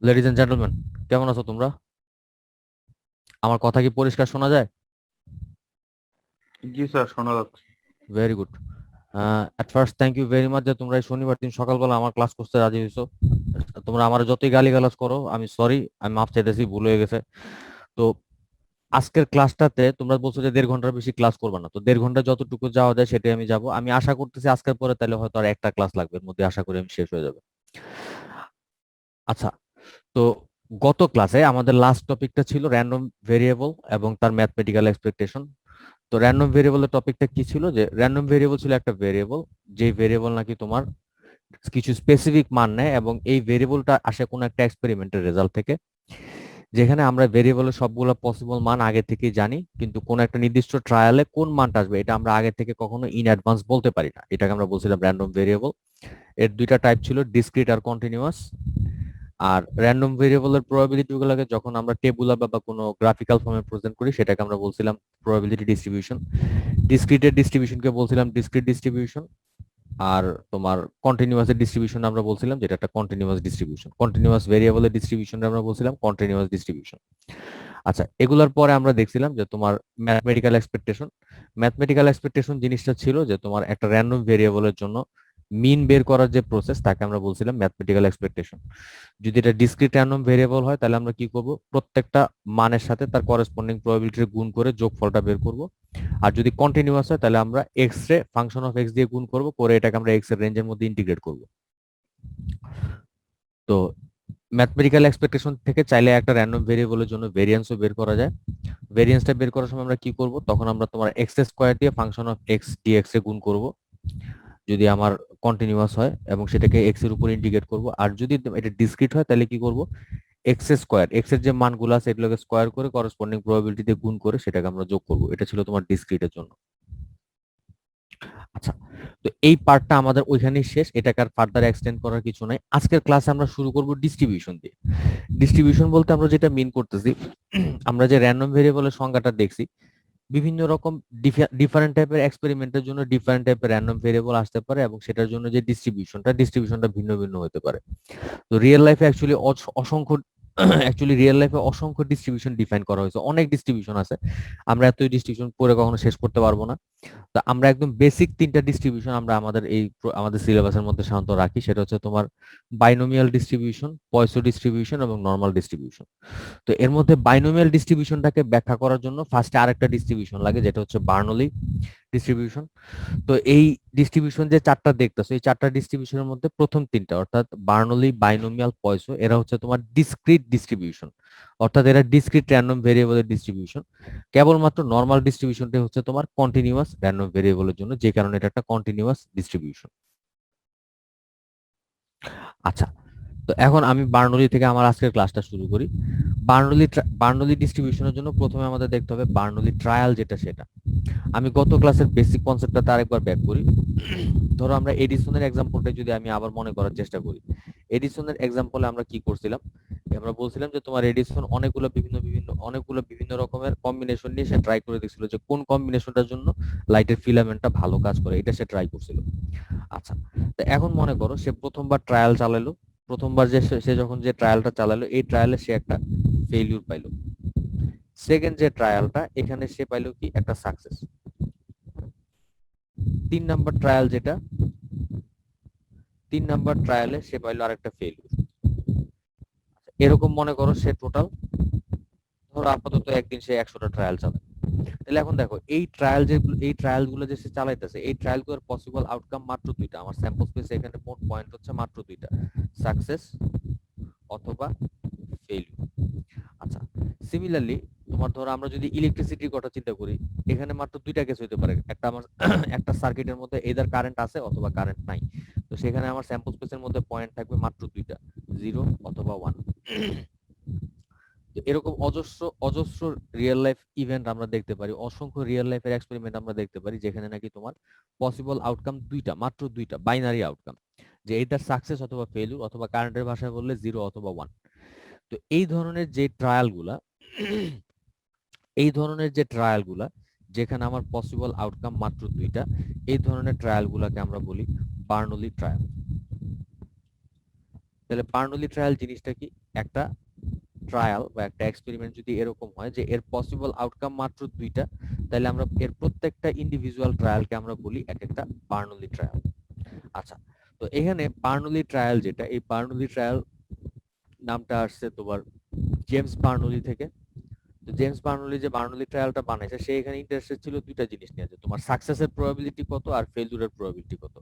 Ladies and gentleman, কেমন আছো তোমরা? আমার কথা কি পরিষ্কার শোনা যায়? জি স্যার, শোনা যাচ্ছে। Very good. At first thank you very much যে তোমরা এই শনিবার দিন সকালবেলা আমার ক্লাস করতে রাজি হয়েছো। তোমরা আমার যতই গালিগালাজ করো, আমি সরি, আমি মাফ চাইতেছি, ভুল হয়ে গেছে। তো আজকের ক্লাসটাতে তোমরা বলছো যে 1.5 ঘন্টার বেশি ক্লাস করবে না, তো 1.5 ঘন্টা যতটুকু যাওয়া যায় সেটাই আমি যাব। আমি আশা করতেছি আজকের পরে তাহলে হয়তো আর একটা ক্লাস লাগবে, এর মধ্যে আশা করি আমি শেষ হয়ে যাবে। আচ্ছা, তো গত ক্লাসে আমাদের লাস্ট টপিকটা ছিল র্যান্ডম ভেরিয়েবল এবং তার ম্যাথমেটিক্যাল এক্সপেকটেশন। তো র্যান্ডম ভেরিয়েবলের টপিকটা কি ছিল, যে র্যান্ডম ভেরিয়েবল ছিল একটা ভেরিয়েবল, যে ভেরিয়েবল নাকি তোমার কিছু স্পেসিফিক মান নেয়, এবং এই ভেরিয়েবলটা আসে কোনো একটা এক্সপেরিমেন্টের রেজাল্ট থেকে, যেখানে আমরা ভেরিয়েবলের সবগুলো পসিবল মান আগে থেকেই জানি, কিন্তু কোন একটা নির্দিষ্ট ট্রায়ালে কোন মানটা আসবে এটা আমরা আগে থেকে কখনো ইন অ্যাডভান্স বলতে পারি না। এটাকে আমরা বলছিলাম র্যান্ডম ভেরিয়েবল। এর দুইটা টাইপ ছিল, ডিসক্রিট আর কন্টিনিউয়াস। আর র্যান্ডম ভেরিয়েবলের প্রবাবিলিটি গুলোকে যখন আমরা টেবুলার বা কোনো গ্রাফিক্যাল ফর্মে প্রেজেন্ট করি সেটাকে আমরা বলছিলাম প্রবাবিলিটি ডিস্ট্রিবিউশন। ডিসক্রিটের ডিস্ট্রিবিউশনকে বলছিলাম ডিসক্রিট ডিস্ট্রিবিউশন। আর তোমার কন্টিনিউয়াসের ডিস্ট্রিবিউশন আমরা বলছিলাম যেটা একটা কন্টিনিউয়াস ডিস্ট্রিবিউশন। কন্টিনিউয়াস ভেরিয়েবলের ডিস্ট্রিবিউশন আমরা বলছিলাম কন্টিনিউয়াস ডিস্ট্রিবিউশন। আচ্ছা, এগুলোর পরে আমরা দেখছিলাম যে তোমার ম্যাথমেটিক্যাল এক্সপেকটেশন। ম্যাথমেটিক্যাল এক্সপেকটেশন জিনিসটা ছিল যে তোমার একটা র্যান্ডম ভেরিয়েবলের জন্য মিন বের করার যে প্রসেস তাকে আমরা বলছিলাম ম্যাথমেটিক্যাল এক্সপেকটেশন। যদি এটা ডিসক্রিট র্যান্ডম ভেরিয়েবল হয় তাহলে আমরা কি করব, প্রত্যেকটা মানের সাথে তার করেসপন্ডিং প্রবাবিলিটি গুণ করে যোগফলটা বের করব। আর যদি কন্টিনিউয়াস হয় তাহলে আমরা X ray function of x দিয়ে গুণ করব, করে এটাকে আমরা এক্স এর রেঞ্জের মধ্যে ইন্টিগ্রেট করব। তো ম্যাথমেটিক্যাল এক্সপেকটেশন থেকে চাইলে একটা র্যান্ডম ভেরিয়েবলের জন্য ভেরিয়েন্সও বের করা যায়। ভেরিয়েন্সটা বের করার সময় আমরা কি করব, তখন আমরা তোমার এক্স স্কোয়ার দিয়ে ফাংশন অফ এক্স ডিএক্স এ গুণ করব যদি আমার কন্টিনিউয়াস হয়, এবং সেটাকে এক্স এর উপর ইন্টিগ্রেট করব। আর যদি এটা ডিসক্রিট হয় তাহলে কি করব, এক্স স্কোয়ার, এক্স এর যে মানগুলো আছে এগুলোকে স্কোয়ার করে করেসপন্ডিং প্রবাবিলিটি দিয়ে গুণ করে সেটাকে আমরা যোগ করব। এটা ছিল তোমার ডিসক্রিটের জন্য। আচ্ছা, তো এই পার্টটা আমাদের ওইখানেই শেষ, এটাকে আর ফার্দার এক্সটেন্ড করার কিছু নাই। আজকের ক্লাসে আমরা শুরু করব ডিস্ট্রিবিউশন দিয়ে। ডিস্ট্রিবিউশন বলতে আমরা যেটা মিন করতেছি, আমরা যে র্যান্ডম ভেরিয়েবলের সংজ্ঞাটা দেখছি, বিভিন্ন রকম ডিফারেন্ট টাইপের এক্সপেরিমেন্টের জন্য ডিফারেন্ট টাইপের র্যান্ডম ভেরিয়েবল আসতে পারে, এবং সেটার জন্য যে ডিস্ট্রিবিউশনটা ভিন্ন ভিন্ন হতে পারে। তো রিয়েল লাইফে অ্যাকচুয়ালি অসংখ্য রিয়েল লাইফে অসংখ্য ডিস্ট্রিবিউশন ডিফাইন করা হয়েছে, অনেক ডিস্ট্রিবিউশন আছে। আমরা এতই ডিস্ট্রিবিউশন পড়ে কখনো শেষ করতে পারবো না। তো আমরা একদম বেসিক তিনটা ডিস্ট্রিবিউশন আমরা আমাদের সিলেবাসের মধ্যে সাধারণত রাখি, সেটা হচ্ছে তোমার বাইনোমিয়াল ডিস্ট্রিবিউশন, পয়সো ডিস্ট্রিবিউশন এবং নর্মাল ডিস্ট্রিবিউশন। তো এর মধ্যে বাইনোমিয়াল ডিস্ট্রিবিউশনটাকে ব্যাখ্যা করার জন্য ফার্স্টে আরেকটা ডিস্ট্রিবিউশন লাগে, যেটা হচ্ছে বার্নলি ডিস্ট্রিবিউশন। তো এই ডিস্ট্রিবিউশন যে চারটা দেখতেছো, এই চারটা ডিস্ট্রিবিউশনের মধ্যে প্রথম তিনটা অর্থাৎ বার্নলি, বাইনোমিয়াল, পয়সো, এরা হচ্ছে তোমার ডিসক্রিট ডিস্ট্রিবিউশন, অর্থাৎ এরা ডিসক্রিট র্যান্ডম ভেরিয়েবলের ডিস্ট্রিবিউশন। কেবলমাত্র নর্মাল ডিস্ট্রিবিউশনটা হচ্ছে তোমার কন্টিনিউয়াস র্যান্ডম ভেরিয়েবলের জন্য, যে কারণে এটা একটা কন্টিনিউয়াস ডিস্ট্রিবিউশন। আচ্ছা, তো এখন আমি বার্নলি থেকে আমার আজকের ক্লাসটা শুরু করি। বার্নলি ডিস্ট্রিবিউশনের জন্য প্রথমে আমাদের দেখতে হবে বার্নলি ট্রায়াল যেটা সেটা। আমি গত ক্লাসের বেসিক কনসেপ্টটা আরেকবার ব্যাক করি। ধরো আমরা এডিসনের এক্সাম্পলটা যদি আমি আবার মনে করার চেষ্টা করি, এডিসনের এক্সাম্পলে আমরা কি করছিলাম, আমরা বলছিলাম যে তোমার এডিসন অনেকগুলো বিভিন্ন রকমের কম্বিনেশন নিয়ে সে ট্রাই করে দেখছিল যে কোন কম্বিনেশনটার জন্য লাইটের ফিলামেন্টটা ভালো কাজ করে, এটা সে ট্রাই করছিল। আচ্ছা, তো এখন মনে করো সে প্রথমবার ট্রায়াল চালালো। প্রথমবার যে সে যখন যে ট্রায়ালটা চালালো, এই ট্রায়ালে সে একটা ফেইলিউর পাইলো। সেকেন্ড যে ট্রায়ালটা, এখানে সে পাইলো কি একটা সাকসেস। 3 নাম্বার ট্রায়াল যেটা, 3 নাম্বার ট্রায়ালে সে পাইলো আরেকটা ফেইলিউর। এরকম মনে করো সে টোটাল, ধরো আপাতত একদিন সে 100টা ট্রায়াল চালায়। তাহলে এখন দেখো এই ট্রায়াল গুলো যে সে চালাইতেছে, এই ট্রায়াল গুলোর পসিবল আউটকাম মাত্র দুইটা। আমার স্যাম্পল স্পেসে এখানে মোট পয়েন্ট হচ্ছে মাত্র দুইটা, সাকসেস অথবা ফেইলিউর। আচ্ছা, সিমিলারলি তোমার ধরো আমরা যদি ইলেকট্রিসিটির কথা চিন্তা করি, এখানে মাত্র দুইটা কেস হইতে পারে। একটা আমার একটা সার্কিটের মধ্যে এদার কারেন্ট আছে অথবা কারেন্ট নাই। তো সেখানে আমার স্যাম্পল স্পেসের মধ্যে পয়েন্ট থাকবে মাত্র দুইটা, 0 অথবা 1। তো এরকম অজস্র অজস্র রিয়েল লাইফ ইভেন্ট আমরা দেখতে পারি, অসংখ্য রিয়েল লাইফের এক্সপেরিমেন্ট আমরা দেখতে পারি, যেখানে নাকি তোমার পসিবল আউটকাম দুইটা, মাত্র দুইটা বাইনারি আউটকাম, যে এটা সাকসেস অথবা ফেলিউর, অথবা কারেন্টের ভাষায় বললে 0 অথবা 1। তো এই ধরনের যে ট্রায়ালগুলা যেখানে আমার পসিবল আউটকাম মাত্র দুইটা, এই ধরনের ট্রায়ালগুলোকে আমরা বলি বার্নলি ট্রায়াল। তাহলে বার্নলি ট্রায়াল জিনিসটা কি? একটা ট্রায়াল বা একটা এক্সপেরিমেন্ট যদি এরকম হয় যে এর পসিবল আউটকাম মাত্র দুইটা, তাহলে আমরা এর প্রত্যেকটা ইন্ডিভিজুয়াল ট্রায়ালকে আমরা বলি এক একটা বার্নলি ট্রায়াল। আচ্ছা, তো এখানে বার্নলি ট্রায়াল যেটা, এই বার্নলি ট্রায়াল নামটা আসছে তোমার জেমস বার্নলি থেকে। তো জেমস বার্নলি যে বার্নলি ট্রায়ালটা বানাইছে, সে এখানে ইন্টারেস্টেড ছিল দুইটা জিনিস নিয়ে, যে তোমার সাকসেসের প্রবাবিলিটি কত আর ফেলিউরের প্রবাবিলিটি কত।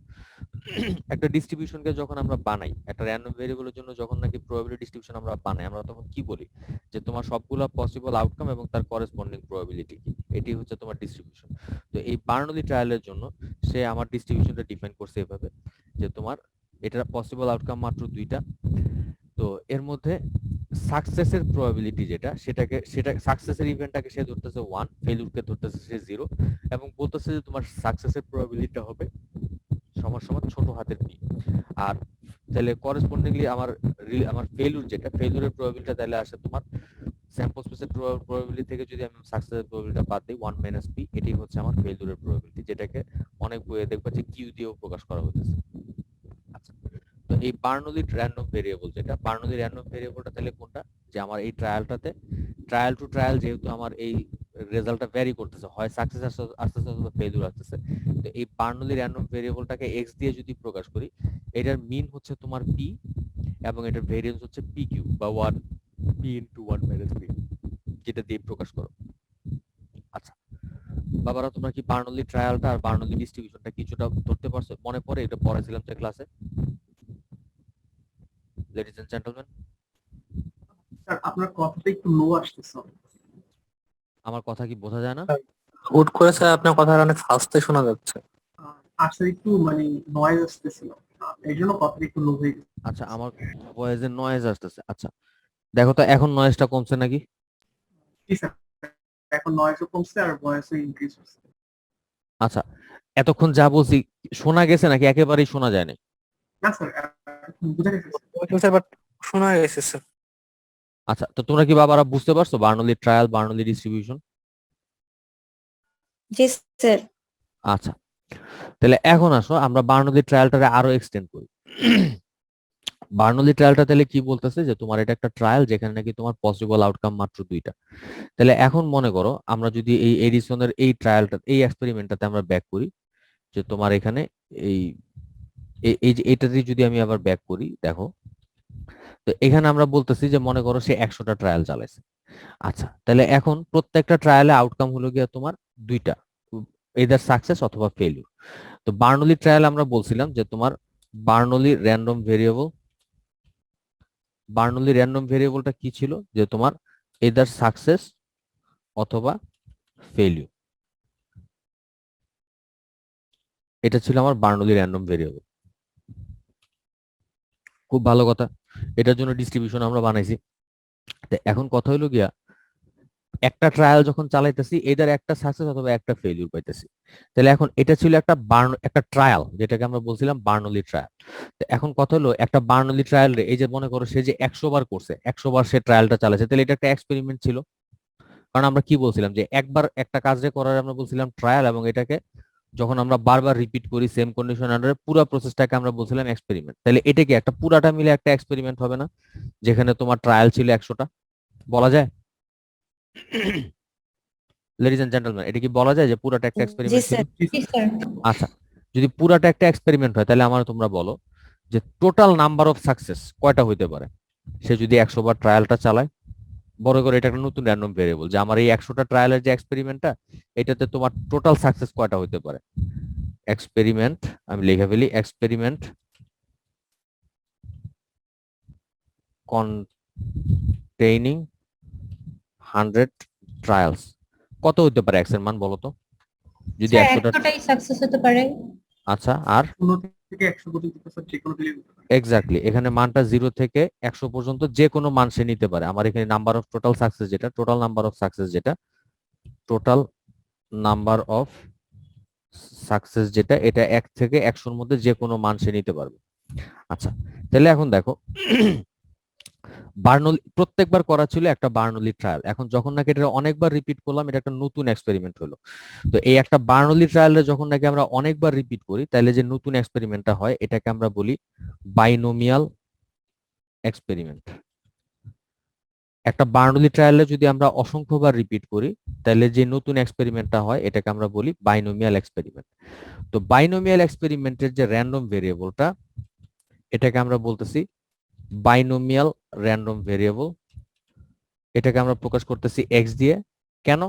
একটা ডিস্ট্রিবিউশনকে যখন আমরা বানাই, একটা র্যান্ডম ভেরিয়েবলের জন্য যখন নাকি প্রবাবিলিটি ডিস্ট্রিবিউশন আমরা বানাই, আমরা তখন কি বলি, যে তোমার সবগুলো পসিবল আউটকাম এবং তার করেসপন্ডিং প্রবাবিলিটি কি, এটি হচ্ছে তোমার ডিস্ট্রিবিউশন। তো এই বার্নলি ট্রায়ালের জন্য সে আমার ডিস্ট্রিবিউশনটা ডিফাইন করছে এভাবে, যে তোমার এটার পসিবল আউটকাম মাত্র দুইটা। তো এর মধ্যে সাকসেসের প্রবাবিলিটি যেটা, সেটা সাকসেসের ইভেন্টটাকে সে ধরতেছে 1, ফেলিউরকে ধরতেছে সে 0, এবং বলতেছে যে তোমার সাকসেসের প্রবাবিলিটিটা হবে সমান সমান ছোট হাতের পি। আর তাহলে করেসপন্ডিংলি আমার ফেলিউর যেটা, ফেলিউরের প্রবাবিলিটিটা তাহলে আসে তোমার স্যাম্পল স্পেসের প্রবাবিলিটি থেকে যদি আমি সাকসেসের প্রবাবিলিটিটা বাদ দিই 1 মাইনাস পি, এটাই হচ্ছে আমার ফেলিউরের প্রবাবিলিটি, যেটাকে অনেক বইয়ে দেখবা যে কিউ দিয়েও প্রকাশ করা হইতেছে। আচ্ছা, তো এই বার্নলি র্যান্ডম ভেরিয়েবল যেটা, বার্নলি র্যান্ডম ভেরিয়েবলটা তাহলে কোনটা, যে আমার এই ট্রায়ালটাতে ট্রায়াল টু ট্রায়াল যেহেতু আমার এই রেজাল্টটা ভ্যারি করতেছে, হয় সাকসেস আসতেছে অথবা ফেলিউর আসতেছে, তো এই বার্নলি র্যান্ডম ভেরিয়েবলটাকে এক্স দিয়ে যদি প্রকাশ করি, এটার মিন হচ্ছে তোমার পি এবং এটার ভেরিয়েন্স হচ্ছে পি কিউ বা 1 পি ইনটু 1 মাইনাস পি, যেটা দিয়ে প্রকাশ করো। আচ্ছা বাবারা, তোমরা কি বার্নলি ট্রায়ালটা আর বার্নলি ডিস্ট্রিবিউশনটা কিছুটা ধরতে পারছো? মনে পড়ে এটা পড়াছিলাম যে ক্লাসে, লেডিজ এন্ড জেন্টলম্যান? স্যার আপনার কথাটা একটু লো আসতেছে। আমার কথা কি বোঝা যায় না? হুট করে স্যার আপনার কথা অনেক ফাস্টে শোনা যাচ্ছে। আর স্যার একটু মানে নয়েজ আসতেছিল, এই জন্য কথাটা একটু লো হয়ে গেছে। আচ্ছা, আমার ভয়েসের নয়েজ আসতেছে। আচ্ছা দেখো তো এখন নয়েজটা কমছে নাকি? জি স্যার, এখন নয়েজও কমছে আর ভয়েসও ইনক্রিজ হচ্ছে। আচ্ছা, এতক্ষণ যা বলছি শোনা গেছে নাকি একেবারেই শোনা যায় না? না স্যার, এখন বুঝা গেছে স্যার। স্যার বাট শোনা গেছে স্যার। আচ্ছা, তো তোমরা কি বাবারা বুঝতে পারছো বার্নলি ট্রায়াল বার্নলি ডিস্ট্রিবিউশন? জি স্যার। আচ্ছা, তাহলে এখন আসো আমরা বার্নলি ট্রায়ালটাকে আরো এক্সটেন্ড করি। বার্নলি ট্রায়ালটা তাহলে কি বলতেছে, যে তোমার এটা একটা ট্রায়াল যেখানে নাকি তোমার পসিবল আউটকাম মাত্র দুইটা। তাহলে এখন মনে করো আমরা যদি এই এডিসনের এই ট্রায়ালটা এই এক্সপেরিমেন্টটাতে আমরা ব্যাক করি, যে তোমার এখানে এই এই যে এটাতে যদি আমি আবার ব্যাক করি, দেখো তো এখানে আমরা বলতেছি যে মনে করো সে 100টা ট্রায়াল চালাইছে। আচ্ছা, তাহলে এখন প্রত্যেকটা ট্রায়ালে আউটকাম হলো গিয়া তোমার দুইটা, এদার সাকসেস অথবা ফেলিউর। তো বার্নলি ট্রায়াল আমরা বলছিলাম যে তোমার Bernoulli random variable, Bernoulli random ভেরিয়েবলটা কি ছিল, যে তোমার এদার সাকসেস অথবা ফেলিউর, এটা ছিল আমার বার্নলি র্যান্ডম ভেরিয়েবল। খুব ভালো কথা, এটার জন্য ডিস্ট্রিবিউশন আমরা বানাইছি। তো এখন কথা হলো গিয়া, একটা ট্রায়াল যখন চালাইতেছি এটার একটা সাকসেস অথবা একটা ফেলিউর পাইতেছি, তাহলে এখন এটা ছিল একটা ট্রায়াল যেটাকে আমরা বলছিলাম বার্নলি ট্রায়াল। তো এখন কথা হলো একটা বার্নলি ট্রায়াল রে, এই যে মনে করো সে যে 100 বার করছে, 100 বার সে ট্রায়ালটা চালাচ্ছে, তাহলে এটা একটা এক্সপেরিমেন্ট ছিল। কারণ আমরা কি বলছিলাম, যে একবার একটা কাজে করার আমরা বলছিলাম ট্রায়াল, এবং এটাকে যখন আমরা বারবার রিপিট করি সেম কন্ডিশন আন্ডারে, পুরো প্রসেসটাকে আমরা বলছিলাম এক্সপেরিমেন্ট। তাহলে এটা কি একটা পুরাটা মিলে একটা এক্সপেরিমেন্ট হবে না, যেখানে তোমার ট্রায়াল ছিল 100টা, বলা যায়? লেডিজ এন্ড জেন্টলম্যান, এটা কি বলা যায় যে পুরাটা একটা জি এক্সপেরিমেন্ট ছিল? স্যার। জি স্যার। আচ্ছা, যদি পুরাটা একটা এক্সপেরিমেন্ট হয়, তাহলে আমার তোমরা বলো যে টোটাল নাম্বার অফ সাকসেস কয়টা হইতে পারে, সে যদি 100 বার ট্রায়ালটা চালায়। বড় করে এটা একটা নতুন র্যান্ডম ভেরিয়েবল, যে আমার এই 100টা ট্রায়ালের যে এক্সপেরিমেন্টটা, এটাতে তোমার টোটাল সাকসেস কয়টা হইতে পারে। এক্সপেরিমেন্ট, আমি লিখে ফেলি, এক্সপেরিমেন্ট কন্টেইনিং 100 ট্রায়ালস, কত হইতে পারে এক্স এর মান বলো তো, যদি স্যার 100টা। একটাই সাকসেস হতে পারে। আচ্ছা, আর 0 থেকে 100 পর্যন্ত স্যার যে কোনো ভ্যালু হতে পারে। এক্স্যাক্টলি, এখানে মানটা 0 থেকে 100 পর্যন্ত যে কোনো মান সে নিতে পারে। আমার এখানে নাম্বার অফ টোটাল সাকসেস যেটা, টোটাল নাম্বার অফ সাকসেস যেটা, টোটাল নাম্বার অফ সাকসেস যেটা, এটা 1 থেকে 100-র মধ্যে যে কোনো মান সে নিতে পারবে। আচ্ছা, তাহলে এখন দেখো, বার্নলি প্রত্যেকবার করা ছিল একটা বার্নলি ট্রায়াল, এখন যখন নাকি এটা অনেকবার রিপিট করলাম, এটা একটা নতুন এক্সপেরিমেন্ট হলো। তো এই একটা বার্নলি ট্রায়ালে যখন নাকি আমরা অনেকবার রিপিট করি, তাহলে যে নতুন এক্সপেরিমেন্টটা হয় এটাকে আমরা বলি বাইনোমিয়াল এক্সপেরিমেন্ট। একটা বার্নৌলি ট্রায়ালে যদি আমরা অসংখ্যবার রিপিট করি তাহলে যে নতুন এক্সপেরিমেন্টটা হয় এটাকে আমরা বলি বাইনোমিয়াল এক্সপেরিমেন্ট। তো বাইনোমিয়াল এক্সপেরিমেন্টের যে র্যান্ডম ভেরিয়েবলটা এটাকে আমরা বলতেছি বাইনোমিয়াল র্যান্ডম ভেরিয়েবল। এটাকে আমরা প্রকাশ করতেছি এক্স দিয়ে। কেন?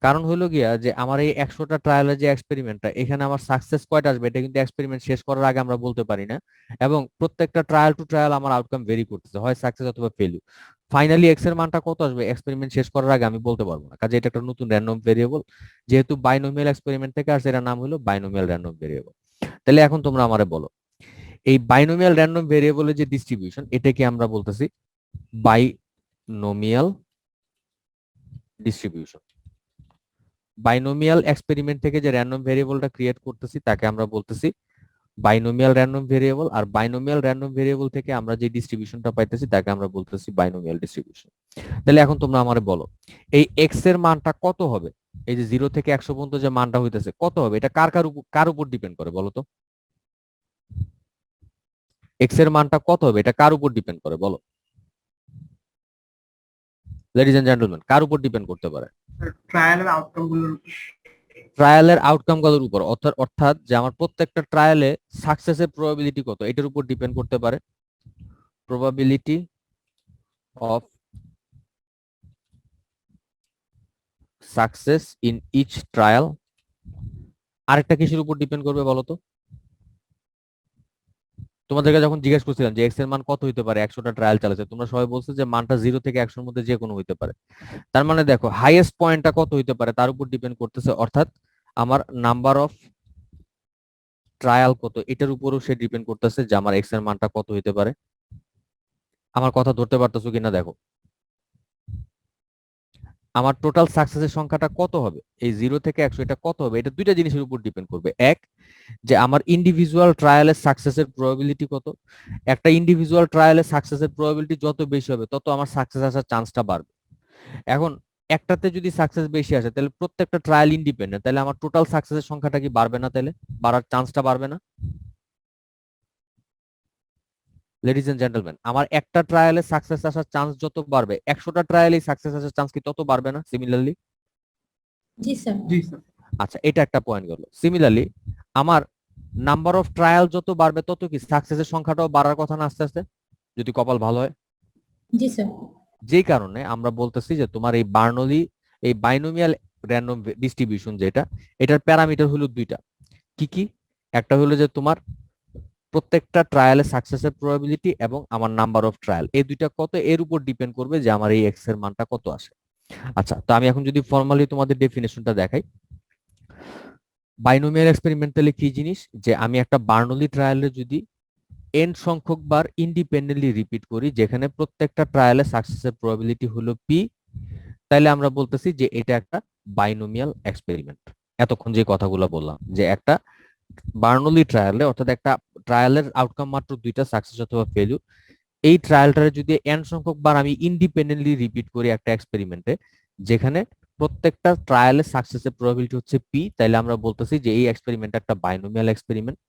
কারণ হলো গিয়া যে আমার এই 100টা ট্রায়ালের যে এক্সপেরিমেন্টটা এখানে আমার সাকসেস কয়টা আসবে এটা কিন্তু এক্সপেরিমেন্ট শেষ করার আগে আমরা বলতে পারি না, এবং প্রত্যেকটা ট্রায়াল টু ট্রায়াল আমার আউটকাম ভেরি করতেছে, হয় সাকসেস অথবা ফেলিউর। ফাইনালি এক্স এর মানটা কত আসবে এক্সপেরিমেন্ট শেষ করার আগে আমি বলতে পারবো না, কাজে এটা একটা নতুন র্যান্ডম ভেরিয়েবল। যেহেতু বাইনোমিয়াল এক্সপেরিমেন্ট থেকে আসছে এটার নাম হলো বাইনোমিয়াল র্যান্ডম ভেরিয়েবল। তাহলে এখন তোমরা আমারে বলো এই বাইনোমিয়াল র্যান্ডম ভেরিয়েবলের যে ডিস্ট্রিবিউশন এটাকে আমরা বলতেছি বাইনোমিয়াল ডিস্ট্রিবিউশন। বাইনোমিয়াল এক্সপেরিমেন্ট থেকে যে র্যান্ডম ভেরিয়েবলটা ক্রিয়েট করতেছি তাকে আমরা বলতেছি বাইনোমিয়াল র্যান্ডম ভেরিয়েবল, আর বাইনোমিয়াল র্যান্ডম ভেরিয়েবল থেকে আমরা যে ডিস্ট্রিবিউশনটা পাইতেছি তাকে আমরা বলতেছি বাইনোমিয়াল ডিস্ট্রিবিউশন। তাহলে এখন তোমরা আমারে বলো এই এক্স এর মানটা কত হবে, এই যে 0 থেকে 100 পর্যন্ত যে মানটা হইতেছে কত হবে, এটা কার উপর ডিপেন্ড করে বলো তো? এক্স এর মানটা কত হবে এটা কার উপর ডিপেন্ড করে বলো? লেডিজ এন্ড জেন্টলম্যান, কার উপর ডিপেন্ড করতে পারে? ট্রায়ালের আউটকাম গুলোর উপর। ট্রায়ালের আউটকাম গুলোর উপর, অর্থাৎ যে আমার প্রত্যেকটা ট্রায়ালে সাকসেসের প্রবাবিলিটি কত এটার উপর ডিপেন্ড করতে পারে। Probability of success in each trial. আরেকটা কিসের উপর ডিপেন্ড করবে বলো তো? তোমাদেরকে যখন জিজ্ঞেস করছিলাম যে এক্স এর মান কত হইতে পারে 100টা ট্রায়াল চালাচ্ছে, তোমরা সবাই বলছো যে মানটা 0 থেকে 100 মধ্যে যে কোনো হইতে পারে। তার মানে দেখো হাইয়েস্ট পয়েন্টটা কত হইতে পারে তার উপর ডিপেন্ড করতেছে, অর্থাৎ আমার নাম্বার অফ ট্রায়াল কত এটার উপরও সে ডিপেন্ড করতেছে যে আমার এক্স এর মানটা কত হইতে পারে। আমার কথা ধরতে পারতেছো কিনা দেখো, আমার টোটাল সাকসেসের সংখ্যাটা কত হবে, এই 0 থেকে 100 এটা কত হবে, এটা দুইটা জিনিসের উপর ডিপেন্ড করবে। এক, যে আমার ইন্ডিভিজুয়াল ট্রায়ালের সাকসেসের প্রবাবিলিটি কত। একটা ইন্ডিভিজুয়াল ট্রায়ালের সাকসেসের প্রবাবিলিটি যত বেশি হবে তত আমার সাকসেস আসার চান্সটা বাড়বে। এখন একটাতে যদি সাকসেস বেশি আসে তাহলে প্রত্যেকটা ট্রায়াল ইন্ডিপেন্ডেন্ট, তাহলে আমার টোটাল সাকসেসের সংখ্যাটা কি বাড়বে না? তাহলে বাড়ার চান্সটা বাড়বে না? লেডিজ এন্ড জেন্টলম্যান, আমার একটা ট্রায়ালে সাকসেস আসার চান্স যত বাড়বে 100টা ট্রায়ালে সাকসেস আসার চান্স কি তত বাড়বে না সিমিলারলি? জি স্যার। জি স্যার। আচ্ছা, এটা একটা পয়েন্ট গেল। সিমিলারলি আমার নাম্বার অফ ট্রায়াল যত বাড়বে তত কি সাকসেসের সংখ্যাটাও বাড়ার কথা না আস্তে আস্তে, যদি কপাল ভালো হয়? জি স্যার। যেই কারণে আমরা বলতেছি যে তোমার এই বার্নলি এই বাইনোমিয়াল র্যান্ডম ডিস্ট্রিবিউশন যেটা, এটার প্যারামিটার হলো দুইটা। কি কি? একটা হলো যে তোমার প্রত্যেকটা ট্রায়ালে সাকসেসের প্রবাবিলিটি এবং আমার নাম্বার অফ ট্রায়াল, এই দুইটা কত এর উপর ডিপেন্ড করবে যে আমার এই এক্স এর মানটা কত আসে। আচ্ছা, তো আমি এখন যদি ফর্মালি তোমাদের ডেফিনেশনটা দেখাই, বাইনোমিয়াল এক্সপেরিমেন্টালি কি জিনিস, যে আমি একটা বার্নলি ট্রায়ালে যদি এন সংখ্যক বার ইন্ডিপেন্ডেন্টলি রিপিট করি যেখানে প্রত্যেকটা ট্রায়ালে সাকসেসের প্রবাবিলিটি হলো পি, তাইলে আমরা বলতেছি যে এটা একটা বাইনোমিয়াল এক্সপেরিমেন্ট। এতক্ষণ যে কথাগুলো বললাম যে একটা বার্নলি ট্রায়ালে, অর্থাৎ একটা ট্রায়ালের আউটকাম মাত্র দুইটা, সাকসেস অথবা ফেলিউর, এই ট্রায়ালটারে যদি এন সংখ্যক বার আমি ইন্ডিপেন্ডেন্টলি রিপিট করি একটা এক্সপেরিমেন্টে যেখানে প্রত্যেকটা ট্রায়ালের সাকসেসের প্রবাবিলিটি হচ্ছে পি, তাইলে আমরা বলতেছি যে এই এক্সপেরিমেন্ট একটা বাইনোমিয়াল এক্সপেরিমেন্ট।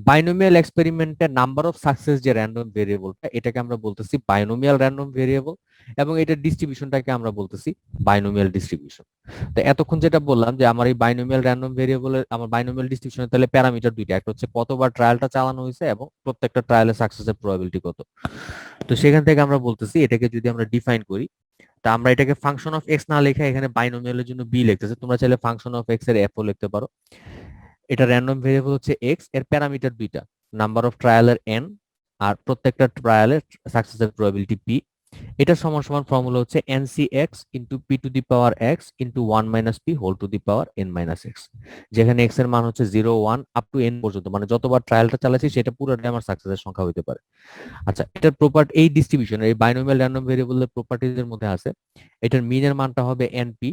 বাইনোমিয়াল এক্সপেরিমেন্টের নাম্বার অফ সাকসেস যে র্যান্ডম ভেরিয়েবলটা এটাকে আমরা বলতেছি বাইনোমিয়াল র্যান্ডম ভেরিয়েবল, এবং এটার ডিস্ট্রিবিউশনটাকে আমরা বলতেছি বাইনোমিয়াল ডিস্ট্রিবিউশন। তো এতক্ষণ যেটা বললাম যে আমার এই বাইনোমিয়াল র্যান্ডম ভেরিয়েবলের আমার বাইনোমিয়াল ডিস্ট্রিবিউশনের তাহলে প্যারামিটার দুইটা, একটা হচ্ছে কতবার ট্রায়ালটা চালানো হয়েছে এবং প্রত্যেকটা ট্রায়ালের সাকসেসের প্রবাবিলিটি কত। তো সেখান থেকে আমরা বলতেছি এটাকে যদি আমরা ডিফাইন করি, তা আমরা এটাকে ফাংশন অফ এক্স না লেখা এখানে বাইনোমিয়ালের জন্য বি লিখতেছে, তোমরা চাইলে ফাংশন অফ এক্স এর এফ ও লিখতে পারো। এটা র্যান্ডম ভেরিয়েবল হচ্ছে এক্স, এর প্যারামিটার দুইটা, নাম্বার অফ ট্রায়ালের এন আর প্রত্যেকটা ট্রায়ালের সাকসেসের প্রবাবিলিটি পি। এটা সমান সমান ফর্মুলা হচ্ছে NC x into p to the power x into 1 - p whole to the power n - x, যেখানে এক্স এর মান হচ্ছে 0 1 আপ টু n পর্যন্ত, মানে যতবার ট্রায়ালটা চালাচ্ছি সেটা পুরোটাই আমার সাকসেসের সংখ্যা হতে পারে। আচ্ছা, এটার প্রপার্টি এই ডিস্ট্রিবিউশন এই বাইনোমিয়াল র্যান্ডম ভেরিয়েবলের প্রপার্টিজের মধ্যে আছে এটার মিনের মানটা হবে এনপি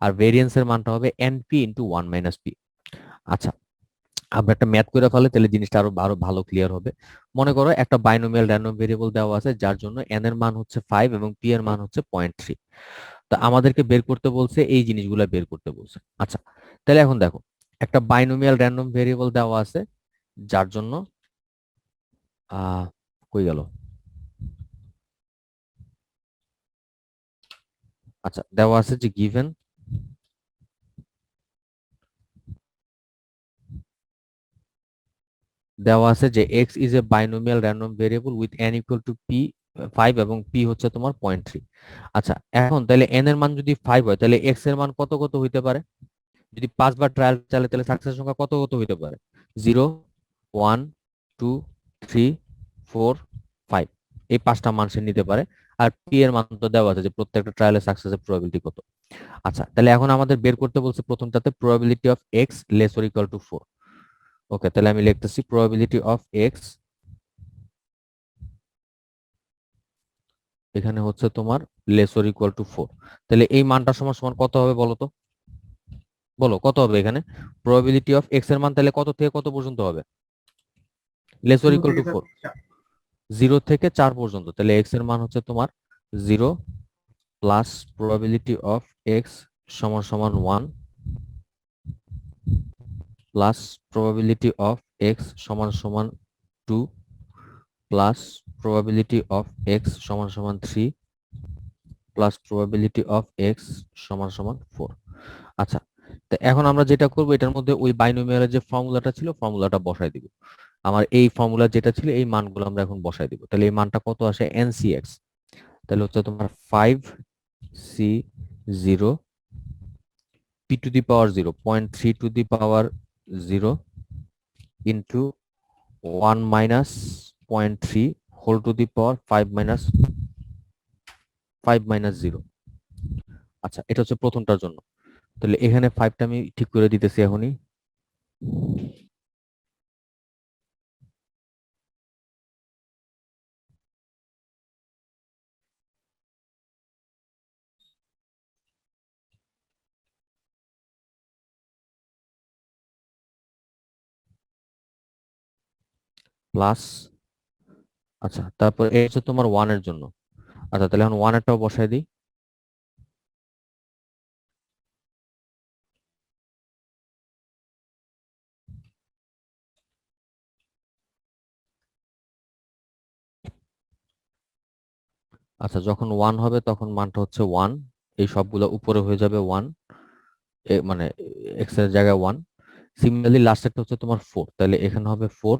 আর ভেরিয়েন্সের মানটা হবে এনপি ইন্টু 1 - p। আচ্ছা, আমরা একটা ম্যাথ করে ফেলে তাহলে জিনিসটা আরো আরো ভালো ক্লিয়ার হবে। মনে করো একটা বাইনোমিয়াল র্যান্ডম ভেরিয়েবল দেওয়া আছে যার জন্য n এর মান হচ্ছে 5 এবং p এর মান হচ্ছে 0.3। তো আমাদেরকে বের করতে বলছে এই জিনিসগুলো বের করতে বলছে। আচ্ছা, তাহলে এখন দেখো একটা বাইনোমিয়াল র্যান্ডম ভেরিয়েবল দেওয়া আছে যার জন্য কই গেল, আচ্ছা, দেওয়া আছে যে গিভেন দেওয়া আছে যে x is a binomial random variable with an equal to P 5 এবং পি হচ্ছে তোমার 0.3। আচ্ছা, এখন তাহলে এন এর মান যদি 5 হয় তাহলে এক্স এর মান কত কত হইতে পারে? যদি 5 বার ট্রায়াল চালে তাহলে সাকসেস সংখ্যা কত কত হইতে পারে? 0, 1, 2, 3, 4, 5, এই 5টা মান সে নিতে পারে। আর পি এর মান তো দেওয়া আছে যে প্রত্যেকটা ট্রায়ালের সাকসেসের প্রবাবিলিটি কত। আচ্ছা, তাহলে এখন আমাদের বের করতে বলছে প্রথমটাতে probability of X less or equal to 4। Okay, তাহলে আমি লিখতেছি প্রবাবিলিটি অফ এক্স, এখানে হচ্ছে তোমার লেস অর ইকুয়াল টু 4। তাহলে এই মানটা সমান সমান কত হবে বলো তো? বলো কত হবে এখানে? প্রবাবিলিটি অফ এক্স এর মান তাহলে কত থেকে কত পর্যন্ত হবে? লেস অর 0 ইকুয়াল থেকে টু 4, 4। 0 থেকে 4 পর্যন্ত। তাহলে এক্স এর মান হচ্ছে তোমার 0 প্লাস প্রবাবিলিটি অফ এক্স সমান সমান 1 প্লাস প্রবাবিলিটি অফ এক্স সমান সমান 2 প্লাস প্রবাবিলিটি অফ এক্স সমান সমান 3 প্লাস প্রবাবিলিটি অফ এক্স সমান সমান 4। আচ্ছা, তো এখন আমরা যেটা করবো এটার মধ্যে ওই বাইনোমিয়ালের যে ফর্মুলাটা ছিল ফর্মুলাটা বসাই দিব। আমার এই ফর্মুলা যেটা ছিল এই মানগুলো আমরা এখন বসাই দিব। তাহলে এই মানটা কত আসে? এনসিএক্স, তাহলে হচ্ছে তোমার 5c0 p to the power 0, 0.3 to the power 0 into 1 minus 0.3 whole to the power 5 minus 0। আচ্ছা, এটা হচ্ছে প্রথমটার জন্য। তাহলে এখানে 5টা আমি ঠিক করে দিতেছি এখনই। প্লাস, আচ্ছা তারপর এই হচ্ছে তোমার 1 এর জন্য। আচ্ছা, তাহলে এখন 1 এরটাও বসাই দিই। আচ্ছা, যখন 1 হবে তখন মানটা হচ্ছে 1, এই সবগুলো উপরে হয়ে যাবে 1, মানে এক্স এর জায়গায় 1। সিমিলারলি লাস্টেরটা হচ্ছে তোমার 4, তাহলে এখানে হবে 4,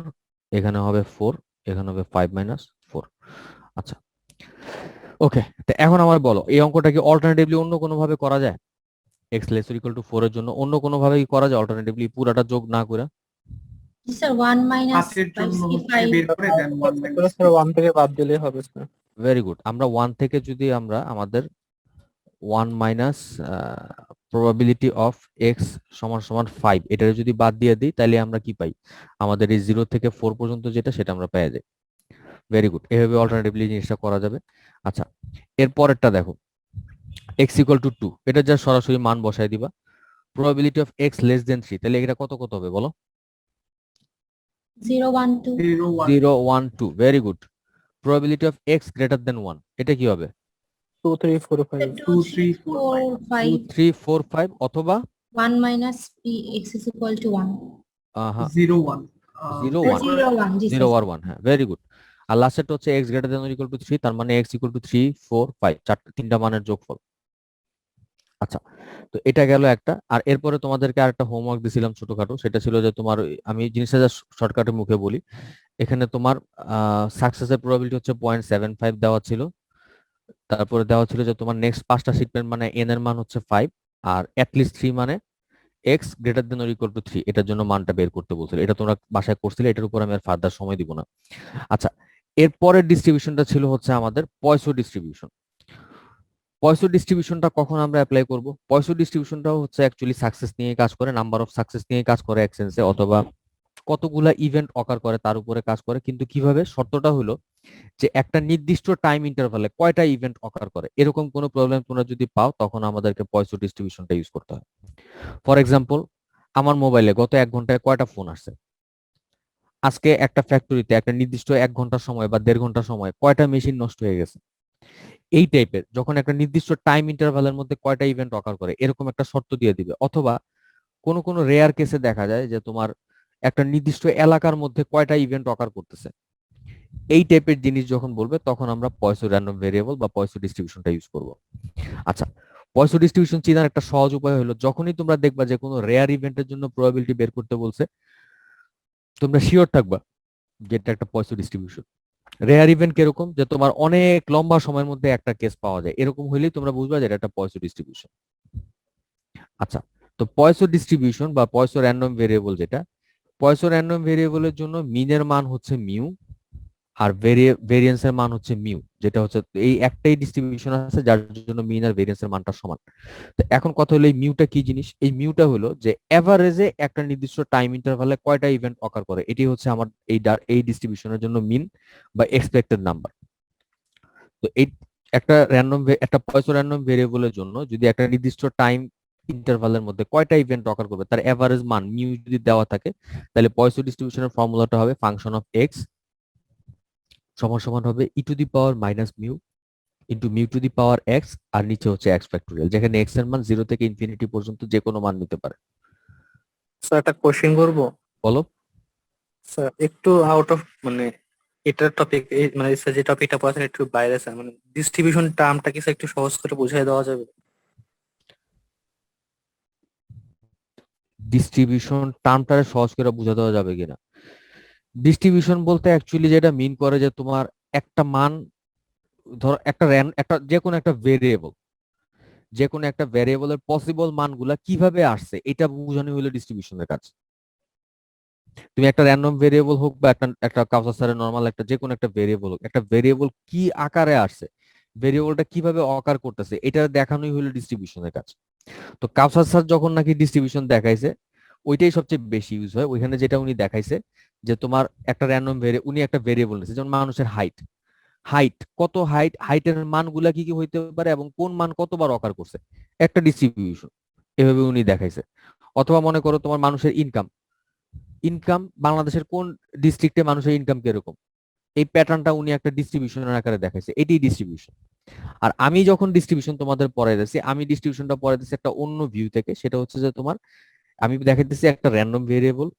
এখানে হবে 4, এখানে হবে 5 - 4। আচ্ছা, ওকে, তো এখন আমার বলো এই অঙ্কটা কি অল্টারনেটিভলি অন্য কোনো ভাবে করা যায়? এক্স লেস ইকুয়াল টু 4 এর জন্য অন্য কোনো ভাবে কি করা যায় অল্টারনেটিভলি পুরাটা যোগ না করে? জি স্যার 1 মাইনাস 5 এর জন্য 5c5 হচ্ছে বের করে দেন 1 মাইনাস স্যার 1 থেকে বাদ দিলেই হবে স্যার। Very good. আমরা 1 থেকে যদি আমরা আমাদের 1 মাইনাস প্রবাবিলিটি অফ এক্স সমান সমান 5 এটা যদি বাদ দিয়ে দিই তাহলে আমরা কি পাই? আমাদের এই 0 থেকে 4 পর্যন্ত যেটা সেটা আমরা পেয়ে যাই। ভেরি গুড, এভাবে অল্টারনেটিভলি জিনিসটা করা যাবে। আচ্ছা, এর পরেরটা দেখো, এক্স ইকুয়াল টু 2, এটা যা সরাসরি মান বসায় দিবা। Probability of X less than 3, তাহলে এটা কত কত হবে বলো? 0 1 2 0 1 0 1 2, very good. Probability of x greater than 1, এটা কি হবে? 2 3 4 5। 2 3 4 5 2 5 3 4 5 অথবা 1 minus p x is equal to 1 হ্যাঁ 0 1 0 1, 0 1 জি 0 স্যার আর 1, হ্যাঁ ভেরি গুড। আর লাস্টেরটা হচ্ছে x greater than equal to 3, তার মানে এক্স ইকুয়াল টু 3 4 5, তিনটা মানের যোগফল। আচ্ছা, তো এটা গেল একটা। আর এরপরে তোমাদেরকে আরেকটা হোমওয়ার্ক দিছিলাম ছোটখাটো, সেটা ছিল যে তোমার আমি জিনিসটা জাস্ট শর্টকাটের মুখে বলি। এখানে তোমার সাকসেসের প্রবাবিলিটি হচ্ছে 0.75 দেওয়া ছিল। তারপরে দেওয়া ছিল যে তোমার নেক্সট 5টা সিটমেন্ট মানে এন এর মান হচ্ছে 5, আর অ্যাটলিস্ট 3 মানে x greater than or equal two 3, এটার জন্য মানটা বের করতে বলছিল। এটা তোমরা বাসায় করছিলে, এটার উপর আমি আর ফার্দার সময় দিব না। আচ্ছা, এর পরের ডিস্ট্রিবিউশনটা ছিল হচ্ছে আমাদের পয়সো ডিস্ট্রিবিউশন। পয়সো ডিস্ট্রিবিউশনটা কখন আমরা অ্যাপ্লাই করব? পয়সো ডিস্ট্রিবিউশনটাও হচ্ছে অ্যাকচুয়ালি সাকসেস নিয়ে কাজ করে, নাম্বার অফ সাকসেস নিয়ে কাজ করে এক সেন্সে, অথবা কতগুলা ইভেন্ট অকার করে তার উপরে কাজ করে। কিন্তু কিভাবে? শর্তটা হলো যে একটা নির্দিষ্ট টাইম ইন্টারভালে কয়টা ইভেন্ট অকার করে, এরকম কোনো প্রবলেম তোমরা যদি পাও তখন আমাদেরকে পয়সো ডিস্ট্রিবিউশনটা ইউজ করতে হয়। ফর এক্সাম্পল, আমার মোবাইলে গত 1 ঘন্টায় কয়টা ফোন আসছে, আজকে একটা ফ্যাক্টরিতে একটা নির্দিষ্ট 1 ঘন্টা সময় বা 1.5 ঘন্টা সময় কয়টা মেশিন নষ্ট হয়ে গেছে, এই টাইপের যখন একটা নির্দিষ্ট টাইম ইন্টারভালের মধ্যে কয়টা ইভেন্ট অকার করে এরকম একটা শর্ত দিয়ে দিবে। অথবা কোনো কোনো রেয়ার কেসে দেখা যায় যে তোমার একটা নির্দিষ্ট এলাকার মধ্যে কয়টা ইভেন্ট অকার করতেছে, এই টাইপের জিনিস যখন বলবে তখন আমরা পয়সো র্যান্ডম ভেরিয়েবল বা পয়সো ডিস্ট্রিবিউশনটা ইউজ করব। আচ্ছা, পয়সো ডিস্ট্রিবিউশন চেনার একটা সহজ উপায় হলো যখনই তোমরা দেখবা যে কোনো রেয়ার ইভেন্টের জন্য প্রবাবিলিটি বের করতে বলছে, তোমরা শিওর থাকবা যে এটা একটা পয়সো ডিস্ট্রিবিউশন। রেয়ার ইভেন্ট কিরকম, যে তোমার অনেক লম্বা সময়ের মধ্যে একটা কেস পাওয়া যায়, এরকম হইলেই তোমরা বুঝবা যে এটা একটা পয়সো ডিস্ট্রিবিউশন। আচ্ছা, তো পয়সো ডিস্ট্রিবিউশন বা পয়সো র্যান্ডম ভেরিয়েবল যেটা, পয়সো র্যান্ডম ভেরিয়েবলের জন্য মিনের মান হচ্ছে মিউ, আর ভেরিয়েন্সের মান হচ্ছে মিউ, যেটা হচ্ছে এই একটাই ডিস্ট্রিবিউশন আছে যার জন্য মিন আর ভেরিয়েন্সের মানটা সমান। তো এখন কথা হলো এই মিউটা কি জিনিস। এই মিউটা হলো যে এভারেজে একটা নির্দিষ্ট টাইম ইন্টারভালে কয়টা ইভেন্ট অকার করে, এটি হচ্ছে আমার এই ডিস্ট্রিবিউশনের জন্য মিন বা এক্সপেক্টেড নাম্বার। তো এই একটা পয়সো র্যান্ডম ভেরিয়েবলের জন্য যদি একটা নির্দিষ্ট টাইম ইন্টারভালের মধ্যে কয়টা ইভেন্ট অকার করবে তার এভারেজ মান মিউ যদি দেওয়া থাকে, তাহলে পয়সো ডিস্ট্রিবিউশনের ফর্মুলাটা হবে ফাংশন অফ এক্স সমান সমান হবে e to the power minus mu into mu to the power X, আর নিচে হচ্ছে এক্স ফ্যাক্টোরিয়াল, যেখানে এক্স এর মান 0 থেকে ইনফিনিটি পর্যন্ত যে কোনো মান নিতে পারে। স্যার একটা কোশ্চেন করবো বলো। স্যার, একটু আউট অফ মানে এটার টপিক, মানে স্যার যে টপিকটা পড়াচ্ছেন একটু বাইরে স্যার, মানে ডিস্ট্রিবিউশন টার্মটা কি স্যার একটু সহজ করে বুঝিয়ে দেওয়া যাবে? ডিস্ট্রিবিউশন টার্মটা সহজ করে বোঝা দেওয়া যাবে কিনা, ডিস্ট্রিবিউশন বলতে অ্যাকচুয়ালি যেটা মিন করে যে তোমার একটা মান, ধরো একটা যে কোনো একটা ভেরিয়েবল, যে কোনো একটা ভেরিয়েবলের পসিবল মানগুলা কিভাবে আসছে এটা বোঝানো হলো ডিস্ট্রিবিউশনের কাজ। তুমি একটা র্যান্ডম ভেরিয়েবল হোক বা একটা কাউসাসারের নরমাল একটা যে কোনো একটা ভেরিয়েবল হোক, একটা ভেরিয়েবল কি আকারে আসছে, ভেরিয়েবলটা কিভাবে অকার করতেছে, এটা দেখানোই হলো ডিস্ট্রিবিউশনের কাজ। তো কাউসাসার যখন নাকি ডিস্ট্রিবিউশন দেখাইছে, ওইটাই সবচেয়ে বেশি ইউজ হয়। ওইখানে যেটা উনি দেখাইছে যে তোমার একটা উনি একটা ভেরিয়েবল নিয়েছে, যেমন মানুষের হাইট, কত হাইটের মানগুলা কি কি হইতে পারে এবং কোন মান কতবার অকার করছে, একটা ডিস্ট্রিবিউশন এভাবে উনি দেখাইছে। অথবা মনে করো তোমার মানুষের ইনকাম বাংলাদেশের কোন ডিস্ট্রিক্টে মানুষের ইনকাম কিরকম, এই প্যাটার্নটা উনি একটা ডিস্ট্রিবিউশনের আকারে দেখাইছে, এটাই ডিস্ট্রিবিউশন। আর আমি যখন ডিস্ট্রিবিউশন তোমাদের পড়াইতেছি, আমি ডিস্ট্রিবিউশনটা পড়াইতেছি একটা অন্য ভিউ থেকে, সেটা হচ্ছে যে তোমার আমি দেখাইতেছি একটা র্যান্ডম ভেরিয়েবল,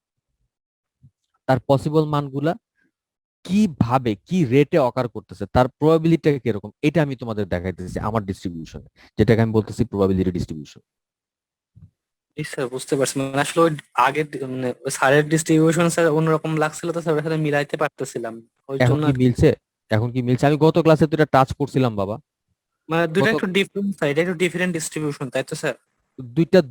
তার পসিবল মানগুলা কিভাবে কি রেটে অকার করতেছে, তার প্রবাবিলিটি কিরকম, এটা আমি তোমাদের দেখাইতেছি আমার ডিস্ট্রিবিউশনে, যেটাকে আমি বলতেছি প্রবাবিলিটি ডিস্ট্রিবিউশন। জি স্যার, বুঝতে পারছি। মানে আসলে ওই আগের মানে ওই স্যারের ডিস্ট্রিবিউশন স্যার অন্যরকম লাগছিল, তো স্যার ওর সাথে মিলাইতে পারতেছিলাম ওই এখন জন্য কি আর কি। মিলছে? এখন কি মিলছে? আমি গত ক্লাসে তো এটা টাচ করছিলাম বাবা। মানে দুইটা গত একটু ডিফারেন্ট স্যার, এটা একটু ডিফারেন্ট ডিস্ট্রিবিউশন, তাই তো স্যার?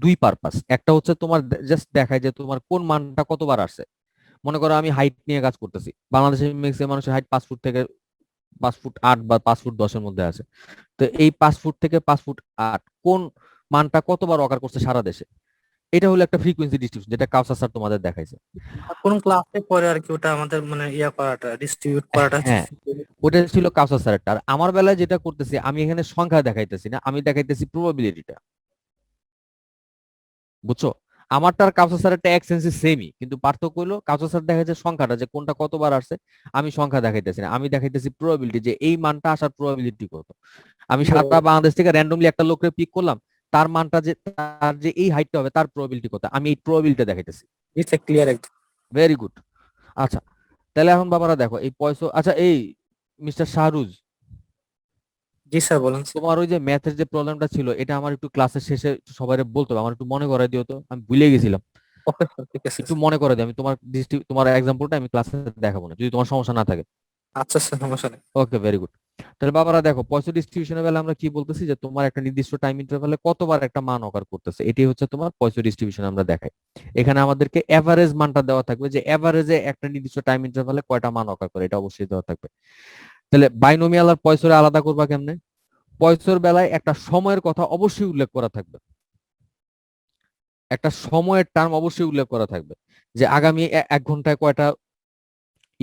দুই পারপাস, একটা হচ্ছে তোমার জাস্ট দেখায় যে তোমার কোন মানটা কতবার আসছে। মনে করো আমি হাইট নিয়ে কাজ করতেছি, বাংলাদেশের ম্যাক্সিমাম মানুষের হাইট 5 ফুট থেকে 5 ফুট 8 বা 5 ফুট 10-এর মধ্যে আছে। তো এই 5 ফুট থেকে 5 ফুট 8 কোন মানটা কতবার অকার করছে সারা দেশে, এটা হলো একটা ফ্রিকোয়েন্সি ডিস্ট্রিবিউশন, যেটা কাউসার স্যার তোমাদের দেখাইছে। আর কোন ক্লাসে পরে আর কি ওটা আমাদের মানে ইয়া করাটা, ডিস্ট্রিবিউট করাটা হচ্ছে। হ্যাঁ, ওটা ছিল কাউসার স্যারেরটা। আর আমার বেলায় যেটা করতেছি, আমি এখানে সংখ্যা দেখাইতেছি না, আমি দেখাইতেছি প্রবাবিলিটিটা। বুঝছো? আমারটার কাউসার স্যারেরটা এক সেন্সে সেমই, কিন্তু পার্থক্য হলো কাউসার স্যার দেখাচ্ছে সংখ্যাটা যে কোনটা কতবার আসছে, আমি সংখ্যা দেখাইতেছি না, আমি দেখাইতেছি প্রবাবিলিটি যে এই মানটা আসার প্রবাবিলিটি কত। আমি সারা বাংলাদেশ থেকে র্যান্ডমলি একটা লোককে পিক করলাম, তার মানটা যে তার যে এই হাইটটা হবে তার প্রবাবিলিটি কত, আমি এই প্রবাবিলিটি দেখাইতেছি। ক্লিয়ার একদম। Very good. আচ্ছা, তাহলে এখন বাবারা দেখো এই পয়সা, আচ্ছা এই মিস্টার শাহরুজ, জি স্যার, বলেন স্যার। তোমার ওই যে ম্যাথের যে প্রবলেমটা ছিল এটা আমার একটু ক্লাসের শেষে সবাই বলতো, আমার একটু মনে করাই দিও তো, আমি ভুলে গেছিলাম। ওকে স্যার, ঠিক আছে একটু স্যার। মনে করে দিও, আমি তোমার এক্সাম্পলটা আমি ক্লাসে দেখাবো না যদি তোমার সমস্যা না থাকে। আচ্ছা স্যার, সমস্যা নেই। ওকে, ভেরি গুড। তাহলে বাবারা দেখো পয়সা ডিস্ট্রিবিউশনের বেলা আমরা কি বলতেছি, যে তোমার একটা নির্দিষ্ট টাইম ইন্টারভ্যালে কতবার একটা মান অকার করতেছে, এটি হচ্ছে তোমার পয়সা ডিস্ট্রিবিউশন আমরা দেখাই। এখানে আমাদেরকে এভারেজ মানটা দেওয়া থাকবে, যে এভারেজে একটা নির্দিষ্ট টাইম ইন্টারভ্যালে কয়টা মান অকার করে, এটা অবশ্যই দেওয়া থাকবে। তাহলে বাইনোমিয়াল আর পয়সরে আলাদা করবা কেমনে? পয়সর বেলায় একটা সময়ের কথা অবশ্যই উল্লেখ করা থাকবে, একটা সময়ের টার্ম অবশ্যই উল্লেখ করা থাকবে, যে আগামী 1 ঘন্টায় কয়টা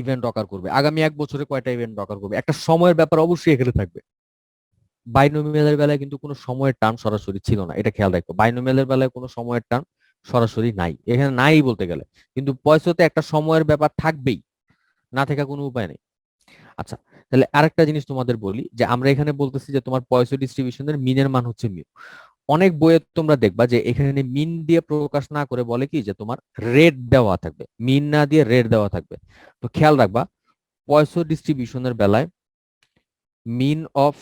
ইভেন্ট অকার করবে, আগামী 1 বছরে কয়টা ইভেন্ট অকার করবে, একটা সময়ের ব্যাপার অবশ্যই এখানে থাকবে। বাইনোমিয়ালের বেলায় কিন্তু কোনো সময়ের টার্ম সরাসরি ছিল না, এটা খেয়াল রাখো। বাইনোমিয়ালের বেলায় কোনো সময়ের টার্ম সরাসরি নাই, এখানে নাই বলতে গেলে, কিন্তু পয়সাতে একটা সময়ের ব্যাপার থাকবেই, না থাকা কোনো উপায় নেই। আচ্ছা, তাহলে আরেকটা জিনিস তোমাদের বলি, যে আমরা এখানে বলতেছি যে তোমার পয়সা ডিস্ট্রিবিউশনের মিনের মান হচ্ছে মিউ। অনেক বইয়ে তোমরা দেখবা যে এখানে মিন দিয়ে প্রকাশ না করে বলে কি যে তোমার রেট দেওয়া থাকবে, মিন না দিয়ে রেট দেওয়া থাকবে। তো খেয়াল রাখবা পয়সা ডিস্ট্রিবিউশনের বেলায় মিন অফ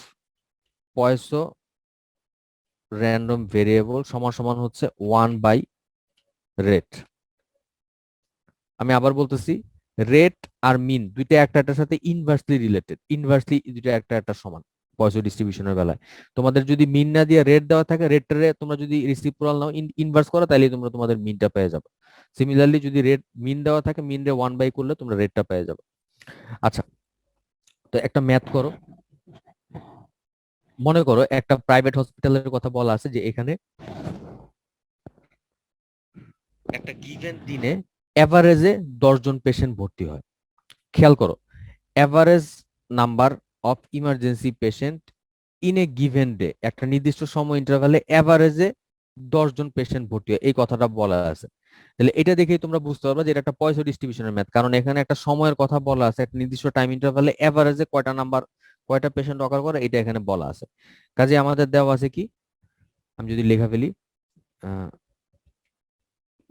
পয়সা র্যান্ডম ভেরিয়েবল সমান সমান হচ্ছে 1/রেট। আমি আবার বলতেছি, রেট আর মিন দুইটা একটা একটার সাথে ইনভার্সলি রিলেটেড, ইনভার্সলি দুইটা একটা একটা সমান পয়সা ডিস্ট্রিবিউশনের বেলায়। তোমাদের যদি মিন না দিয়ে রেট দেওয়া থাকে, রেটটারে তোমরা যদি রেসিপ্রোকাল নাও, ইনভার্স করো, তাহলে তোমরা তোমাদের মিনটা পেয়ে যাবে। সিমিলারলি যদি রেট মিন দেওয়া থাকে, মিন রে 1/, করলে তোমরা রেটটা পেয়ে যাবে। আচ্ছা, তো একটা ম্যাথ করো। মনে করো একটা প্রাইভেট হসপিটালের কথা বলা আছে, যে এখানে একটা গিভেন দিনে এভারেজে 10 জন পেশেন্ট ভর্তি হয়। খেয়াল করো, average number of emergency patient in a given day, একটা নির্দিষ্ট সময় ইন্টারভালে অ্যাভারেজে 10 জন পেশেন্ট ভর্তি হয়, এই কথাটা বলা আছে। তাহলে এটা দেখেই তোমরা বুঝতে পারবে যে এটা একটা পয়সা ডিস্ট্রিবিউশনের ম্যাথ, কারণ এখানে একটা সময়ের কথা বলা আছে, একটা নির্দিষ্ট টাইম ইন্টারভালে অ্যাভারেজে কয়টা পেশেন্ট অকার করে, এটা এখানে বলা আছে। কাজে আমাদের দেওয়া আছে কি, আমি যদি লেখা ফেলি,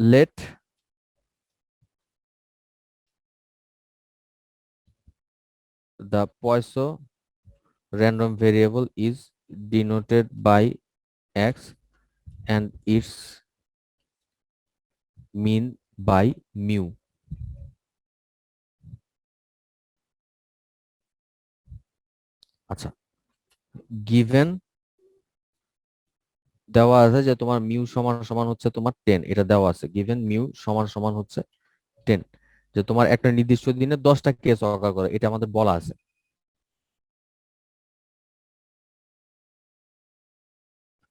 late the Poisson random variable is denoted by x and its mean by mu. আচ্ছা, গিভেন দেওয়া আছে যে তোমার মিউ সমান সমান হচ্ছে তোমার 10, এটা দেওয়া আছে, গিভেন মিউ সমান সমান হচ্ছে 10, যে তোমার একটা নির্দিষ্ট দিনে 10টা কেস অকার করে, এটা আমাদের বলা আছে।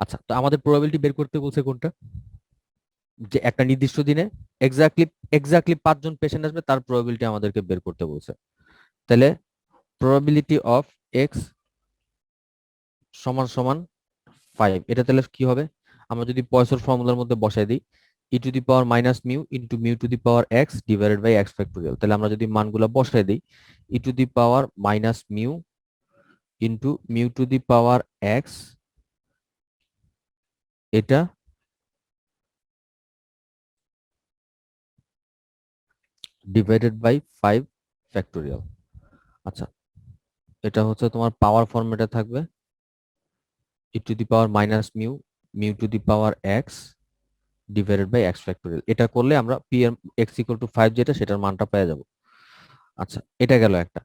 আচ্ছা, তো আমাদের প্রবাবিলিটি বের করতে বলছে কোনটা, যে একটা নির্দিষ্ট দিনে এক্স্যাক্টলি 5 জন পেশেন্ট আসবে, তার প্রবাবিলিটি আমাদেরকে বের করতে বলছে। তাহলে প্রবাবিলিটি অফ এক্স সমান সমান 5, এটা তাহলে কি হবে, আমরা যদি পয়সর ফর্মুলার মধ্যে বসাই দিই, e to the power minus mu into mu to the power X divided by X factorial. তাহলে আমরা যদি মানগুলো বসাই দিই, e to the power minus mu into mu to the power X, এটা ডিভাইডেড বাই 5 ফ্যাক্টোরিয়াল। আচ্ছা, এটা হচ্ছে তোমার পাওয়ার ফর্মেটে থাকবে, e to the power minus mu mu to the power X divided by X factorial. এটা করলে আমরা পি এর এক্স ইকুয়াল টু 5 যেটা, সেটার মানটা পেয়ে যাব। আচ্ছা, এটা গেল একটা।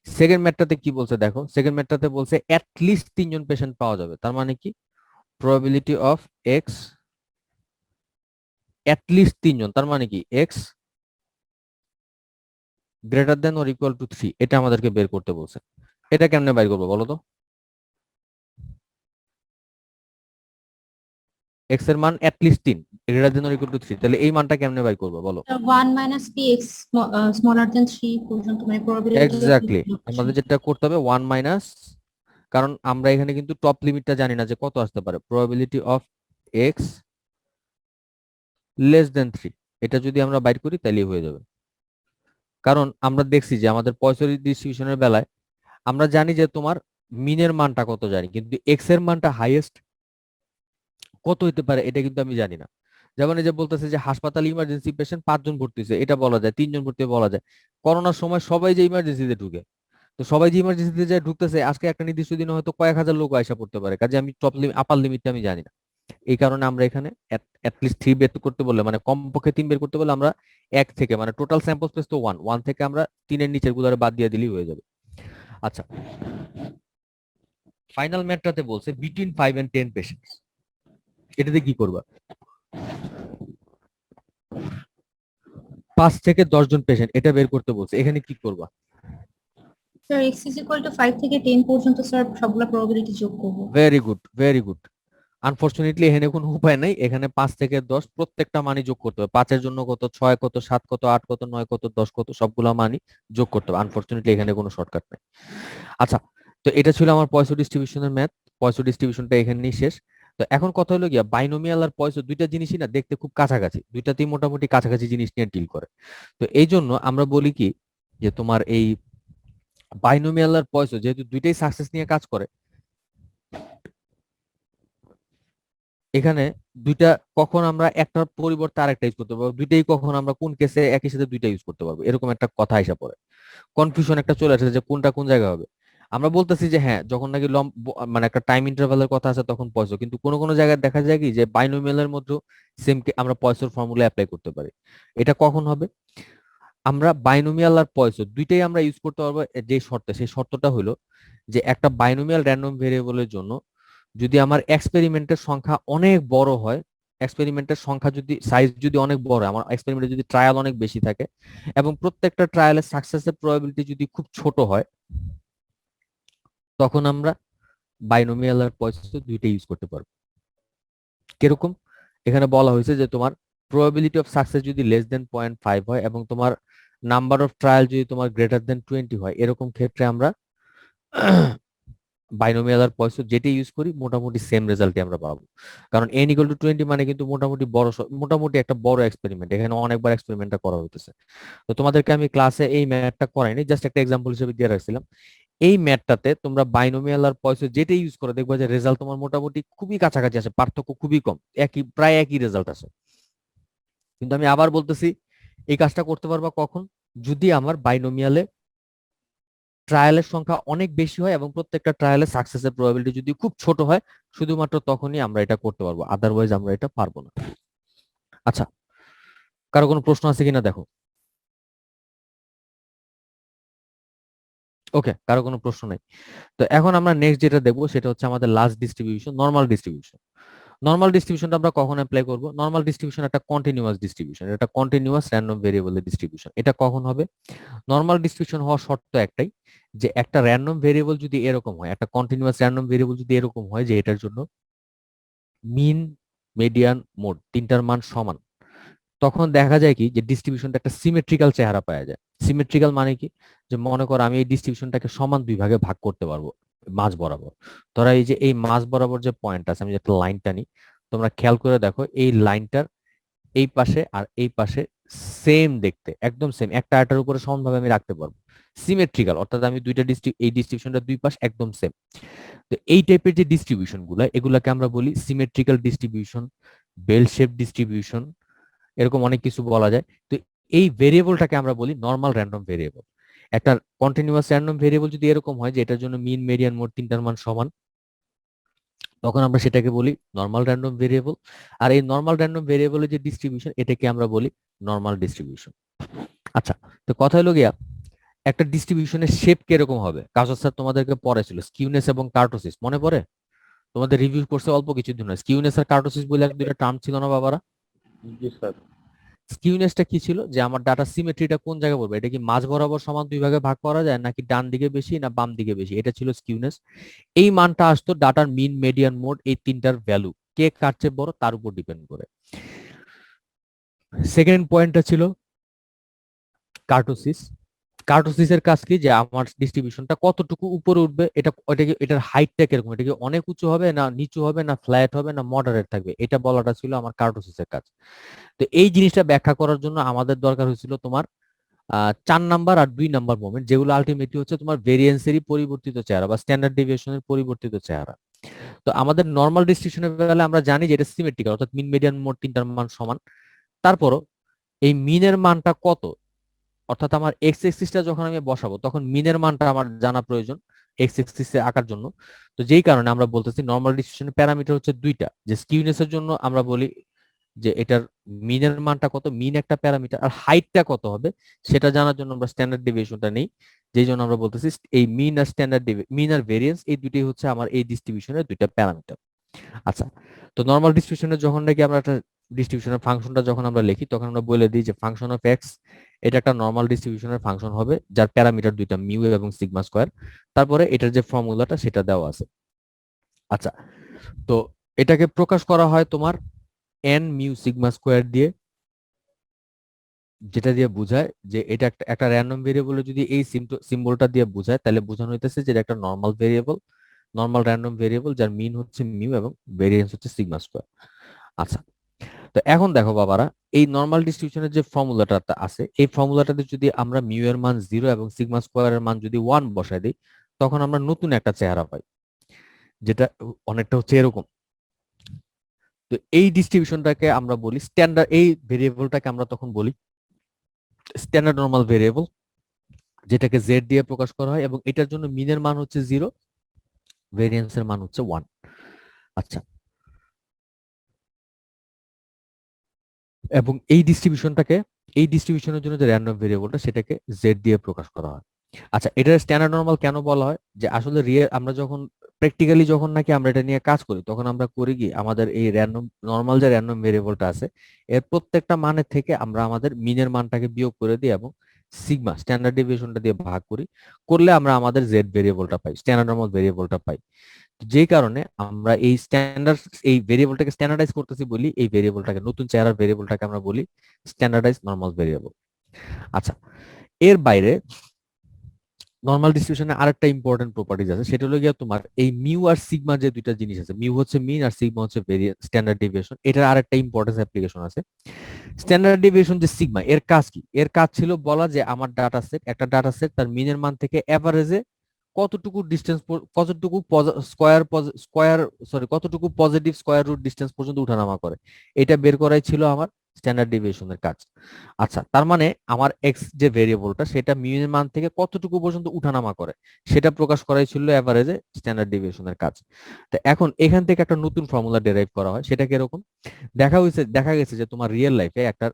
সেকেন্ড ম্যাথটাতে কি বলছে দেখো, সেকেন্ড ম্যাথটাতে বলছে অ্যাট লিস্ট 3 জন পেশেন্ট পাওয়া যাবে, তার মানে কি, probability of x at least 3 জন, তার মানে কি x greater than or equal two 3, এটা আমাদেরকে বের করতে বলছে। এটা কেমনে বের করবো বলো তো, এক্স এর মান at least 3 greater than or equal two 3, তাহলে এই মানটা কেমনে বের করবো বলো। 1 minus px smaller than 3 পর্যন্ত, মানে probability of এক্স্যাক্টলি, reproduction. আমাদের যেটা করতে হবে 1 মাইনাস, কারণ আমরা এখানে কিন্তু টপ লিমিটটা জানি না যে কত আসতে পারে, probability of X less than 3, এটা যদি আমরা বাইর করি তাহলেই হয়ে যাবে। কারণ আমরা দেখছি যে আমাদের পয়সরি ডিস্ট্রিবিউশনের বেলায় আমরা জানি যে তোমার মিনের মানটা কত জানি, কিন্তু এক্স এর মানটা হাইয়েস্ট কত হইতে পারে এটা কিন্তু আমি জানি না। যেমন এই যে বলতেছে যে হাসপাতালে ইমার্জেন্সি পেশেন্ট 5 জন ভর্তি হয়েছে, এটা বলা যায়, 3 জন ভর্তি বলা যায়। করোনার সময় সবাই যে ইমার্জেন্সিতে ঢুকে, তো সবাই যে ইমার্জেন্সিতে যায় ঢুকতেছে, আজকে একটা নির্দিষ্ট দিনে হয়তো কয়েক হাজার লোক আয়সা পড়তে পারে, কাজে আমি আপার লিমিটটা আমি জানি না। এই কারণে আমরা এখানে লিস্ট 3 বের করতে বললে, মানে কমপক্ষে 3 বের করতে বললে, আমরা 1 থেকে, মানে টোটাল স্যাম্পল স্পেস তো 1 থেকে আমরা 3-এর নিচের গুলারে বাদ দিয়ে দিলেই হয়ে যাবে। আচ্ছা, ফাইনাল ম্যাথটাতে বলছে বিটুইন 5 and 10 পেশেন্টস, এটাতে কি করবা, 5 থেকে 10 জন পেশেন্ট এটা বের করতে বলছে, এখানে কি করবা। Sir x is equal to 5 থেকে 10 পর্যন্ত স্যার সবগুলা probability যোগ করব। Very good, very good. Unfortunately এখানে কোনো উপায় নাই, এখানে 5 থেকে 10 প্রত্যেকটা মানই যোগ করতে হবে, 5 এর জন্য কত, 6 কত, 7 কত, 8 কত, 9 কত, 10 কত, সবগুলা মানই যোগ করতে হবে। আনফরচুনেটলি এখানে কোনো শর্টকাট নাই। আচ্ছা, তো এটা ছিল আমার পয়সা ডিস্ট্রিবিউশনের ম্যাথ, পয়সা ডিস্ট্রিবিউশনটা এখানেই শেষ। তো এখন কথা হলো গিয়া, বাইনোমিয়াল আর পয়সা দুইটা জিনিসই না দেখতে খুব কাছাকাছি, দুইটাতেই মোটামুটি কাছাকাছি জিনিস নিয়ে ডিল করে। তো এই জন্য আমরা বলি কি, যে তোমার এই বাইনোমিয়াল আর পয়সা যেহেতু দুইটাই সাকসেস নিয়ে কাজ করে, এখানে দুইটা কখন আমরা একটার পরিবর্তে আরেকটা ইউজ করতে পারবো, দুইটাই কখন আমরা কোন কেসে একই সাথে দুইটা ইউজ করতে পারবো, এরকম একটা কথা এসে পড়ে, কনফিউশন একটা চলে আসে যে কোনটা কোন জায়গায় হবে। আমরা বলতেছি যে হ্যাঁ যখন নাকি মানে একটা টাইম ইন্টারভ্যালের কথা আছে তখন পয়সা, কিন্তু কোনো কোনো জায়গায় দেখা যায় কি যে বাইনোমিয়ালের মধ্যে সেম আমরা পয়সার ফর্মুলা অ্যাপ্লাই করতে পারি। এটা কখন হবে? আমরা বাইনোমিয়াল আর পয়সা দুইটাই আমরা ইউজ করতে পারবো যে শর্তে, সেই শর্তটা হলো যে একটা বাইনোমিয়াল র্যান্ডম ভেরিয়েবলের জন্য যদি আমার এক্সপেরিমেন্টের সংখ্যা অনেক বড় হয়, এক্সপেরিমেন্টের সংখ্যা যদি সাইজ যদি অনেক বড় হয়, আমার এক্সপেরিমেন্টে যদি ট্রায়াল অনেক বেশি থাকে এবং প্রত্যেকটা ট্রায়ালের সাকসেসের প্রবাবিলিটি যদি খুব ছোট হয়, তখন আমরা বাইনোমিয়াল আর পয়সা দুইটাই ইউজ করতে পারবো। কিরকম? এখানে বলা হয়েছে যে তোমার প্রবাবিলিটি অফ সাকসেস যদি লেস দেন 0.5 হয় এবং তোমার নাম্বার অফ ট্রায়াল যদি তোমার গ্রেটার দেন 20 হয়, এরকম ক্ষেত্রে আমরা বাইনোমিয়াল আর পয়সা যেটা ইউজ করি মোটামুটি সেম রেজাল্টই আমরা পাবো। কারণ n = 20 মানে কিন্তু মোটামুটি মোটামুটি একটা বড় এক্সপেরিমেন্ট, এখানে অনেকবার এক্সপেরিমেন্টটা করা হইতেছে। তো তোমাদেরকে আমি ক্লাসে এই ম্যাথটা করাইনি, জাস্ট একটা এক্সাম্পল হিসেবে দিয়ে রাখছিলাম। এই ম্যাথটাতে তোমরা বাইনোমিয়াল আর পয়সা যেটা ইউজ করো দেখবা যে রেজাল্ট তোমার মোটামুটি খুবই কাছাকাছি আসে, পার্থক্য খুবই কম, প্রায় একই রেজাল্ট আসে। কিন্তু আমি আবার বলতেছি এই কাজটা করতে পারবা কখন? যদি আমার বাইনোমিয়ালে ট্রায়ালের সংখ্যা অনেক বেশি হয় এবং প্রত্যেকটা ট্রায়ালে সাকসেসের প্রবাবিলিটি যদি খুব ছোট হয়, শুধুমাত্র তখনই আমরা এটা করতে পারবো, আদারওয়াইজ আমরা এটা পারবো না। আচ্ছা, কারো কোনো প্রশ্ন আছে কিনা দেখো। ওকে, কারো কোনো প্রশ্ন নাই। তো এখন আমরা নেক্সট যেটা দেখবো সেটা হচ্ছে আমাদের last distribution, normal distribution. Normal ডিস্ট্রিবিউশনটা আমরা কখন অ্যাপ্লাই করব? নর্মাল ডিস্ট্রিবিউশন একটা কন্টিনিউয়াস ডিস্ট্রিবিউশন, এটা কন্টিনিউয়াস র্যান্ডম ভেরিয়েবলের ডিস্ট্রিবিউশন। এটা কখন হবে? নর্মাল ডিস্ট্রিবিউশন হওয়ার শর্ত একটাই, যে একটা র্যান্ডম ভেরিয়েবল যদি এরকম হয়, একটা কন্টিনিউয়াস র্যান্ডম ভেরিয়েবল যদি এরকম হয় যে এটার জন্য মিন, মিডিয়ান, মোড তিনটার মান সমান, তখন দেখা যায় কি যে ডিস্ট্রিবিউশনটা একটা সিমেট্রিক্যাল চেহারা পাওয়া যায়। সিমেট্রিক্যাল মানে কি? যে মনে করো আমি এই ডিস্ট্রিবিউশনটাকে সমান দুই ভাগে ভাগ করতে পারবো মাঝ বরাবর। ধরা এই যে এই মাঝ বরাবর যে পয়েন্ট আছে, আমি যে একটা লাইন টানি, তোমরা খেয়াল করে দেখো এই লাইনটার এই পাশে আর এই পাশে সেম দেখতে, একদম সেম, একটা আরেকটার উপরে সমানভাবে আমি রাখতে পারবো। সিমেট্রিক্যাল অর্থাৎ আমি এই ডিস্ট্রিবিউশনটা দুই পাশ একদম সেম। তো এই টাইপের যে ডিস্ট্রিবিউশন গুলা, এগুলাকে আমরা বলি symmetrical distribution, bell shape distribution, এরকম অনেক কিছু বলা যায়। তো এই ভেরিয়েবলটাকে আমরা বলি নর্মাল র্যান্ডম ভেরিয়েবল। একটা কন্টিনিউয়াস র্যান্ডম ভেরিয়েবল যদি এরকম হয় যে এটার জন্য মিন, মিডিয়ান, মোড তিনটার মান সমান, তখন আমরা সেটাকে বলি নর্মাল র্যান্ডম ভেরিয়েবল। আর এই নর্মাল র্যান্ডম ভেরিয়েবলের যে ডিস্ট্রিবিউশন, এটাকে আমরা বলি নর্মাল ডিস্ট্রিবিউশন। আচ্ছা, তো কথা হলো গিয়া একটা ডিস্ট্রিবিউশনের শেপ কিরকম হবে? কাজল স্যার তোমাদেরকে পড়াইছিল স্কিউনেস এবং কার্টোসিস, মনে পড়ে? তোমাদের রিভিউ করছে অল্প কিছুদিন হয়, স্কিউনেস আর কার্টোসিস বলে এক দুইটা টার্ম ছিল না বাবারা? জি স্যার। স্কিউনেসটা কি ছিল? যে আমার ডাটা সিমেট্রিটা কোন জায়গায় পড়বে, এটা কি মাঝ বরাবর সমান দুই ভাগে ভাগ করা যায় নাকি ডান দিকে বেশি না বাম দিকে বেশি, এটা ছিল স্কিউনেস। এই মানটা আসতো ডাটার মিন, মিডিয়ান, মোড এই তিনটার ভ্যালু কে কার চেয়ে বড় তার উপর ডিপেন্ড করে। সেকেন্ড পয়েন্টটা ছিল কার্টোসিস। কার্টোসিসের কাজ কি? যে আমার ডিস্ট্রিবিউশনটা কতটুকু উপরে উঠবে, এটার হাইটটা কিরকম, এটা কি অনেক উঁচু হবে না নিচু হবে না ফ্ল্যাট হবে না মডারেট থাকবে, এটা বলাটা ছিল আমার কার্টোসিসের কাজ। তো এই জিনিসটা ব্যাখ্যা করার জন্য আমাদের দরকার হয়েছিল তোমার 4 নাম্বার আর 2 নাম্বার মোমেন্ট, যেগুলো আলটিমেটলি হচ্ছে তোমার ভেরিয়েন্সেরই পরিবর্তিত চেহারা বা স্ট্যান্ডার্ড ডেভিয়েশনের পরিবর্তিত চেহারা। তো আমাদের নর্মাল ডিস্ট্রিবিউশনের বেলায় আমরা জানি যে এটা সিমেট্রিক্যাল, অর্থাৎ মিন, মিডিয়ান, মোড তিনটার মান সমান। তারপরও এই মিনের মানটা কত, অর্থাৎ আমার এক্স এক্সিসটা যখন আমি বসাবো তখন মিনের মানটা আমার জানা প্রয়োজন এক্স এক্সিসে আঁকার জন্য। তো যেই কারণে আমরা বলতেছি নর্মাল ডিস্ট্রিবিউশনের প্যারামিটার হচ্ছে দুইটা, যে স্কিউনেসের জন্য আমরা বলি যে এটার মিনের মানটা কত, মিন একটা প্যারামিটার, আর হাইটটা কত হবে সেটা জানার জন্য আমরা স্ট্যান্ডার্ড ডেভিয়েশনটা নেই। যেই জন্য আমরা বলতেছি এই মিন আর মিন আর ভেরিয়েন্স এই দুইটাই হচ্ছে আমার এই ডিস্ট্রিবিউশনের দুইটা প্যারামিটার। আচ্ছা, তো নর্মাল ডিস্ট্রিবিউশনের যখন নাকি আমরা একটা ডিস্ট্রিবিউশনের ফাংশনটা যখন আমরা লিখি তখন আমরা বলে দিই যে ফাংশন অফ এক্স এটা একটা নর্মাল ডিস্ট্রিবিউশনের ফাংশন হবে যার প্যারামিটার দুইটা মিউ এবং সিগমা স্কোয়ার। তারপরে এটার যে ফর্মুলাটা সেটা দেওয়া আছে। আচ্ছা, তো এটাকে প্রকাশ করা হয় তোমার এন মিউ সিগমা স্কোয়ার দিয়ে, যেটা দিয়ে বোঝায় যে এটা একটা র্যান্ডম ভেরিয়েবলে যদি এই সিম্বলটা দিয়ে বোঝায় তাহলে বোঝানো হইতেছে যে এটা একটা normal variable, normal random variable যার মিন হচ্ছে মিউ এবং ভেরিয়েন্স হচ্ছে সিগমা স্কোয়ার। আচ্ছা, তো এখন দেখো বাবারা, এই নর্মাল ডিস্ট্রিবিউশনের যে ফর্মুলাটা আছে এই ফর্মুলাটাতে যদি আমরা মিউ এর মান 0 এবং সিগমা স্কোয়ারের মান যদি 1 বসাই দিই, তখন আমরা নতুন একটা চেহারা পাই, যেটা অনেকটা হচ্ছে এরকম। তো এই ডিস্ট্রিবিউশনটাকে আমরা বলি স্ট্যান্ডার্ড, এই ভেরিয়েবলটাকে আমরা তখন বলি স্ট্যান্ডার্ড নর্মাল ভেরিয়েবল, যেটাকে জেড দিয়ে প্রকাশ করা হয়, এবং এটার জন্য মিনের মান হচ্ছে 0, ভেরিয়েন্সের মান হচ্ছে 1। আচ্ছা, এবং এই ডিস্ট্রিবিউশনের জন্য যে র্যান্ডম ভেরিয়েবলটা সেটাকে জেড দিয়ে প্রকাশ করা হয়। আচ্ছা, এটার স্ট্যান্ডার্ড নরমাল কেন বলা হয়? যে আসলে আমরা যখন প্র্যাকটিক্যালি যখন নাকি আমরা এটা নিয়ে কাজ করি, তখন আমরা করি কি, আমাদের এই র্যান্ডম নরমাল যে র্যান্ডম ভেরিয়েবলটা আছে, এর প্রত্যেকটা মানের থেকে আমরা আমাদের মিনের মানটাকে বিয়োগ করে দিই এবং সিগমা স্ট্যান্ডার্ড ডেভিয়েশনটা দিয়ে ভাগ করি, করলে আমরা আমাদের জেড ভেরিয়েবলটা পাই, স্ট্যান্ডার্ড নরমাল ভেরিয়েবলটা পাই। যে কারণে আমরা এই ভেরিয়েবলটাকে স্ট্যান্ডার্ডাইজ করতেছি বলি, এই ভেরিয়েবলটাকে, নতুন চেহারার ভেরিয়েবলটাকে আমরা বলি স্ট্যান্ডার্ডাইজ নরমাল ভেরিয়েবল। আচ্ছা, এর বাইরে নরমাল ডিস্ট্রিবিউশনে আরেকটা ইম্পর্টেন্ট প্রপার্টিজ আছে, সেটা হলো গিয়ে তোমার এই মিউ আর সিগমা যে দুইটা জিনিস আছে, মিউ হচ্ছে মিন আর সিগমা হচ্ছে স্ট্যান্ডার্ড ডেভিয়েশন। এটার আরেকটা ইম্পর্টেন্স অ্যাপ্লিকেশন আছে। স্ট্যান্ডার্ড ডেভিয়েশন যে সিগমা, এর কাজ কি? এর কাজ ছিল বলা যে আমার একটা ডাটা সেট তার মিনের মান থেকে এভারেজে কতটুকু ডিস্টেন্স, কতটুকু কতটুকু পজিটিভ স্কয়ার রুট ডিস্টেন্স পর্যন্ত উঠানামা করে, এটা বের করাই ছিল আমার স্ট্যান্ডার্ড ডেভিয়েশনের কাজ। আচ্ছা, তার মানে আমার এক্স যে ভেরিয়েবলটা, সেটা মিউ এর মান থেকে কতটুকু পর্যন্ত উঠানামা করে সেটা প্রকাশ করাই ছিল এভারেজে স্ট্যান্ডার্ড ডেভিয়েশনের কাজ। তো এখন এখান থেকে একটা নতুন ফর্মুলা ডেরাইভ করা হয়, সেটা কিরকম? দেখা গেছে যে তোমার রিয়েল লাইফে একটা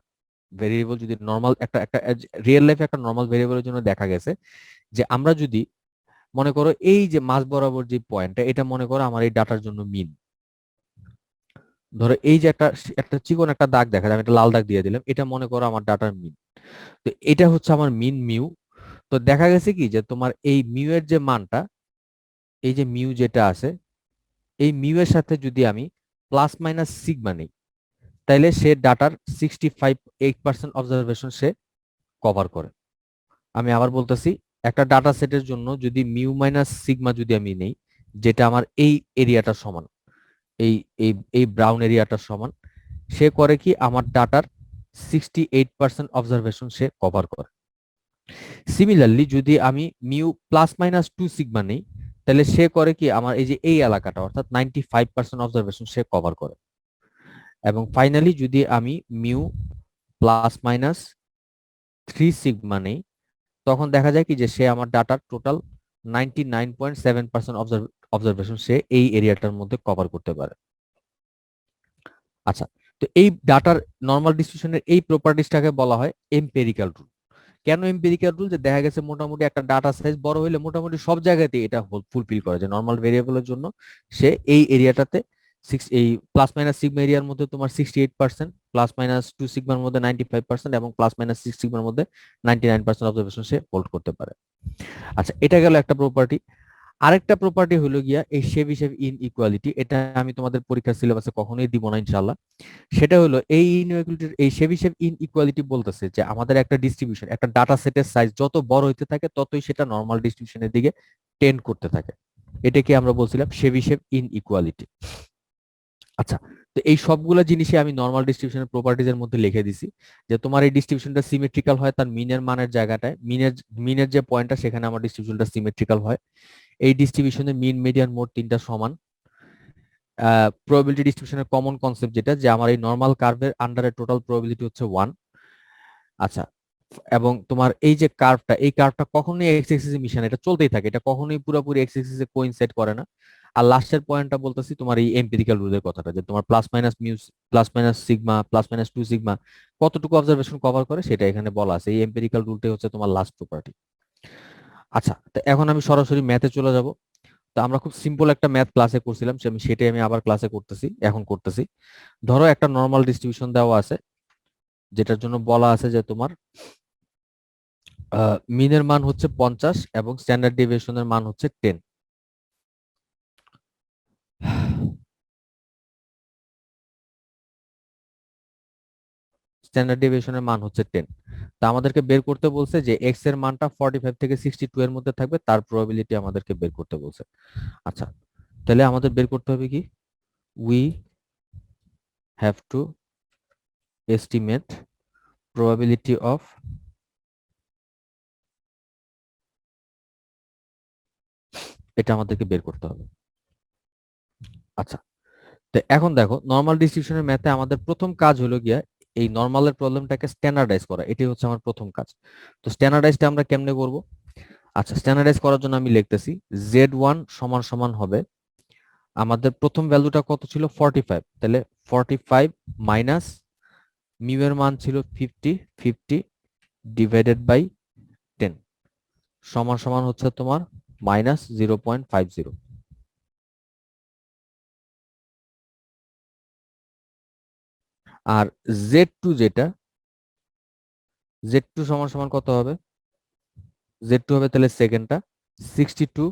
ভেরিয়েবল যদি নর্মাল একটা একটা রিয়েল লাইফে একটা নর্মাল ভেরিয়েবলের জন্য দেখা গেছে যে আমরা যদি মনে করো এই যে মাঝ বরাবর যে পয়েন্টটা, এটা মনে করো আমার এই ডাটার জন্য মিন। ধরো এই যে একটা একটা চিকন একটা দাগ দেখা যায়, আমি একটা লাল দাগ দিয়ে দিলাম, এটা মনে করো আমার ডাটার মিন। তো এটা হচ্ছে আমার মিন মিউ। তো দেখা গেছে কি যে তোমার এই মিউ এর যে মানটা, এই যে মিউ যেটা আছে, এই মিউ এর সাথে যদি আমি প্লাস মাইনাস সিগমা নেই, তাইলে সে ডাটার 65-8% অবজারভেশন সে কভার করে। আমি আবার বলতেছি, একটা ডাটা সেটের জন্য যদি মিউ মাইনাস সিগমা যদি আমি নেই, যেটা আমার এই এরিয়াটা সমান, এই এই এই ব্রাউন এরিয়াটার সমান, সে করে কি আমার ডাটার 68% অবজারভেশন সে কভার করে। সিমিলারলি যদি আমি মিউ প্লাস মাইনাস 2 সিগমা নেই, তাহলে সে করে কি আমার এই যে এই এলাকাটা, অর্থাৎ 95% অবজারভেশন সে কভার করে। এবং ফাইনালি যদি আমি মিউ প্লাস মাইনাস 3 সিগমা নেই, তখন দেখা যায় কি যে সে আমার ডাটার টোটাল 99.7% অবজারভেশন সে এই এরিয়াটার মধ্যে কভার করতে পারে। আচ্ছা, তো এই ডাটার নরমাল ডিস্ট্রিবিউশনের এই প্রপার্টিসটাকে বলা হয় এম্পিরিক্যাল রুল। কেন এম্পিরিক্যাল রুল? যে দেখা গেছে মোটামুটি একটা ডাটা সাইজ বড় হলে মোটামুটি সব জায়গাতেই এটা ফুলফিল করে, যে নরমাল ভেরিয়েবলের জন্য সে এই এরিয়াটাতে এই প্লাস মাইনাস সিগমা এরিয়ার মধ্যে তোমার 68%, প্লাস মাইনাস 2 সিগমার মধ্যে 95%, এবং প্লাস মাইনাস 6 সিগমার মধ্যে 99% অবজারভেশন সে হোল্ড করতে পারে। আচ্ছা, এটা গেল একটা প্রপার্টি। আরেকটা প্রপার্টি হলো গিয়া এই শেভ ইনইকুয়ালিটি। এটা আমি তোমাদের পরীক্ষার সিলেবাসে কখনোই দিব না ইনশাআল্লাহ। সেটা হলো এই ইনইকুয়ালিটির এই শেভ ইনইকুয়ালিটি বলতেছে যে আমাদের একটা ডিস্ট্রিবিউশন, একটা ডাটা সেটের সাইজ যত বড় হইতে থাকে ততই সেটা নরমাল ডিস্ট্রিবিউশনের দিকে টেন্ড করতে থাকে। এটাকে আমরা বলছিলাম শেভ ইনইকুয়ালিটি। আচ্ছা, তো এই সবগুলো জিনিসই আমি নরমাল ডিস্ট্রিবিউশনের প্রপার্টিজ এর মধ্যে লিখে দিছি, যে তোমার এই ডিস্ট্রিবিউশনটা সিমেট্রিক্যাল হয় তার মিনের মানের জায়গাটায়, মিনের যে পয়েন্টটা সেখানে আমার ডিস্ট্রিবিউশনটা সিমেট্রিক্যাল হয়। এই ডিস্ট্রিবিউশনে মিন মিডিয়ান মোড তিনটা সমান। প্রবাবিলিটি ডিস্ট্রিবিউশনের কমন কনসেপ্ট যেটা, যে আমার এই নরমাল কার্ভের আন্ডারে টোটাল প্রবাবিলিটি হচ্ছে 1। আচ্ছা, এবং তোমার এই যে কার্ভটা, এই কার্ভটা কখনোই এক্স এক্সিসে মিশে না, এটা চলতেই থাকে, এটা কখনোই পুরোপুরি এক্স এক্সিসে কোইনসাইড করে না। আর লাস্টের পয়েন্টটা বলতেছি তোমার এই এম্পিরিক্যাল রুলের কথাটা, যে তোমার plus minus plus minus sigma, plus minus 2 sigma কতটুকু অবজারভেশন কভার করে সেটা এখানে বলা আছে। এই এম্পিরিক্যাল রুলটাই হচ্ছে তোমার লাস্ট প্রপার্টি। আচ্ছা, তো এখন আমি সরাসরি ম্যাথে চলে যাব। তো আমরা খুব সিম্পল একটা ম্যাথ ক্লাসে করছিলাম, সেটাই আমি আবার ক্লাসে এখন করতেছি। ধরো একটা নরমাল ডিস্ট্রিবিউশন দেওয়া আছে, যেটার জন্য বলা আছে যে তোমার মিনের মান হচ্ছে 50 এবং স্ট্যান্ডার্ড ডেভিয়েশনের মান হচ্ছে 10। স্ট্যান্ডার্ড ডেভিয়েশনের মান হচ্ছে 10। তা আমাদেরকে বের করতে বলছে যে এক্স এর মানটা 45 থেকে 62 এর মধ্যে থাকবে, তার প্রবাবিলিটি আমাদেরকে বের করতে বলছে। আচ্ছা, তাহলে আমাদের বের করতে হবে কি, we have to estimate probability of এটা আমাদেরকে বের করতে হবে। আচ্ছা, তো এখন দেখো নরমাল ডিস্ট্রিবিউশনের ম্যাথে আমাদের প্রথম কাজ হলো গিয়া এই নরমালের প্রবলেমটাকে স্ট্যান্ডার্ডাইজ করা, এটাই হচ্ছে আমার প্রথম কাজ। তো স্ট্যান্ডার্ডাইজটা আমরা কেমনে করব? আচ্ছা, স্ট্যান্ডার্ডাইজ করার জন্য আমি লিখতেছি Z1 সমান সমান হবে, আমাদের প্রথম ভ্যালুটা কত ছিল 45, তাহলে 45 মাইনাস মিউ এর মান ছিল 50, 50 ডিভাইডেড বাই 10 সমান সমান হচ্ছে তোমার মাইনাস 0.50। আর Z2 যেটা, Z2 সমান সমান কত হবে, Z2 হবে তাহলে সেকেন্ডটা 62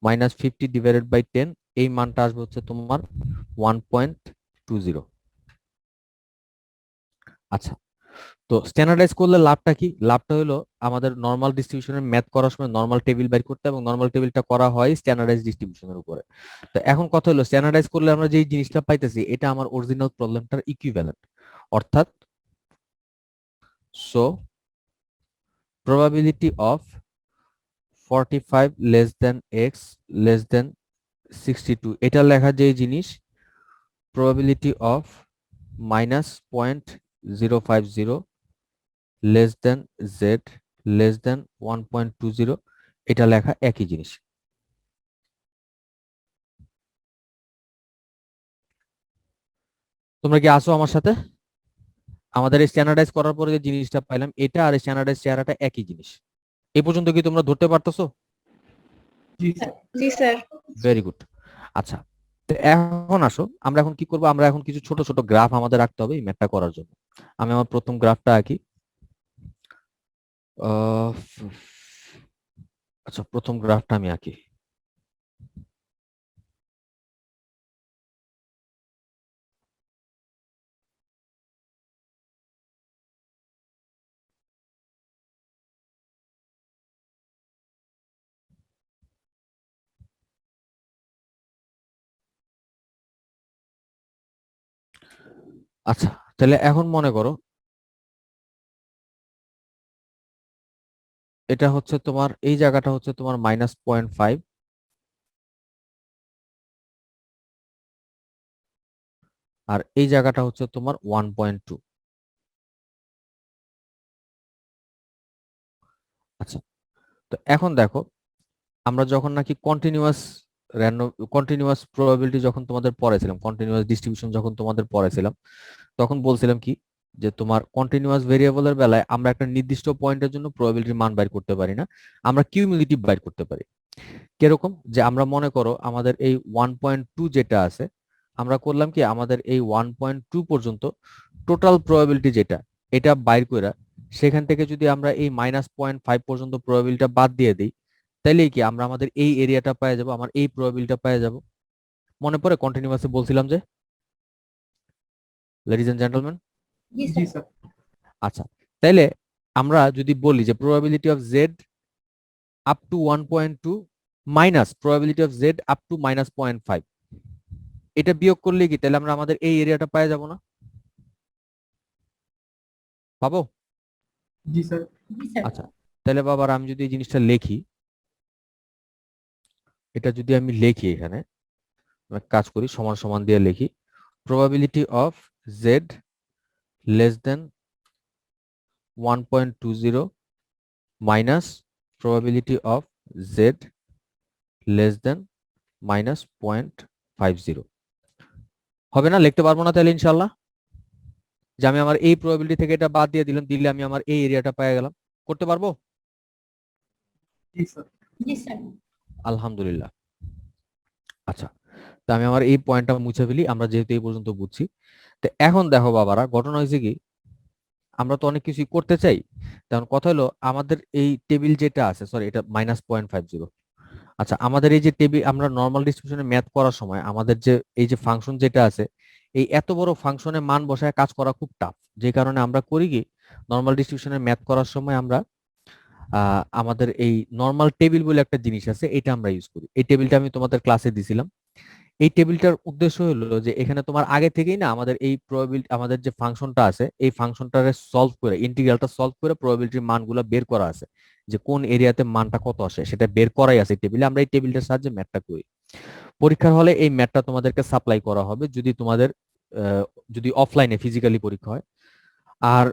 মাইনাস 50 ডিভাইডেড বাই 10, এই মানটা আসবে হচ্ছে তোমার 1.20। আচ্ছা, তো স্ট্যান্ডার্ডাইজ করলে লাভটা কি? লাভটা হলো আমাদের নর্মাল ডিস্ট্রিবিউশনের ম্যাথ করার সময় নর্মাল টেবিল বের করতে, এবং নর্মাল টেবিলটা করা হয় স্ট্যান্ডার্ডাইজ ডিস্ট্রিবিউশনের উপরে। তো এখন কথা হলো স্ট্যান্ডার্ডাইজ করলে আমরা যেই জিনিসটা পাইতেছি এটা আমার অরিজিনাল প্রবলেমটার ইকুইভ্যালেন্ট, অর্থাৎ so probability of 45 less than x less than 62, এটা লেখা যে জিনিস probability of minus 0.050 less than z less than 1.20, এটা লেখা একই জিনিস। তোমরা কি আসো আমার সাথে? আমাদের স্ট্যান্ডার্ডাইজ করার পরে যে জিনিসটা পাইলাম এটা আর স্ট্যান্ডার্ডাইজ চেহারাটা একই জিনিস। এই পর্যন্ত কি তোমরা ধরতে পারতেছো? জি স্যার। জি স্যার। Very good. আচ্ছা, তো এখন আসো, আমরা এখন কি করবো, আমরা এখন কিছু ছোট ছোট গ্রাফ আমাদের রাখতে হবে এই ম্যাথটা করার জন্য। আমি আমার প্রথম গ্রাফটা আঁকি। আচ্ছা, প্রথম গ্রাফটা আমি আঁকি। আচ্ছা, তাহলে এখন মনে করো এটা হচ্ছে তোমার, এই জায়গাটা হচ্ছে তোমার -0.5, আর এই জায়গাটা হচ্ছে তোমার 1.2। আচ্ছা, তো এখন দেখো আমরা যখন নাকি কন্টিনিউয়াস প্রবাবিলিটি যখন তোমাদের পড়াইছিলাম, কন্টিনিউয়াস ডিস্ট্রিবিউশন যখন তোমাদের পড়াইছিলাম, তখন বলছিলাম কি যে তোমার কন্টিনিউয়াস ভেরিয়েবলের বেলায় আমরা একটা নির্দিষ্ট পয়েন্টের জন্য প্রবাবিলিটির মান বাইর করতে পারি না, আমরা কিউমুলেটিভ বাইর করতে পারি। কিরকম, যে আমরা মনে করো আমাদের এই 1.2 যেটা আছে, আমরা করলাম কি আমাদের এই 1.2 পর্যন্ত টোটাল প্রবাবিলিটি যেটা, এটা বাইর কইরা সেখান থেকে যদি আমরা এই -0.5 পর্যন্ত প্রবাবিলিটিটা বাদ দিয়ে দিই, তাইলে কি আমরা আমাদের এই এরিয়াটা পেয়ে যাব, আমার এই প্রবাবিলিটিটা পেয়ে যাব। মনে পড়ে কন্টিনিউয়াসে বলছিলাম যে, লেডিজ এন্ড জেন্টলম্যান? জি জি স্যার। স্যার। আচ্ছা, তাইলে আমরা যদি বলি যে probability of Z up to 1.2 minus probability of Z up to -0.5, এটা বিয়োগ করলে কি তাহলে আমরা আমাদের এই এরিয়াটা পেয়ে যাব না? পাবো? জি স্যার। জি স্যার। আচ্ছা, তাহলে বাবার আমি যদি এই জিনিসটা লিখি, এটা যদি আমি লিখি এখানে, আমরা কাজ করি সমান সমান দিয়ে লিখি, probability of z less than 1.20 minus probability of z less than -0.50 হবে না? লিখতে পারবো না তাহলে ইনশাল্লাহ? যে আমি আমার এই প্রবাবিলিটি থেকে এটা বাদ দিয়ে দিলাম, দিলে আমি আমার এই এরিয়াটা পেয়ে গেলাম। করতে পারবো? জি স্যার। জি স্যার। আলহামদুলিল্লাহ। আচ্ছা, তো আমি আমার এই পয়েন্টটা মুছে ফেলি, আমরা যেহেতু এই পর্যন্ত বুঝছি। তো এখন দেখো বাবারা, ঘটনা হয়েছে কি, আমরা তো অনেক কিছুই করতে চাই। তখন কথা হলো আমাদের এই টেবিল যেটা আছে, সরি এটা -0.50। আচ্ছা, আমাদের এই যে টেবিল, আমরা নর্মাল ডিস্ট্রিবিউশনে ম্যাথ করার সময় আমাদের যে এই যে ফাংশন যেটা আছে, এই এত বড় ফাংশনে মান বসায় কাজ করা খুব টাফ। যে কারণে আমরা করি কি, নর্মাল ডিস্ট্রিবিউশনের ম্যাথ করার সময় আমরা আমাদের এই নর্মাল টেবিল বলে একটা জিনিস আছে, এটা আমরা ইউজ করি। এই টেবিলটা আমি তোমাদের ক্লাসে দিছিলাম। এই টেবিলটার উদ্দেশ্য হলো যে এখানে তোমার আগে থেকেই না আমাদের এই প্রবাবিলিটি, আমাদের যে ফাংশনটা আছে এই ফাংশনটারে সলভ করে, ইন্টিগ্রালটা সলভ করে প্রবাবিলিটির মানগুলো বের করা আছে, যে কোন এরিয়াতে মানটা কত আসে সেটা বের করাই আছে এই টেবিলে। আমরা এই টেবিলটার সাহায্যে ম্যাথটা করি। পরীক্ষার হলে এই ম্যাথটা তোমাদেরকে সাপ্লাই করা হবে যদি তোমাদের যদি অফলাইনে ফিজিক্যালি পরীক্ষা হয়। আর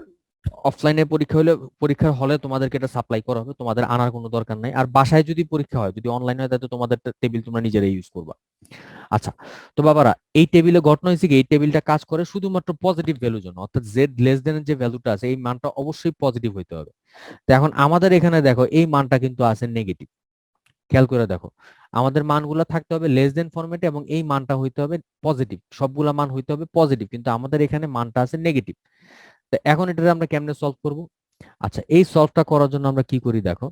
অফলাইনে পরীক্ষা হলে পরীক্ষার হলে তোমাদেরকে এটা সাপ্লাই করা হবে, তোমাদের আনার কোনো দরকার নাই। আর বাসায় যদি পরীক্ষা হয়, যদি অনলাইন হয়, তাহলে তোমাদের টেবিল তোমরা নিজেরাই ইউজ করবা। আচ্ছা, তো বাবারা এই টেবিলে ঘটনা হয়েছে কি, এই টেবিলটা কাজ করে শুধুমাত্র পজিটিভ ভ্যালুর জন্য, অর্থাৎ জেড লেস দেন যে ভ্যালুটা আছে এই মানটা অবশ্যই পজিটিভ হইতে হবে। তো এখন আমাদের এখানে দেখো এই মানটা কিন্তু আছে নেগেটিভ। খেয়াল করে দেখো, আমাদের মানগুলো থাকতে হবে লেস দেন ফরম্যাটে এবং এই মানটা হইতে হবে পজিটিভ, সবগুলা মান হইতে হবে পজিটিভ, কিন্তু আমাদের এখানে মানটা আছে নেগেটিভ। তো এখন এটা আমরা কেমনে সলভ করব? আচ্ছা, এই সলভটা করার জন্য আমরা কি করি দেখো,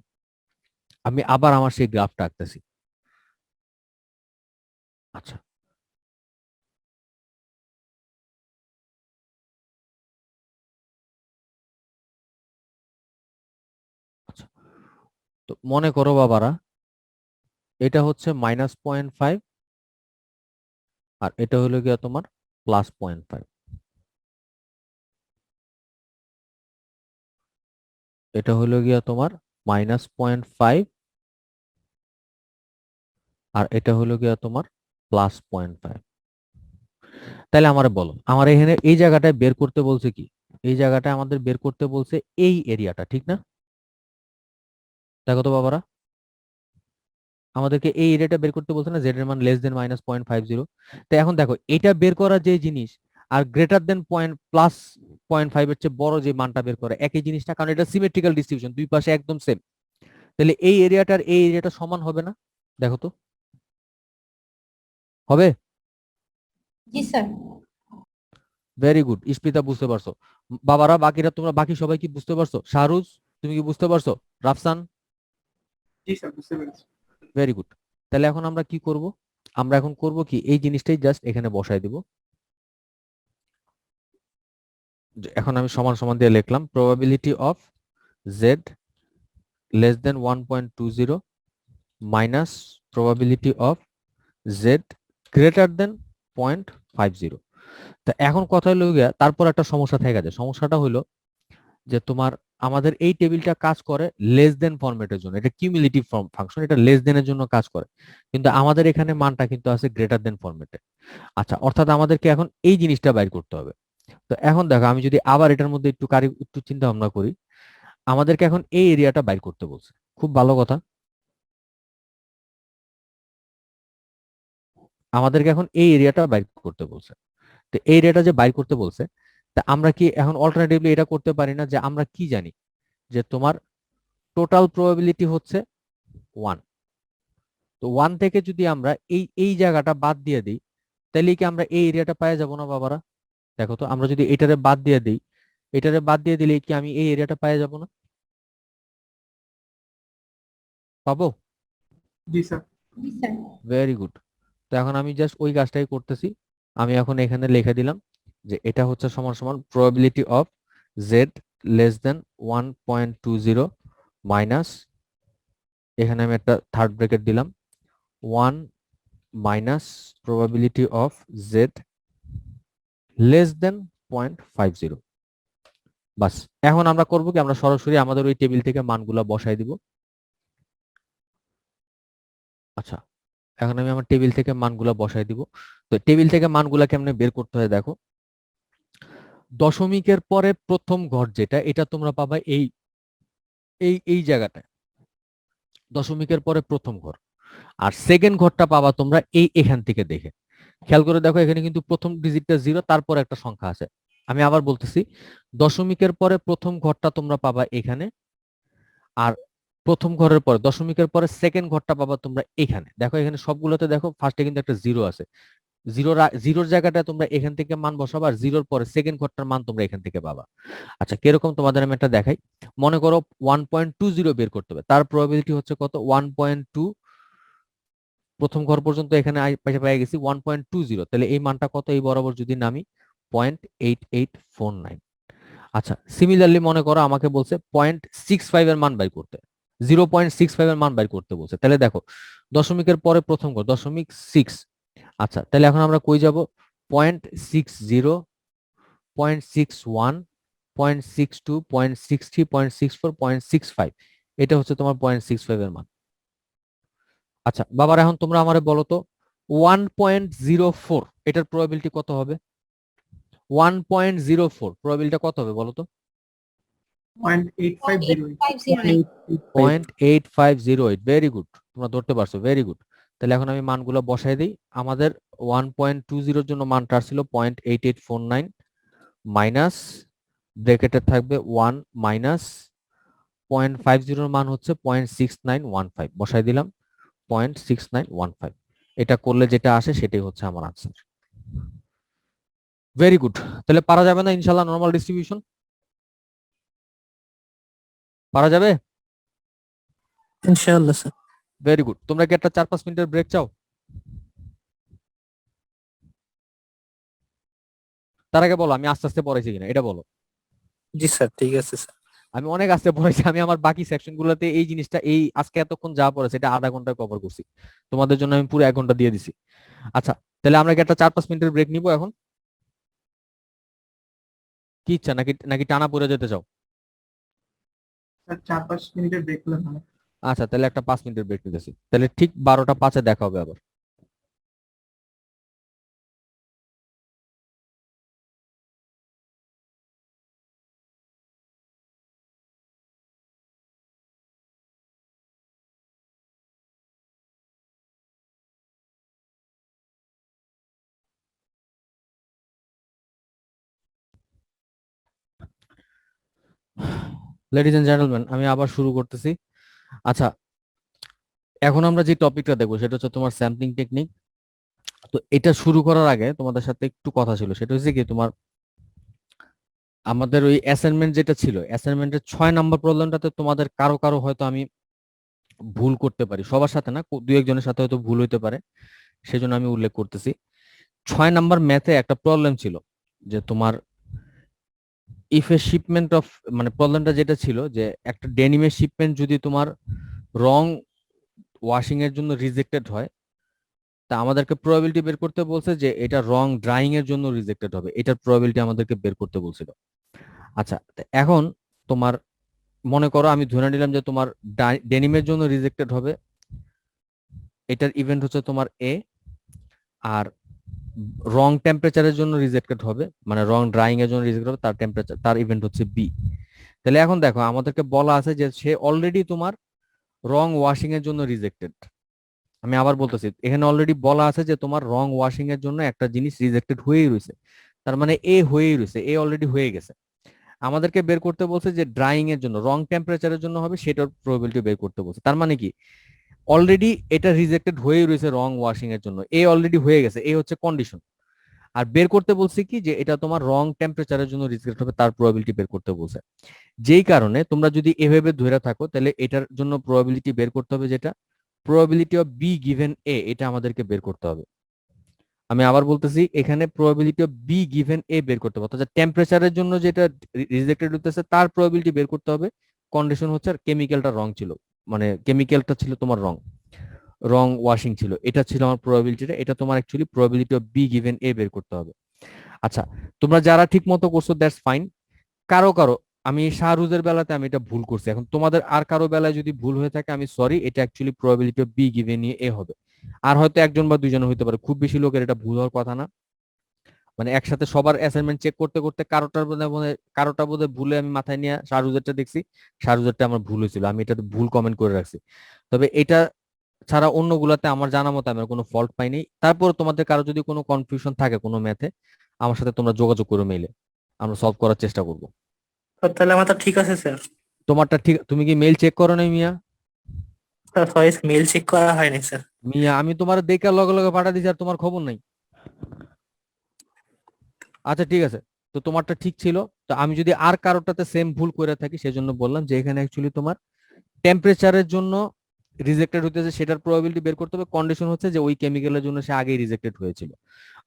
আমি আবার আমার সেই গ্রাফটা আঁকতেছি। আচ্ছা, আচ্ছা, তো মনে করো বাবারা, এটা হচ্ছে -0.5 আর এটা হলো গিয়া তোমার +0.5। এটা হলো গিয়া তোমার -0.5 আর এটা হলো গিয়া তোমার +0.5। তাহলে আমারে বলো, আমার এখানে এই জায়গাটায় বের করতে বলছে কি, এই জায়গাটায় আমাদের বের করতে বলছে এই এরিয়াটা, ঠিক না? দেখো তো বাবারা, আমাদেরকে এই এরিয়াটা বের করতে বলছে না, জেড এর মান লেস দেন -0.50। তো এখন দেখো, এটা বের করা যে জিনিস আর গ্রেটার দেন +0.5 এর চেয়ে বড় যে মানটা বের করে একই জিনিসটা, কারণ এটা সিমেট্রিক্যাল ডিস্ট্রিবিউশন, দুই পাশে একদম সেম। তাহলে এই এরিয়াটার এই এরিয়াটা সমান হবে না? দেখো তো, হবে? জি স্যার। ভেরি গুড, ইস্পিতা বুঝতে পারছো। বাবারা বাকিরা তোমরা বাকি সবাই কি বুঝতে পারছো? শাহরুজ তুমি কি বুঝতে পারছো? রাফসান? জি স্যার, বুঝতে পেরেছি। Very good. তাহলে এখন আমরা কি করব? আমরা এখন করব কি, এই জিনিসটাই জাস্ট এখানে বসায় দিব। এখন আমি সমান সমান দিয়ে লিখলাম probability of Z less than 1.20 minus probability of Z greater than 0.50। তা এখন কথা হলো গিয়া, তারপর একটা সমস্যা থেকে যায়। সমস্যাটা হলো যে তোমার আমাদের এই টেবিলটা কাজ করে লেস দেন ফরম্যাটের জন্য, এটা কিউমুলেটিভ ফাংশন, এটা লেস দেনের জন্য কাজ করে, কিন্তু আমাদের এখানে মানটা কিন্তু আছে গ্রেটার দেন ফরম্যাটে। আচ্ছা, অর্থাৎ আমাদেরকে এখন এই জিনিসটা বাইর করতে হবে। তো এখন দেখো, আমি যদি আবার এটার মধ্যে একটু চিন্তা ভাবনা করি, আমাদেরকে এখন এই এরিয়াটা বাইর করতে বলছে। খুব ভালো কথা, আমাদেরকে এখন এই এরিয়াটা বাইর করতে বলছে। তো এই এরিয়াটা যে বাইর করতে বলছে, তা আমরা কি এখন অল্টারনেটিভলি এটা করতে পারি না, যে আমরা কি জানি যে তোমার টোটাল প্রবাবিলিটি হচ্ছে 1। তো 1 থেকে যদি আমরা এই এই জায়গাটা বাদ দিয়ে দিই, তাহলে কি আমরা এই এরিয়াটা পেয়ে যাব না বাবারা? দেখো তো, আমরা যদি এটারে বাদ দিয়ে দিই, এটারে বাদ দিয়ে দিলে কি আমি এই এরিয়াটা পেয়ে যাব না? পাবো? জি স্যার। জি স্যার। Very good. তো এখন আমি জাস্ট ওই কাজটাই করতেছি। আমি এখন এখানে লিখে দিলাম যে এটা হচ্ছে সমান সমান probability of Z less than 1.20 minus, এখানে আমি একটা থার্ড ব্র্যাকেট দিলাম, 1 minus probability of Z less than 0.50। বাস, এখন আমরা করব কি, আমরা সরাসরি আমাদের ওই টেবিল থেকে মানগুলা বসাই দিব। আচ্ছা, এখন আমি আমার টেবিল থেকে মানগুলা বসাই দিব। তো টেবিল থেকে মানগুলা কেমনে বের করতে হয় দেখো, দশমিকের পরে প্রথম ঘর যেটা, এটা তোমরা পাবা এই এই এই জায়গাটায়, দশমিকের পরে প্রথম ঘর। আর সেকেন্ড ঘরটা পাবা তোমরা এই এখান থেকে দেখে। খেয়াল করে দেখো, এখানে কিন্তু প্রথম ডিজিটটা 0, তারপর একটা সংখ্যা আছে। আমি আবার বলতেছি, দশমিকের পরে প্রথম ঘরটা তোমরা পাবা এখানে, আর প্রথম ঘরের পরে দশমিকের পরে সেকেন্ড ঘরটা পাবা তোমরা এখানে। দেখো এখানে সবগুলোতে দেখো ফার্স্টে কিন্তু একটা 0 আছে। জিরোর জায়গাটা তোমরা এখান থেকে মান বসাবা, আর জিরোর পরে সেকেন্ড ঘরটার মান তোমরা এখান থেকে পাবা। আচ্ছা, কিরকম তোমাদের আমি একটা দেখাই। মনে করো 1.20 বের করতে হবে, তার প্রবাবিলিটি হচ্ছে কত? 1.2। প্রথম ঘর পর্যন্ত এখানে পাশে পেয়ে গেছি 1.20, তাহলে এই মানটা কত? এই বরাবর যদি নামি 0.8849। আচ্ছা, সিমিলারলি মনে করো আমাকে বলছে 0.65 এর মান বাই করতে, 0.65 এর মান বাই করতে বলছে। তাহলে দেখো, দশমিকের পরে প্রথম ঘর 0.6। আচ্ছা, তাহলে এখন আমরা কই যাব? 0.60, 0.61, 0.62, 0.63, 0.64, 0.65, এটা হচ্ছে তোমার 0.65 এর মান। আচ্ছা বাবার, এখন তোমরা আমারে বলো তো, 1.04 এটার প্রবাবিলিটি কত হবে? 1.04 প্রবাবিলিটি কত হবে বলো তো? 0.8508. 0.8508 0.8508, ভেরি গুড, তোমরা ধরতে পারছো, ভেরি গুড। তাহলে এখন আমি মানগুলো বসাই দিই। আমাদের 1.20 জন্য মানটা আসছিল 0.8849 মাইনাস ব্র্যাকেটে থাকবে 1 মাইনাস 0.50 মান হচ্ছে 0.6915, বসাই দিলাম 0.6915। এটা করলে যেটা আসে সেটাই হচ্ছে আমার আনসার। Very good. তাহলে পারা যাবে না ইনশাল্লাহ নরমাল ডিস্ট্রিবিউশন? পারা যাবে? ইনশাআল্লাহ স্যার। Very good. তোমরা কি একটা 4-5 মিনিটের ব্রেক চাও? তার আগে বলো আমি আস্তে আস্তে পড়াইছি কিনা এটা বলো। জি স্যার, ঠিক আছে স্যার। আমি অনেক আস্তে পড়াইছি, আমি আমার বাকি সেকশন গুলোতে এই জিনিসটা এই আজকে এতক্ষণ যা পড়েছে এটা আধা ঘন্টায় কভার করছি, তোমাদের জন্য আমি পুরো 1 ঘন্টা দিয়ে দিছি। আচ্ছা, তাহলে আমরা কি একটা 4-5 মিনিটের ব্রেক নিবো এখন? কি ইচ্ছা, নাকি নাকি টানা পড়ে যেতে চাও? স্যার 4-5 মিনিটের ব্রেক হলে ভালো। আচ্ছা, তাহলে একটা 5 মিনিটের ব্রেক নিতেছি, তাহলে ঠিক 12টা 5-এ দেখা হবে আবার। লেডিজ এন্ড জেন্টলম্যান, আমি আবার শুরু করতেছি। আচ্ছা, এখন আমরা যে টপিকটা দেখবো সেটা হচ্ছে তোমার স্যাম্পলিং টেকনিক। তো এটা শুরু করার আগে তোমাদের সাথে একটু কথা ছিল, সেটা হচ্ছে কি তোমার আমাদের ওই অ্যাসাইনমেন্ট যেটা ছিল, অ্যাসাইনমেন্টের 6 নম্বর প্রবলেমটাতে তোমাদের কারো কারো হয়তো আমি ভুল করতে পারি, সবার সাথে না, দু একজনের সাথে হয়তো ভুল হইতে পারে, সেজন্য আমি উল্লেখ করতেছি। 6 নম্বর ম্যাথে একটা প্রবলেম ছিল যে তোমার ইফ এ শিপমেন্ট অফ, মানে প্রবলেমটা যেটা ছিল যে একটা ডেনিমের শিপমেন্ট যদি তোমার রং ওয়াশিং এর জন্য রিজেক্টেড হয়, তা আমাদেরকে প্রবাবিলিটি বের করতে বলছে যে এটা রং ড্রাইং এর জন্য রিজেক্টেড হবে, এটার প্রবাবিলিটি আমাদেরকে বের করতে বলছিল। আচ্ছা, তো এখন তোমার মনে করো আমি ধরে নিলাম যে তোমার ডেনিমের জন্য রিজেক্টেড হবে, এটার ইভেন্ট হচ্ছে তোমার এ, আর রং টেম্পারেচারের জন্য রিজেক্টেড হবে, মানে রং ড্রাইং এর জন্য রিজেক্ট হবে, তার টেম্পারেচার তার ইভেন্ট হচ্ছে বি। তাহলে এখন দেখো আমাদেরকে বলা আছে যে সে অলরেডি তোমার রং ওয়াশিং এর জন্য রিজেক্টেড। আমি আবার বলতেছি, এখানে অলরেডি বলা আছে যে তোমার রং ওয়াশিং এর জন্য একটা জিনিস রিজেক্টেড হয়েই রয়েছে, তার মানে এ হয়েই রয়েছে, এ অলরেডি হয়ে গেছে। আমাদেরকে বের করতে বলছে যে ড্রাইং এর জন্য রং টেম্পারেচারের জন্য হবে, সেটার প্রবাবিলিটি বের করতে বলছে। তার মানে কি অলরেডি এটা রিজেক্টেড হয়েই রয়েছে রং ওয়াশিং এর জন্য, এ অলরেডি হয়ে গেছে, এ হচ্ছে কন্ডিশন। আর বের করতে বলছে কি যে এটা তোমার রং টেম্পারেচারের জন্য রিজেক্ট হবে, তার প্রবাবিলিটি বের করতে বলছে। যেই কারণে তোমরা যদি এভাবে ধরে থাকো তাহলে এটার জন্য প্রবাবিলিটি বের করতে হবে, যেটা প্রবাবিলিটি অফ বি গিভেন এ, এটা আমাদেরকে বের করতে হবে। আমি আবার বলতেছি, এখানে probability of B given A বের করতে হবে, অর্থাৎ টেম্পারেচারের জন্য যেটা রিজেক্টেড হতেছে তার প্রবাবিলিটি বের করতে হবে। কন্ডিশন হচ্ছে কেমিক্যালটা রং ছিল, মানে কেমিক্যালটা ছিল তোমার রং, রং ওয়াশিং ছিল, এটা ছিল আমার প্রবাবিলিটিটা, এটা তোমার actually probability of B given A বের করতে হবে। আচ্ছা, তোমরা যারা ঠিক মতো করছো দ্যাটস ফাইন। কারো কারো, আমি শাহরুজের বেলাতে আমি এটা ভুল করছি, এখন তোমাদের আর কারো বেলায় যদি ভুল হয়ে থাকে আমি সরি, এটা actually probability of B given A হবে। আর হয়তো একজন বা দুইজন হইতে পারে, খুব বেশি লোকের এটা ভুল হওয়ার কথা না। মানে একসাথে সবার অ্যাসাইনমেন্ট চেক করতে করতে কারোটা বোধহয় ভুলে আমি মাথায় নিয়ে শাহরুজেরটা দেখছি, শাহরুজেরটা আমার ভুল হয়েছিল, আমি এটাতে ভুল কমেন্ট করে রাখছি। তবে এটা ছাড়া অন্যগুলাতে আমার জানা মতো আমার কোনো ফল্ট পাইনি। তারপর তোমাদের কারো যদি কোনো কনফিউশন থাকে কোনো ম্যাথে, আমার সাথে তোমরা যোগাযোগ করে মেইলে, আমরা সলভ করার চেষ্টা করব। তাহলে আমার তো ঠিক আছে স্যার। তোমারটা ঠিক, তুমি কি মেইল চেক করো নাই মিয়া? স্যার সরি, মেল চেক করা হয়নি স্যার। মিয়া আমি তোমার দেখে লগে লগে পাঠা দিছি আর তোমার খবর নাই। আচ্ছা ঠিক আছে, তো তোমারটা ঠিক ছিল। তো আমি যদি আর কারোটাতে সেম ভুল করে থাকি সেজন্য বললাম যে এখানে অ্যাকচুয়ালি তোমার টেম্পারেচারের জন্য রিজেক্টেড হতেছে, সেটার প্রবাবিলিটি বের করতে হবে। কন্ডিশন হচ্ছে যে ওই কেমিক্যালের জন্য সে আগেই রিজেক্টেড হয়েছিল।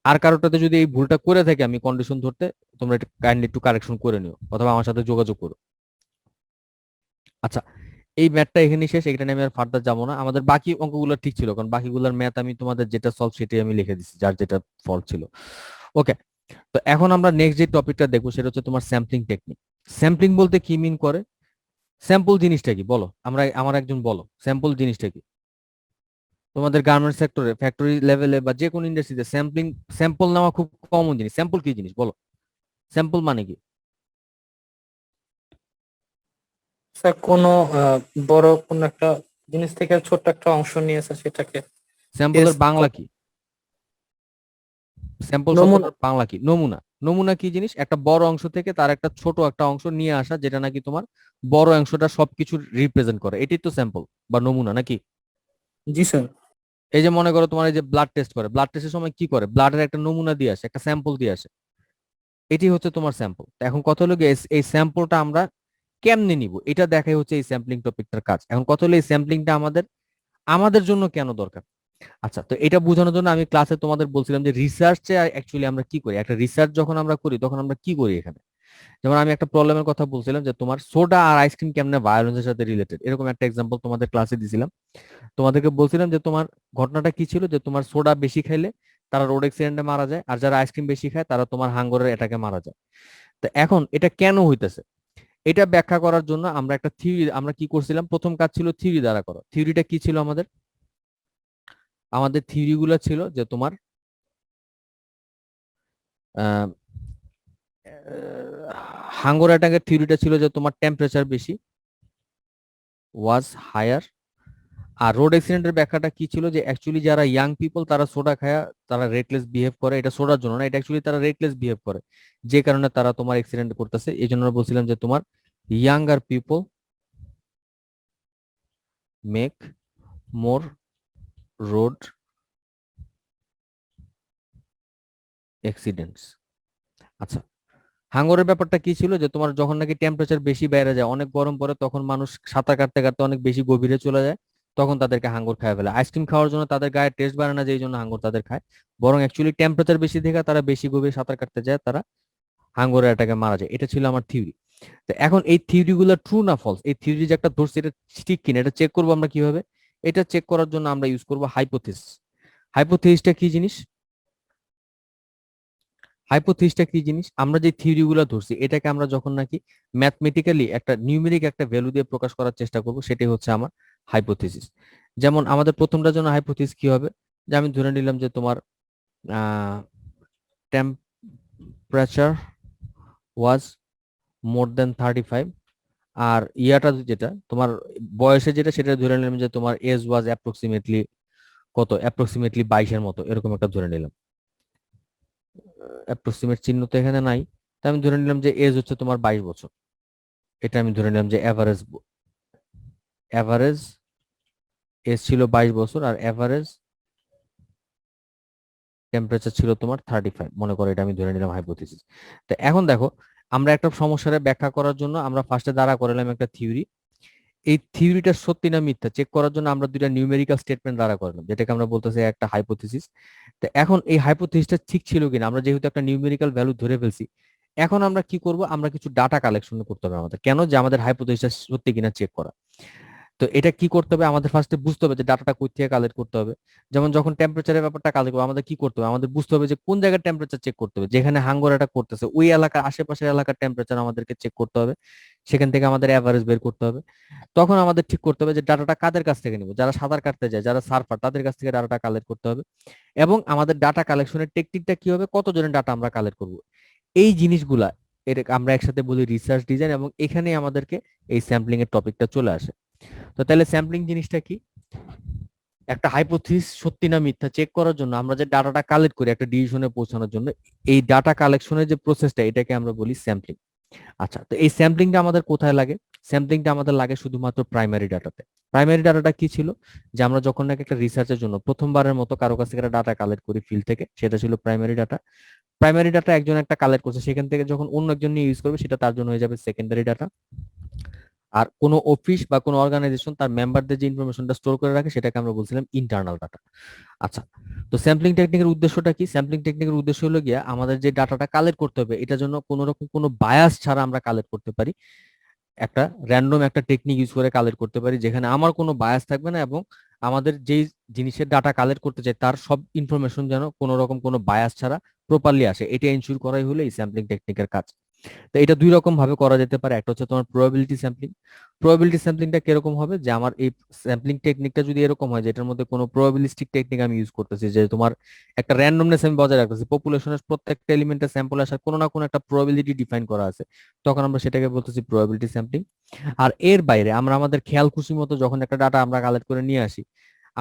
আর কারোটাতে যদি এই ভুলটা করে থাকে আমি কন্ডিশন ধরতে, তোমরা একটু কাইন্ডলি একটু কারেকশন করে নিও অথবা আমার সাথে যোগাযোগ করো। আচ্ছা, এই ম্যাথটা এখানেই শেষ, এখানে আমি আর ফার্দার যাবো না। আমাদের বাকি অঙ্কগুলো ঠিক ছিল, কারণ বাকিগুলোর ম্যাথ আমি তোমাদের যেটা সলভ সেটাই আমি লিখে দিচ্ছি, যার যেটা ফল্ট ছিল। ওকে, তো এখন আমরা নেক্সট যে টপিকটা দেখবো সেটা হচ্ছে তোমার স্যাম্পলিং টেকনিক। স্যাম্পলিং বলতে কি মিন করে? স্যাম্পল জিনিসটা কি বলো, আমার একজন বলো স্যাম্পল জিনিসটা কি। তোমাদের গার্মেন্টস সেক্টরে, ফ্যাক্টরি লেভেলে বা যে কোনো ইন্ডাস্ট্রিতে স্যাম্পল নেওয়া খুব কমন জিনিস। স্যাম্পল কি জিনিস বলো, স্যাম্পল মানে কি? স্যার কোনো বড় কোনো একটা জিনিস থেকে ছোট্ট একটা অংশ নিয়ে স্যার সেটাকে স্যাম্পলের টেস্ট বাংলা কি? স্যাম্পল নমুনা। শব্দটার বাংলা কি? নমুনা। নমুনা কি জিনিস? একটা বড় অংশ থেকে তার একটা ছোট একটা অংশ নিয়ে আসা, যেটা নাকি তোমার বড় অংশটা সবকিছু রিপ্রেজেন্ট করে, এটাই তো স্যাম্পল বা নমুনা নাকি? জি স্যার। এই যে মনে করো তোমার এই যে ব্লাড টেস্ট করে, ব্লাড টেস্টের সময় কি করে? ব্লাডের একটা নমুনা দিয়ে আসে, একটা স্যাম্পল দিয়ে আসে, এটি হচ্ছে তোমার স্যাম্পল। এখন কত হলো গিয়ে এই স্যাম্পলটা আমরা কেমনে নিব, এটা দেখাই হচ্ছে এই স্যাম্পলিং টপিকটার কাজ। এখন কত হলো এই স্যাম্পলিংটা আমাদের আমাদের জন্য কেন দরকার। আচ্ছা, তো এটা বোঝানোর জন্য আমি ক্লাসে তোমাদের বলছিলাম যে রিসার্চে অ্যাকচুয়ালি আমরা কি করি, একটা রিসার্চ যখন আমরা করি তখন আমরা কি করি এখানে। যেমন আমি একটা প্রবলেমের কথা বলছিলাম যে তোমার সোডা আর আইসক্রিম কেমনে ভায়োলেন্সের সাথে রিলেটেড, এরকম একটা এক্সাম্পল তোমাদের ক্লাসে দিছিলাম। তোমাদেরকে বলছিলাম যে তোমার ঘটনাটা কি ছিল, যে তোমার সোডা বেশি খাইলে তারা রোড অ্যাক্সিডেন্টে মারা যায়, আর যারা আইসক্রিম বেশি খায় তারা তোমার হাঙ্গরের অ্যাটাকে মারা যায়। তো এখন এটা কেন হইতেছে, এটা ব্যাখ্যা করার জন্য আমরা একটা থিওরি, আমরা কি করছিলাম, প্রথম কাজ ছিল থিওরি দ্বারা করা। থিওরিটা কি ছিল আমাদের? আমাদের থিওরি গুলো ছিল যে তোমার হাঙ্গর অ্যাটাকের থিওরিটা ছিল যে তোমার টেম্পারেচার বেশি, ওয়াজ হায়ার। আর রোড অ্যাক্সিডেন্টের ব্যাখ্যাটা কি ছিল, যে অ্যাকচুয়ালি যারা ইয়াং পিপল তারা সোডা খায়, তারা রেকলেস বিহেভ করে, এটা সোডার জন্য না, এটা অ্যাকচুয়ালি তারা রেকলেস বিহেভ করে, যে কারণে তারা তোমার অ্যাক্সিডেন্ট করতেছে। এই জন্য আমরা বলছিলাম যে তোমার younger people make more road accidents. আচ্ছা, হাঙ্গরের ব্যাপারটা কি ছিল, যে তোমার যখন নাকি টেম্পারেচার বেশি বেড়ে যায়, অনেক গরম পড়ে, তখন মানুষ সাঁতার কাটতে কাটতে অনেক বেশি গভীরে চলে যায়, তখন তাদেরকে হাঙ্গর খায় ফেলে। আইসক্রিম খাওয়ার জন্য তাদের গায়ে টেস্ট বাড়ে না, যেই জন্য হাঙ্গর তাদের খায়, বরং অ্যাকচুয়ালি টেম্পারেচার বেশি থেকে তারা বেশি গভীরে সাঁতার কাটতে যায়, তারা হাঙ্গরের অ্যাটাকে মারা যায়। এটা ছিল আমার থিওরি। তো এখন এই থিওরি গুলো ট্রু না ফলস, এই থিওরি যে একটা ধরছি এটা ঠিক কিনা, এটা চেক করবো আমরা কিভাবে? এটা চেক করার জন্য আমরা ইউজ করবো হাইপোথিস। হাইপোথিসটা কি জিনিস? হাইপোথিসটা কি জিনিস? আমরা যে থিওরি গুলো ধরছি এটাকে আমরা যখন নাকি ম্যাথমেটিক্যালি একটা নিউমেরিক একটা ভ্যালু দিয়ে প্রকাশ করার চেষ্টা করব, সেটাই হচ্ছে আমার হাইপোথিসিস। যেমন আমাদের প্রথমটার জন্য হাইপোথিস কি হবে, যে আমি ধরে নিলাম যে তোমার টেম্পারেচার ওয়াজ মোর দেন 35, আর ইয়াটা যেটা তোমার বয়সে যেটা, সেটা ধরে নিলাম যে তোমার এজ ওয়াজ অ্যাপ্রক্সিমেটলি কত, অ্যাপ্রক্সিমেটলি 22-এর মতো, এরকম একটা ধরে নিলাম। অ্যাপ্রক্সিমেট চিহ্ন তো এখানে নাই, তাই আমি ধরে নিলাম যে এজ হচ্ছে তোমার 22 বছর। এটা আমি ধরে নিলাম যে এভারেজ, এভারেজ এজ ছিল 22 বছর, আর এভারেজ টেম্পারেচার ছিল তোমার 35, মনে করো, এটা আমি ধরে নিলাম হাইপোথিসিস। তো এখন দেখো, আমরা একটা সমস্যার ব্যাখ্যা করার জন্য আমরা ফার্স্টে দাঁড়া করালাম একটা থিওরি। এই থিওরিটা সত্যি না মিথ্যা চেক করার জন্য আমরা দুইটা নিউমেরিক্যাল স্টেটমেন্ট দাঁড়া করলাম, যেটাকে আমরা বলতেছি একটা হাইপোথিসিস। তো এখন এই হাইপোথিসিসটা ঠিক ছিল কিনা, আমরা যেহেতু একটা নিউমেরিক্যাল ভ্যালু ধরে ফেলছি, এখন আমরা কি করব, আমরা কিছু ডাটা কালেকশন করতে হবে আমাদের, কেন, যে আমাদের হাইপোথিসিসটা সত্যি কিনা চেক করা। তো এটা কি করতে হবে, আমাদের ফার্স্টে বুঝতে হবে যে ডাটাটা কই থেকে কালেক্ট করতে হবে। যেমন যখন টেম্পারেচারের ব্যাপারটা কালেক্ট করবো, আমাদের কি করতে হবে, আমাদের বুঝতে হবে যে কোন জায়গার টেম্পারেচার চেক করতে হবে, যেখানে হাঙ্গর অ্যাটাক করতেছে ওই এলাকার আশেপাশের এলাকার টেম্পারেচার আমাদেরকে চেক করতে হবে, সেখান থেকে আমাদের অ্যাভারেজ বের করতে হবে। তখন আমাদের ঠিক করতে হবে যে ডাটাটা কাদের কাছ থেকে নিব, যারা সাঁতার কাটতে যায়, যারা সার্ফার, তাদের কাছ থেকে ডাটাটা কালেক্ট করতে হবে। এবং আমাদের ডাটা কালেকশনের টেকনিকটা কি হবে, কতজনের ডাটা আমরা কালেক্ট করব, এই জিনিসগুলা এটা আমরা একসাথে বলি রিসার্চ ডিজাইন, এবং এখানেই আমাদেরকে এই স্যাম্পলিং এর টপিকটা চলে আসে। তো তাহলে স্যাম্পলিং জিনিসটা কি? একটা হাইপোথিস সত্যি না মিথ্যা চেক করার জন্য আমরা যে ডাটাটা কালেক্ট করি একটা ডিসিশনে পৌঁছানোর জন্য, এই ডাটা কালেকশনের যে প্রসেসটা, এটাকে আমরা বলি স্যাম্পলিং। আচ্ছা, তো এই স্যাম্পলিংটা আমাদের কোথায় লাগে? স্যাম্পলিংটা আমাদের লাগে শুধুমাত্র প্রাইমারি ডাটাতে। প্রাইমারি ডাটাটা কি ছিল, যে আমরা যখন নাকি একটা রিসার্চের জন্য প্রথমবারের মতো কারো কাছ থেকে ডাটা কালেক্ট করি ফিল্ড থেকে, সেটা ছিল প্রাইমারি ডাটা। প্রাইমারি ডাটা একজন একটা কালেক্ট করছে, সেখান থেকে যখন অন্য একজন নিয়ে ইউজ করবে, সেটা তার জন্য হয়ে যাবে সেকেন্ডারি ডাটা। আর কোনো অফিস বা কোনো অর্গানাইজেশন তার মেম্বারদের যে ইনফরমেশনটা স্টোর করে রাখে, সেটাকে আমরা বলছিলাম ইন্টারনাল ডাটা। আচ্ছা, তো স্যাম্পলিং টেকনিকের উদ্দেশ্যটা কি? স্যাম্পলিং টেকনিকের উদ্দেশ্য হলো গিয়া আমাদের যে ডাটাটা কালেক্ট করতে হবে, এটার জন্য কোনো রকম কোনো বায়াস ছাড়া আমরা কালেক্ট করতে পারি, একটা র্যান্ডম একটা টেকনিক ইউজ করে কালেক্ট করতে পারি, যেখানে আমার কোনো বায়াস থাকবে না, এবং আমাদের যেই জিনিসের ডাটা কালেক্ট করতে চাই তার সব ইনফরমেশন যেন কোনো রকম কোনো বায়াস ছাড়া প্রপারলি আসে, এটা এনশিওর করাই হলো এই স্যাম্পলিং টেকনিকের কাজ। তো এটা দুই রকম ভাবে করা যেতে পারে। একটা হচ্ছে তোমার প্রবাবিলিটি স্যাম্পলিং। প্রবাবিলিটি স্যাম্পলিংটা কিরকম হবে, যে আমার এই স্যাম্পলিং টেকনিকটা যদি এরকম হয় যে এটার মধ্যে কোনো প্রবাবিলিস্টিক টেকনিক আমি ইউজ করতেছি, যে তোমার একটা র্যান্ডমনেস আমি বজায় রাখতেছি, পপুলেশনের প্রত্যেকটা এলিমেন্টের স্যাম্পল আসার কোনো না কোনো একটা প্রবাবিলিটি ডিফাইন করা আছে, তখন আমরা সেটাকে বলতেছি প্রবাবিলিটি স্যাম্পলিং। আর এর বাইরে আমরা আমাদের খেয়াল খুশি মতো যখন একটা ডাটা আমরা কালেক্ট করে নিয়ে আসি,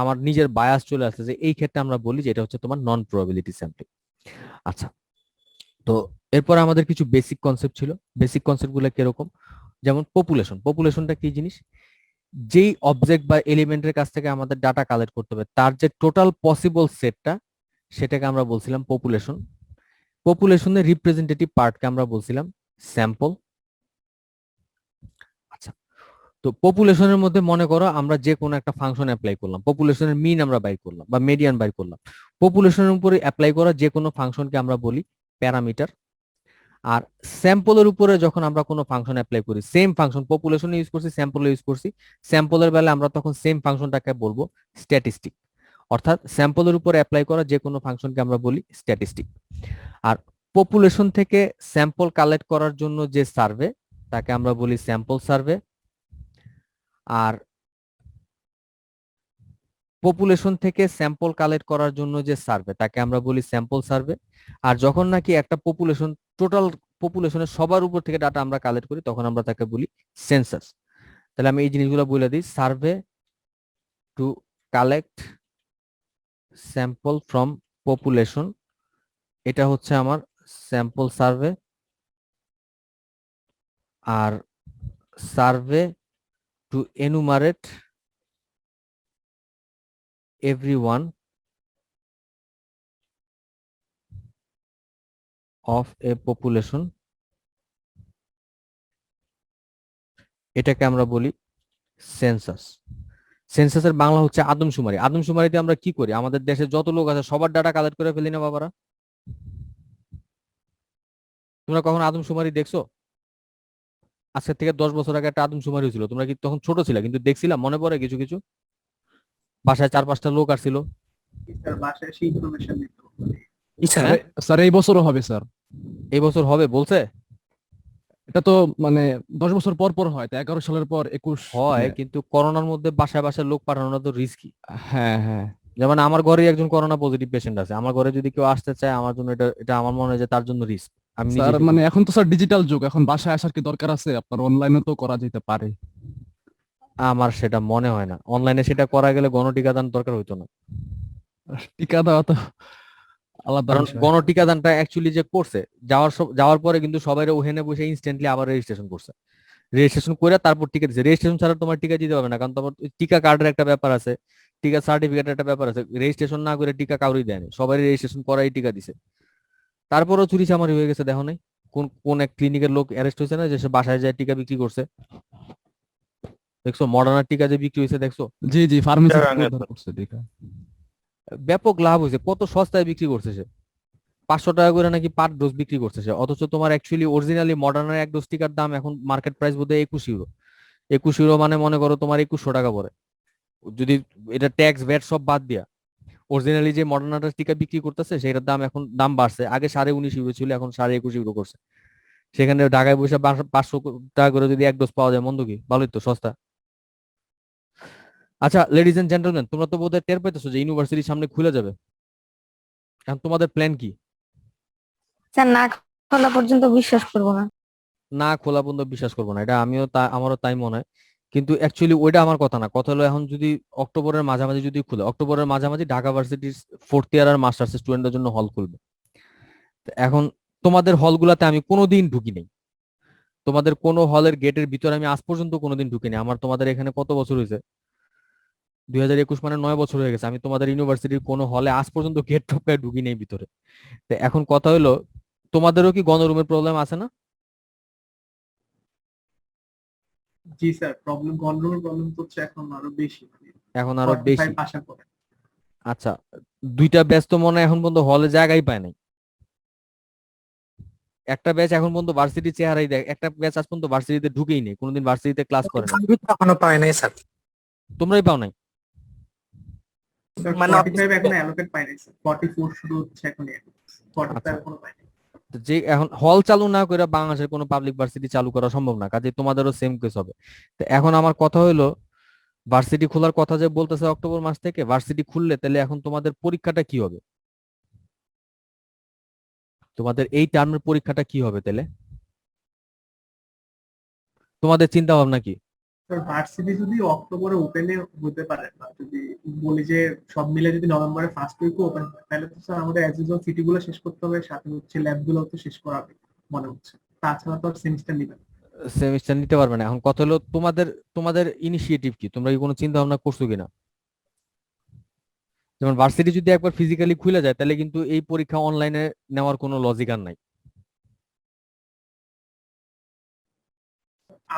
আমার নিজের বায়াস চলে আসছে, যে এই ক্ষেত্রে আমরা বলি যে এটা হচ্ছে তোমার নন প্রবাবিলিটি স্যাম্পলিং। আচ্ছা, তো এরপর আমাদের কিছু বেসিক কনসেপ্ট ছিল। বেসিক কনসেপ্ট গুলো কিরকম, যেমন পপুলেশন। পপুলেশনটা কি জিনিস, যেই অবজেক্ট বা এলিমেন্টের কাছ থেকে আমাদের ডাটা কালেক্ট করতে হবে তার যে টোটাল পসিবল সেটটা, সেটাকে আমরা বলছিলাম পপুলেশন। পপুলেশনের রিপ্রেজেন্টেটিভ পার্টকে আমরা বলছিলাম স্যাম্পল। আচ্ছা, তো পপুলেশনের মধ্যে মনে করো আমরা যে কোনো একটা ফাংশন অ্যাপ্লাই করলাম, পপুলেশনের মিন আমরা বাই করলাম বা মিডিয়ান বাই করলাম। পপুলেশনের উপরে অ্যাপ্লাই করা যে কোনো ফাংশনকে আমরা বলি প্যারামিটার। আর স্যাম্পলের উপরে যখন আমরা কোনো ফাংশন অ্যাপ্লাই করি, সেম ফাংশন পপুলেশনে ইউজ করছি, স্যাম্পলে ইউজ করছি, স্যাম্পলের বেলায় আমরা তখন সেম ফাংশনটাকে বলবো স্ট্যাটিস্টিক। অর্থাৎ স্যাম্পলের উপরে অ্যাপ্লাই করা যে কোনো ফাংশনকে আমরা বলি স্ট্যাটিস্টিক। আর পপুলেশন থেকে স্যাম্পল কালেক্ট করার জন্য যে সার্ভে, তাকে আমরা বলি স্যাম্পল সার্ভে। আর পপুলেশন থেকে স্যাম্পল কালেক্ট করার জন্য যে সার্ভে, তাকে আমরা বলি স্যাম্পল সার্ভে। আর যখন নাকি একটা পপুলেশন, টোটাল পপুলেশনের সবার উপর থেকে ডাটা আমরা কালেক্ট করি, তখন আমরা তাকে বলি সেন্সাস। তাহলে আমি এই জিনিসগুলো বলে দিই। Survey to collect sample from population, এটা হচ্ছে আমার স্যাম্পল সার্ভে। আর survey to enumerate everyone of a population, এটাকে আমরা বলি সেন্সাস। সেন্সাসের বাংলা হচ্ছে আদমশুমারি। আদমশুমারিতে আমরা কি করি, আমাদের দেশে যত লোক আছে সবার ডাটা কালেক্ট করে ফেলি না বাবারা? তোমরা কখন আদমশুমারি দেখছো? আজকে থেকে 10 বছর আগে একটা আদমশুমারি হয়েছিল, তোমরা কি তখন ছোট ছিলা, কিন্তু দেখছিলাম, মনে পড়ে কিছু কিছু? বাসায় 4-5টা লোক আসছিল। স্যার বাসায় সেই ইনফরমেশন দিত। স্যার হ্যাঁ, স্যার এই বছরও হবে স্যার। এই বছর হবে বলছে। এটা তো মানে 10 বছর পর পর হয়, তো 11 সালের পর 21 হয়, মানে কিন্তু করোনার মধ্যে বাসায় বাসায় লোক পাঠানোটা তো রিস্কি। হ্যাঁ হ্যাঁ যেমন আমার ঘরে একজন করোনা পজিটিভ পেশেন্ট আছে, আমার ঘরে যদি কেউ আসতে চায় আমার জন্য এটা এটা আমার মনে হয় যে তার জন্য রিস্ক। আমি নিজে স্যার, মানে এখন তো স্যার ডিজিটাল যুগ, এখন বাসায় আসার কি দরকার আছে? আপনার অনলাইনে তো করা যেতে পারে। আমার সেটা মনে হয় না, অনলাইনে সেটা করা গেলে গণটিকাদান দরকার হইতো না। টিকা দেওয়া তো আলাদা কারণ বিষয়। গণটিকাদানটা অ্যাকচুয়ালি যে করছে, যাওয়ার পরে কিন্তু সবাই ওখানে বসে ইনস্ট্যান্টলি আবার রেজিস্ট্রেশন করছে। রেজিস্ট্রেশন করে তারপর টিকা দিচ্ছে। রেজিস্ট্রেশন ছাড়া তোমার টিকা দিতে হবে না, কারণ তোমার টিকা কার্ডের একটা ব্যাপার আছে, টিকা সার্টিফিকেটের একটা ব্যাপার আছে। রেজিস্ট্রেশন না করে টিকা কাউরই দেয়নি, সবাই রেজিস্ট্রেশন করাই টিকা দিছে। তারপরও চুরি চামারি হয়ে গেছে, দেখো নাই? কোন কোন এক ক্লিনিকের লোক অ্যারেস্ট হয়েছে না, যে সে বাসায় যায় টিকা বিক্রি করছে? দেখছো মডার্নার টিকা যে বিক্রি হয়েছে, দেখছো? জি জি, ফার্মেসি স্যার, উদ্ধার করছে টিকা। ব্যাপক লাভ হয়েছে, কত সস্তায় বিক্রি করছে সে। 500 টাকা করে নাকি পার ডোজ বিক্রি করছে সে। অথচ তোমার অ্যাকচুয়ালি অরিজিনালি মডার্নার এক ডোজ টিকার দাম এখন মার্কেট প্রাইস বোধহয় 21 ইউরো। 21 ইউরো মানে মনে করো তোমার 2100 টাকা পড়ে, যদি এটা ট্যাক্স ভ্যাট সব বাদ দিয়া। অরিজিনালি যে মডার্নার টিকা বিক্রি করতেছে সেটার দাম এখন দাম বাড়ছে, আগে 19.5 ইউরো ছিল, এখন 21.5 ইউরো করছে। সেখানে ঢাকায় বসে 500 টাকা করে যদি এক ডোজ পাওয়া যায়, মন্দ কি? ভালোই তো, সস্তা। আচ্ছা লেডিজ এন্ড জেন্টলম্যান, তোমরা তো বোধহয় টের পাইতেছো যে ইউনিভার্সিটির সামনে খুলে যাবে। এখন তোমাদের প্ল্যান কি? স্যার না খোলা পর্যন্ত বিশ্বাস করবো না। না খোলা পর্যন্ত বিশ্বাস করবো না, এটা আমিও আমারও তাই মনে হয়। কিন্তু অ্যাকচুয়ালি ওইটা আমার কথা না, কথা হলো এখন যদি অক্টোবরের মাঝামাঝি যদি খুলে, অক্টোবরের মাঝামাঝি ঢাকা ভার্সিটির 4th ইয়ার আর মাস্টার্স স্টুডেন্টদের জন্য হল খুলবে। তো এখন তোমাদের হলগুলাতে আমি কোনোদিন ঢুকি নাই, তোমাদের কোনো হলের গেটের ভিতরে আমি আজ পর্যন্ত কোনোদিন ঢুকিনি। আমার তোমাদের এখানে কত বছর হয়েছে? 2021 মানে 9 বছর হয়ে গেছে, আমি তোমাদের ইউনিভার্সিটির কোনো হলে আজ পর্যন্ত গেট টপকায় ঢুকি নেই ভিতরে। তো এখন কথা হলো, তোমাদেরও কি গণরুমের প্রবলেম আছে না? জি স্যার, গন্ডগোলের প্রবলেম তো হচ্ছে এখন আরো বেশি, মানে এখন আরো বেশি? 45 আসার পরে। আচ্ছা, দুইটা ব্যাচ তো মনে হয় এখন পর্যন্ত হলে জায়গাই পায় নাই। একটা ব্যাচ এখন পর্যন্ত ভার্সিটি চেহারাই দেখ, একটা ব্যাচ আজ পর্যন্ত ভার্সিটিতে ঢুকেই নেই, কোনোদিন ভার্সিটিতে ক্লাস করে না। এখনো পায় নাই স্যার। তোমরাই পাও নাই? স্যার মানে 45 এখনো অ্যালোকেট পাই নাই স্যার, 44 শুরু হচ্ছে এখন, 45 আচ্ছা। এখনো পাই নাই। তো যে এখন হল চালু না করে বাংলাদেশের কোনো পাবলিক ভার্সিটি চালু করা সম্ভব না, কাজে তোমাদেরও সেম কেস হবে। তো এখন আমার কথা হলো, ভার্সিটি খোলার কথা যে বলতেছে অক্টোবর মাস থেকে, ভার্সিটি খুললে তাহলে এখন তোমাদের পরীক্ষাটা কি হবে? তোমাদের এই টার্মের পরীক্ষাটা কি হবে তাহলে? তোমাদের চিন্তা ভাবনা কি? ভার্সিটি যদি অক্টোবরে ওপেনে হতে পারে, বা যদি বলি যে সব মিলে যদি নভেম্বরে ফার্স্ট উইকে ওপেন হয়, তাহলে তো স্যার আমাদের অ্যাজ ইউজুয়াল সিটি গুলো শেষ করতে হবে, সাথে হচ্ছে ল্যাব গুলো তো শেষ করা হবে মনে হচ্ছে। তাছাড়া তো আর সেমিস্টার নিবে না। সেমিস্টার নিতে পারবে না। এখন কথা হলো তোমাদের তোমাদের ইনিশিয়েটিভ কি, তোমরা কি কোনো চিন্তা ভাবনা করছো কিনা? যেমন ভার্সিটি যদি একবার ফিজিক্যালি খুলে যায় তাহলে কিন্তু এই পরীক্ষা অনলাইনে নেওয়ার কোনো লজিক আর নাই।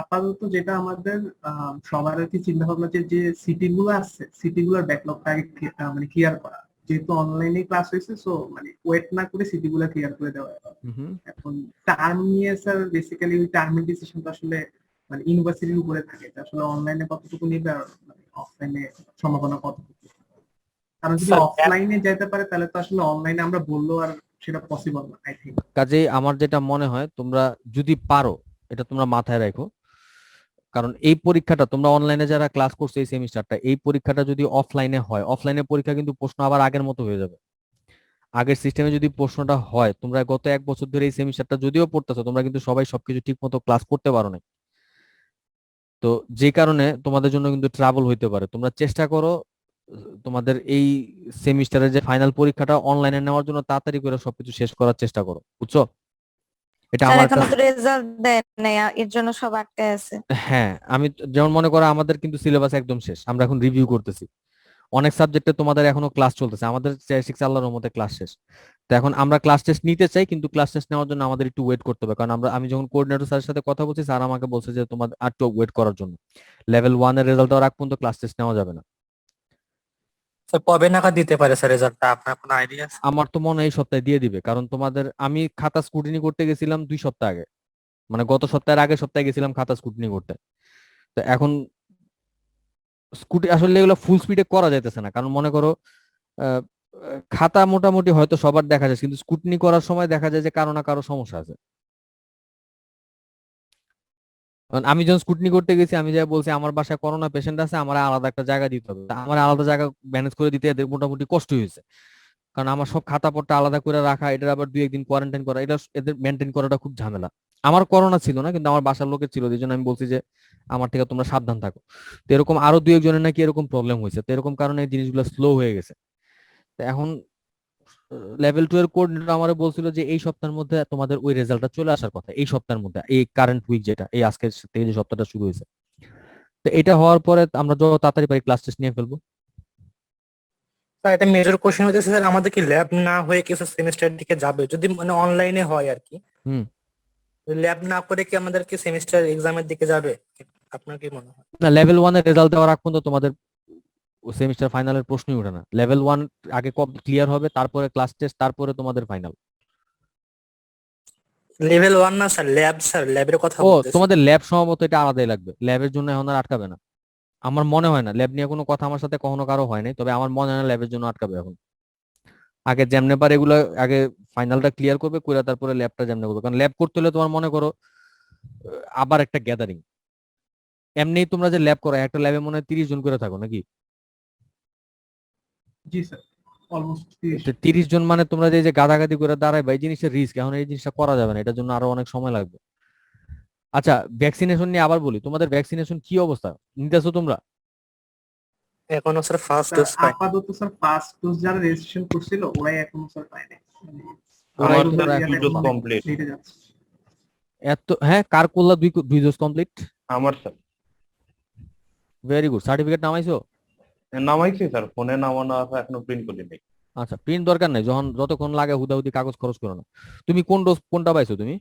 আপাতত যেটা আমাদের সবার আর কি চিন্তা ভাবনা, যে সিটি গুলো আছে, সিটি গুলোর ব্যাকলগটা আগে মানে ক্লিয়ার করা। যেহেতু অনলাইনে ক্লাস হয়েছে, সো মানে ওয়েট না করে সিটি গুলো ক্লিয়ার করে দেওয়া। হুম। এখন টার্ম নিয়ে স্যার বেসিক্যালি ওই টার্মের ডিসিশন তো আসলে মানে ইউনিভার্সিটির উপরে থাকে, যে আসলে অনলাইনে কতটুকু নিবে আর মানে অফলাইনে সম্ভাবনা কতটুকু। কারণ যদি স্যার অফলাইনে যেতে পারে তাহলে তো আসলে অনলাইনে আমরা বললেও আর সেটা পসিবল না, আই থিঙ্ক। কাজেই আমার যেটা মনে হয়, তোমরা যদি পারো, এটা তোমরা মাথায় রাখো, কারণ এই পরীক্ষাটা তোমরা অনলাইনে যারা ক্লাস করছো এই সেমিস্টারটা, এই পরীক্ষাটা যদি অফলাইনে হয়, অফলাইনে পরীক্ষা কিন্তু প্রশ্ন আবার আগের মতো হয়ে যাবে। আগের সিস্টেমে যদি প্রশ্নটা হয়, তোমরা গত 1 বছর ধরে এই সেমিস্টারটা যদিও পড়তেছো, তোমরা কিন্তু সবাই সবকিছু ঠিক মতো ক্লাস করতে পারো না। তো যে কারণে তোমাদের জন্য কিন্তু ট্রাবল হইতে পারে। তোমরা চেষ্টা করো তোমাদের এই সেমিস্টারের যে ফাইনাল পরীক্ষাটা অনলাইনে নেওয়ার জন্য তাড়াতাড়ি করে সবকিছু শেষ করার চেষ্টা করো, বুঝছো? এটা স্যার আমার এখনো কাছে। তো রেজাল্ট দেয় নাই, এর জন্য সব আটকে আছে। হ্যাঁ, আমি যেমন মনে করো আমাদের কিন্তু সিলেবাস একদম শেষ, আমরা এখন রিভিউ করতেছি। অনেক সাবজেক্টে তোমাদের এখনো ক্লাস চলতেছে, আমাদের 6 আল্লাহর মধ্যে ক্লাস শেষ। তো এখন আমরা ক্লাস টেস্ট নিতে চাই, কিন্তু ক্লাস টেস্ট নেওয়ার জন্য আমাদের একটু ওয়েট করতে হবে, কারণ আমি যখন কোঅর্ডিনেটর স্যারের সাথে কথা বলছি, স্যার আমাকে বলছে যে তোমাদের আর একটু ওয়েট করার জন্য। লেভেল 1 এর রেজাল্ট দেওয়ার আগ পর্যন্ত ক্লাস টেস্ট নেওয়া যাবে না। স্যার কবে নাগাদ দিতে পারে স্যার রেজাল্টটা, আপনার কোনো আইডিয়া আছে? আমার তো মনে হয় এই সপ্তাহে দিয়ে দিবে, কারণ তোমাদের আমি খাতা স্ক্রুটিনি করতে গেছিলাম 2 সপ্তাহ আগে, মানে গত সপ্তাহের আগের সপ্তাহে গেছিলাম খাতা স্ক্রুটিনি করতে। তো এখন স্কুটি আসলে এগুলো ফুল স্পিডে করা যাইতেছে না, কারণ মনে করো আহ, খাতা মোটামুটি হয়তো সবার দেখা যায়, কিন্তু স্কুটনি করার সময় দেখা যায় যে কারো না কারো সমস্যা আছে। কারণ আমি যখন স্কুটনি করতে গেছি, আমি যা বলছি আমার বাসায় করোনা পেশেন্ট আছে, আমার আলাদা একটা জায়গা দিতে হবে, তা আমার আলাদা জায়গা ম্যানেজ করে দিতে এদের মোটামুটি কষ্ট হয়েছে। কারণ আমার সব খাতাপত্র আলাদা করে রাখা, এটার আবার 2-1 দিন কোয়ারেন্টাইন করা, এটা এদের মেনটেন করাটা খুব ঝামেলা। আমার করোনা ছিল না, কিন্তু আমার বাসার লোকের ছিল, এই জন্য আমি বলছি যে আমার থেকে তোমরা সাবধান থাকো। তো এরকম আরো 2-1 জনের নাকি এরকম প্রবলেম হয়েছে, তো এরকম কারণে এই জিনিসগুলো স্লো হয়ে গেছে। তো এখন লেভেল 2 এর কোঅর্ডিনেটর আমারে বলছিল যে এই সপ্তাহের মধ্যে তোমাদের ওই রেজাল্টটা চলে আসার কথা, এই সপ্তাহের মধ্যে, এই কারেন্ট উইক যেটা এই আজকে থেকে যে সপ্তাহটা শুরু হয়েছে। তো এটা হওয়ার পরে আমরা যত তাড়াতাড়ি পারি ক্লাস টেস্ট নিয়ে ফেলবো। স্যার এটা মেজর কোশ্চেন হচ্ছে স্যার, আমাদের কি ল্যাব না হয়ে কিছু সেমিস্টারের দিকে যাবে যদি মানে অনলাইনে হয় আর কি? হুম। ল্যাব না করে কি আমাদের কি সেমিস্টার এক্সামের দিকে যাবে? আপনার কি মনে হয়? না, লেভেল 1 এর রেজাল্ট দেওয়ার আগ পর্যন্ত তোমাদের সেমিস্টার ফাইনালের প্রশ্নই ওঠে না। লেভেল 1 আগে ক্লিয়ার হবে, তারপরে ক্লাস টেস্ট, তারপরে তোমাদের ফাইনাল। লেভেল 1 না স্যার, ল্যাব স্যার, ল্যাবের কথা ও, বলতেছি। তোমাদের ল্যাব সম্ভবত এটা আলাদাই লাগবে, ল্যাবের জন্য এখন আর আটকাবে না। আমার মনে হয় না, ল্যাব নিয়ে কোনো কথা আমার সাথে কখনো কারো হয় নাই, তবে আমার মনে হয় না ল্যাবের জন্য আটকাবে এখন। আগে যেমনে পারে এগুলো আগে ফাইনালটা ক্লিয়ার করবে, করে তারপরে ল্যাবটা যেমনে করবে, কারণ ল্যাব করতে হলে তোমার মনে করো আবার একটা গ্যাদারিং। এমনি তোমরা যে ল্যাব করো, একটা ল্যাবে মনে হয় 30 জন করে থাকো নাকি? জি স্যার, অলমোস্ট 30। তো 30 জন মানে তোমরা যে যে গাদাগাদি করে দাঁড়াইবা, এই জিনিসটা রিস্ক, এখন এই জিনিসটা করা যাবে না, এটার জন্য আরো অনেক সময় লাগবে। আচ্ছা, ভ্যাকসিনেশন নিয়ে আবার বলি, তোমাদের ভ্যাকসিনেশন কি অবস্থা, নিতেছো তোমরা? এখনো স্যার ফার্স্ট স্যার ডোজ পাই। আপাতত স্যার ফার্স্ট ডোজ যারা রেজিস্ট্রেশন করছিল ওরাই এখনো স্যার পায়নি, মানে ওরাই আমার first তোমরা স্যার dose এখন দুই ইয়াটা ডোজ এখনো কমপ্লিট। লেটে যাচ্ছে। এত, হ্যাঁ, কার করলা দুই দুই ডোজ কমপ্লিট? আমার স্যার ভেরি গুড, সার্টিফিকেট নামাইছো? নামাইছি স্যার, ফোনে নামানো আছে, এখনো প্রিন্ট করি নাই। আচ্ছা, প্রিন্ট দরকার নেই, যখন যতক্ষণ লাগে হুদাহুদি কাগজ খরচ করো না। তুমি কোন ডোজ কোনটা পাইছো তুমি?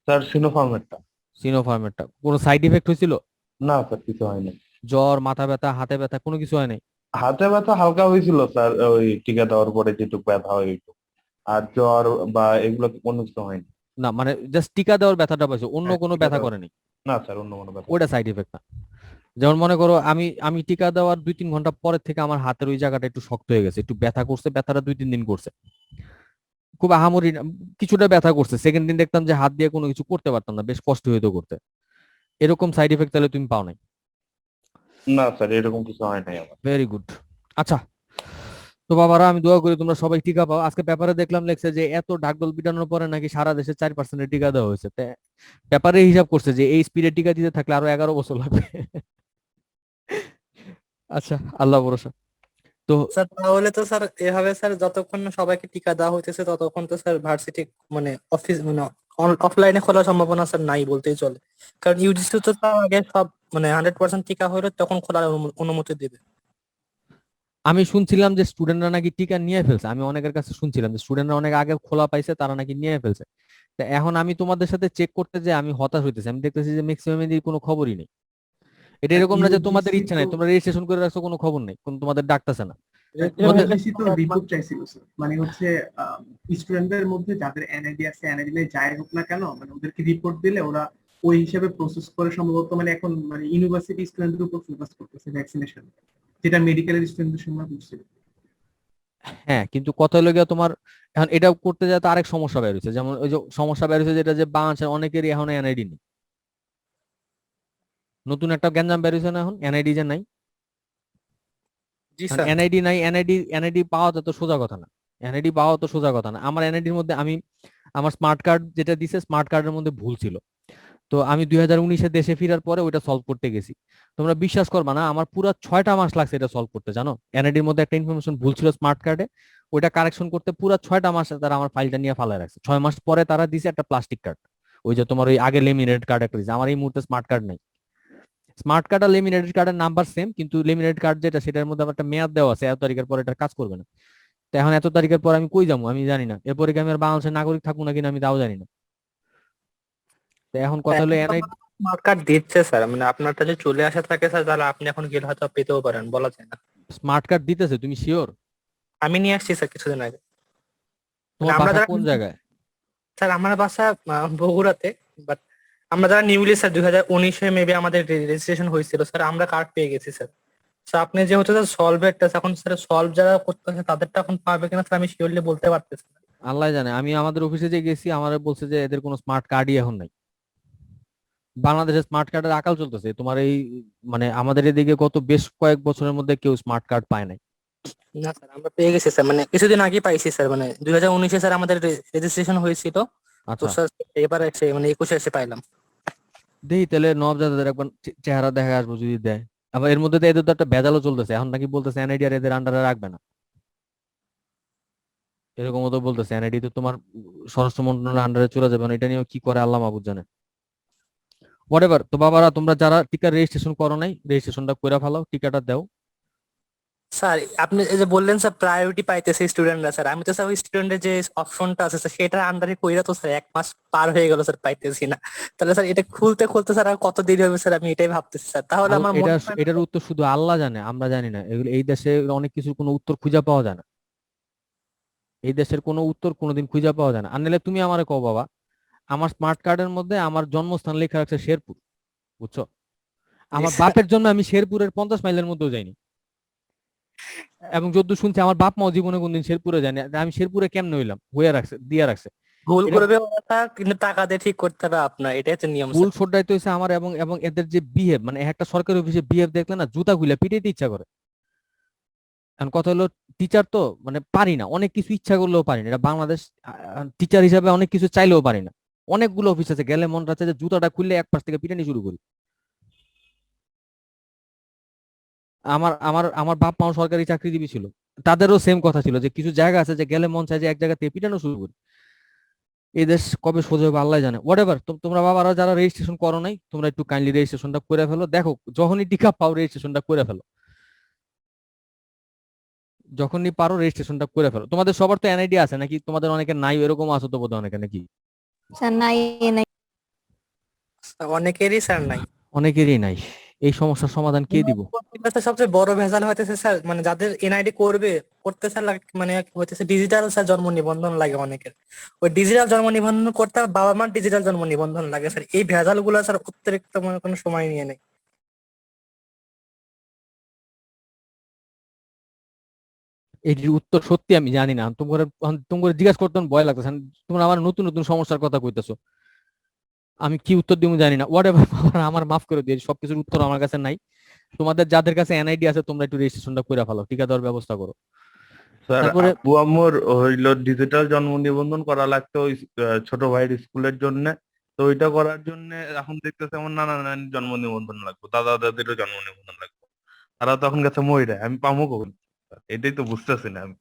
স্যার সিনোফার্মেরটা। সিনোফার্মেরটা। কোনো সাইড ইফেক্ট হয়েছিল? না স্যার, কিছু হয়নি। জ্বর, মাথা ব্যথা, হাতে ব্যথা কোনো কিছু হয় নাই? হাতে ব্যথা হালকা হয়েছিল স্যার, ওই টিকা দেওয়ার পরে যেটুকু ব্যথা হয় ওইটুকু। আর জ্বর বা এগুলো কোনো কিছু হয়নি। না, মানে জাস্ট টিকা দেওয়ার ব্যথাটা পাইছো, অন্য হ্যাঁ, কোনো টিকা ব্যথা দেওয়ার। করেনি? না স্যার, অন্য কোনো ব্যথা। ওইটা সাইড ইফেক্ট না। যেমন মনে করো আমি আমি টিকা দেওয়ার 2-3 ঘন্টা পরের থেকে আমার হাতের ওই জায়গাটা একটু শক্ত হয়ে গেছে, একটু ব্যথা করছে, ব্যথাটা 2-3 দিন করছে। খুব আহামরি না, কিছুটা ব্যথা করছে, সেকেন্ড দিন দেখতাম যে হাত দিয়ে কোনো কিছু করতে পারতাম না, বেশ কষ্ট হইতো করতে। এরকম সাইড এফেক্ট তাহলে তুমি পাও নাই? না স্যার, এরকম কিছু হয় নাই আমার। Very good. আচ্ছা, তো বাবারা আমি দোয়া করি তোমরা সবাই টিকা পাও। আজকে পেপারে দেখলাম লেখছে যে এত ঢাকঢোল পিটানোর পরে নাকি সারা দেশে 4% টিকা দেওয়া হয়েছে। পেপারে হিসাব করছে যে এই স্পিডে টিকা দিতে থাকলে আরো 11 বছর লাগবে। আচ্ছা, আল্লাহ ভরসা। তো স্যার তাহলে তো স্যার এভাবে স্যার যতক্ষণ না সবাইকে টিকা দেওয়া হইতেছে ততক্ষণ তো স্যার ভার্সিটি মানে অফিস মানে অফলাইনে খোলার সম্ভাবনা স্যার নাই বলতেই চলে। কারণ ইউজিসি তো তার আগে সব মানে 100% টিকা হলে তখন খোলার অনুমতি দেবে। আমি শুনছিলাম যে স্টুডেন্টরা নাকি টিকা নিয়ে ফেলছে, আমি অনেকের কাছে শুনছিলাম যে স্টুডেন্টরা অনেক আগে খোলা পাইছে, তারা নাকি নিয়ে ফেলছে। তা এখন আমি তোমাদের সাথে চেক করতে যে আমি হতাশ হইতেছি, আমি দেখতেছি যে ম্যাক্সিমাম এর কোনো খবরই নেই। এটা এরকম না যে তোমাদের ইউজিসি ইচ্ছা তো নাই, তোমরা রেজিস্ট্রেশন করে রাখছো, কোনো খবর নেই, কোন তোমাদের ডাকতেছে না তোমাদের। ইউজিসি তো রিপোর্ট চাইছিল স্যার, মানে হচ্ছে স্টুডেন্টদের মধ্যে যাদের এনআইডি আছে, এনআইডি নেই, যাই হোক না কেন, মানে ওদেরকে রিপোর্ট দিলে ওরা ওই হিসেবে প্রসেস করে সম্ভবত, মানে এখন মানে ইউনিভার্সিটি স্টুডেন্টদের উপর ফোকাস করতেছে ভ্যাকসিনেশন, যেটা মেডিকেলের স্টুডেন্টদের সময় বুঝছিল। হ্যাঁ, কিন্তু কথা হলো গিয়া তোমার এখন এটা করতে যায় তো আরেক সমস্যা বের হয়েছে, যেমন ওই যে সমস্যা বের হয়েছে যেটা যে বাংলাদেশের অনেকেরই এখন এনআইডি নেই। নতুন একটা গ্যাঞ্জাম বের হয়েছে না এখন, এনআইডি যে নাই। জি স্যার। এনআইডি নাই, এনআইডি পাওয়া তো সোজা কথা না। এনআইডি পাওয়া তো সোজা কথা না। আমার এনআইডির মধ্যে আমি আমার স্মার্ট কার্ড যেটা দিছে, স্মার্ট কার্ডের মধ্যে ভুল ছিল। তো আমি 2019-এ দেশে ফেরার পরে ওইটা সলভ করতে গেছি। তোমরা বিশ্বাস করবা না, আমার পুরো 6টা মাস লাগছে এটা সলভ করতে, জানো? এনআইডির মধ্যে একটা ইনফরমেশন ভুল ছিল স্মার্ট কার্ডে, ওইটা কারেকশন করতে পুরো 6টা মাস তারা আমার ফাইলটা নিয়ে ফালায় রাখছে। 6 মাস পরে তারা দিছে একটা প্লাস্টিক কার্ড, ওই যে তোমার ওই আগে লেমিনেটেড কার্ড একটা দিছে। আমার এই মুহূর্তে স্মার্ট কার্ড নাই। স্মার্ট কার্ড আর লেমিনেটেড কার্ডের নাম্বার সেম, কিন্তু লেমিনেটেড কার্ড যেটা সেটার মধ্যে আবার একটা মেয়াদ দেওয়া আছে, এত তারিখের পরে এটা কাজ করবে না। তো এখন এত তারিখের পর আমি কই যাবো আমি জানি না, এরপরে কি আমি আর বাংলাদেশের নাগরিক থাকবো নাকি না আমি তাও জানি না। তো এখন কথা হলো এনআইডি। স্মার্ট কার্ড দিচ্ছে স্যার, মানে আপনারটা যে চলে আসা থাকে স্যার, তাহলে আপনি এখন গেলে হয়তো পেতেও পারেন, বলা যায় না। স্মার্ট কার্ড দিতেছে, তুমি শিওর? আমি নিয়ে আসছি স্যার কিছুদিন আগে। মানে তোমার আমরা বাসা যারা কোন জায়গায়? স্যার আমার বাসা বগুড়াতে, বাট আমরা যারা নিউলি স্যার 2019-এ মেবি আমাদের রেজিস্ট্রেশন হয়েছিল স্যার, আমরা কার্ড পেয়ে গেছি স্যার। স্যার আপনি যে হচ্ছে স্যার সলভের এখন স্যার সলভ যারা করতেছে তাদেরটা এখন পাবে কিনা স্যার আমি শিওরলি বলতে পারতেছি না। আল্লাহ জানে। আমি আমাদের অফিসে যে গেছি, আমার বলছে যে এদের কোনো স্মার্ট কার্ডই এখন নাই। বাংলাদেশে স্মার্ট কার্ডের আকাল চলতেছে তোমার এই, মানে আমাদের এদিকে গত বেশ কয়েক বছরের মধ্যে কেউ স্মার্ট কার্ড পায় নাই। না স্যার আমরা পেয়ে গেছি স্যার, মানে কিছুদিন আগে পাইছি স্যার, মানে 2019-এ স্যার আমাদের রেজিস্ট্রেশন হয়েছিল। তো আচ্ছা, স্যার এবার এসে মানে 21-এ এসে পাইলাম। দেখি তাহলে নবজাতকদের একবার চেহারা দেখা আসবো যদি দেয়। আবার এর মধ্যে তো এদের তো একটা ভেজালও চলতেছে, এখন নাকি বলতেছে এনআইডি আর এদের আন্ডারে রাখবে না, এরকমও তো বলতেছে। এনআইডি তো তোমার স্বরাষ্ট্র মন্ত্রণালয়ের আন্ডারে চলে যাবে না, এটা নিয়ে কি করে আল্লাহ মাহবুব জানে। হোয়াটএভার। তো বাবারা তোমরা যারা টিকা রেজিস্ট্রেশন করো নাই, রেজিস্ট্রেশনটা করে ফেলাও, টিকাটা দাও। স্যার আপনি এই যে বললেন স্যার প্রায়োরিটি পাইতেছে স্টুডেন্টরা, স্যার আমি তো স্যার ওই স্টুডেন্টের যে অপশনটা আছে স্যার সেটার আন্ডারে কইরা তো স্যার 1 মাস পার হয়ে গেল স্যার, পাইতেছি না। তাহলে স্যার এটা খুলতে খুলতে স্যার আর কত দেরি হবে স্যার, আমি এটাই ভাবতেছি স্যার। তাহলে আমার এটা মনে হয় না এটার উত্তর শুধু আল্লাহ জানে, আমরা জানি না। এগুলো এই দেশে অনেক কিছুর কোনো উত্তর খুঁজে পাওয়া যায় না। এই দেশের কোনো উত্তর কোনোদিন খুঁজে পাওয়া যায় না। আর নাহলে তুমি আমারে কও বাবা, আমার স্মার্ট কার্ডের মধ্যে আমার জন্মস্থান লেখা রাখছে শেরপুর, বুঝছো? জি আমার স্যার। বাপের জন্য আমি শেরপুরের 50 মাইলের মধ্যেও যাইনি, এবং যদ্দূর শুনছি আমার বাপ মাও জীবনে কোনদিন শেরপুরে যায়নি। আর আমি শেরপুরে কেমনে হইলাম, হইয়া রাখছে, দিয়া রাখছে। ভুল এটা করবে ওরা, কিন্তু টাকা দিয়ে ঠিক করতে হবে আপনার, এটাই হচ্ছে নিয়ম ভুল স্যার। শ্রদ্ধাইতে হয়েছে আমার, এবং এবং এদের যে বিহেভ, মানে একটা সরকারি অফিসে বিহেভ দেখলে না জুতা খুলে পিটাইতে ইচ্ছা করে। এখন কথা হলো, টিচার তো মানে পারি না, অনেক কিছু ইচ্ছা করলেও পারি না, এটা বাংলাদেশ। টিচার হিসাবে অনেক কিছু চাইলেও পারি না। অনেকগুলো অফিস আছে, গেলে মন রাখছে যে জুতাটা খুললে এক পাশ থেকে পিটানি শুরু করি। আমার আমার আমার বাপ মাও সরকারি চাকরিজীবী ছিল, তাদেরও সেম কথা ছিল যে কিছু জায়গা আছে যে গেলে মন চায় যে এক জায়গা থেকে পিটানো শুরু করি। এই দেশ কবে সোজা হবে আল্লাহ জানে। What ever. তোমরা বাবারা যারা রেজিস্ট্রেশন করো নাই, তোমরা একটু কাইন্ডলি রেজিস্ট্রেশনটা করে ফেলো। দেখো যখনই টিকা পাও রেজিস্ট্রেশনটা করে ফেলো, যখনই পারো রেজিস্ট্রেশনটা করে ফেলো। তোমাদের সবার তো এনআইডি আছে নাকি? তোমাদের অনেকে নাই, এরকম আছে তো বোধহয় অনেকে, নাকি? স্যার নাই এ নাই। অনেকেরই স্যার নাই। অনেকেরই নাই। এই সমস্যার সমাধান কে দিব? স্যার সবচেয়ে বড় ভেজাল হইতেছে স্যার, মানে যাদের এনআইডি করবে করতে স্যার মানে হইতেছে ডিজিটাল স্যার জন্ম নিবন্ধন লাগে অনেকের। ওই ডিজিটাল জন্ম নিবন্ধন করতে বাবা মার ডিজিটাল জন্ম নিবন্ধন লাগে স্যার, এই ভেজাল গুলো স্যার অতিরিক্ত মনে কোনো সময় নিয়ে নেয়। এটির উত্তর সত্যি আমি জানি না, তোমার জিজ্ঞাসা করতে আমার ভয় লাগতেছে। তোমরা আমার নতুন নতুন সমস্যার কথা কইতেছো, আমি কি উত্তর দিব জানি না। হোয়াট এভার, আমার মাফ করে দিয়ে, সবকিছুর উত্তর আমার কাছে নাই। তোমাদের যাদের কাছে এনআইডি আছে তোমরা একটু রেজিস্ট্রেশনটা করে ফেলো, টিকা দেওয়ার ব্যবস্থা করো। স্যার তারপরে আব্বু আম্মুর হইলো ডিজিটাল জন্ম নিবন্ধন করা লাগতো ওই ছোট ভাইয়ের স্কুলের জন্য। তো ওইটা করার জন্য এখন দেখতেছে আমার নানা নানির জন্ম নিবন্ধন লাগবে, দাদা দাদিরও জন্ম নিবন্ধন লাগবে। তারা তখন গেছে মইরা, আমি পামো কখন? এটাই তো বুঝতেছি না আমি।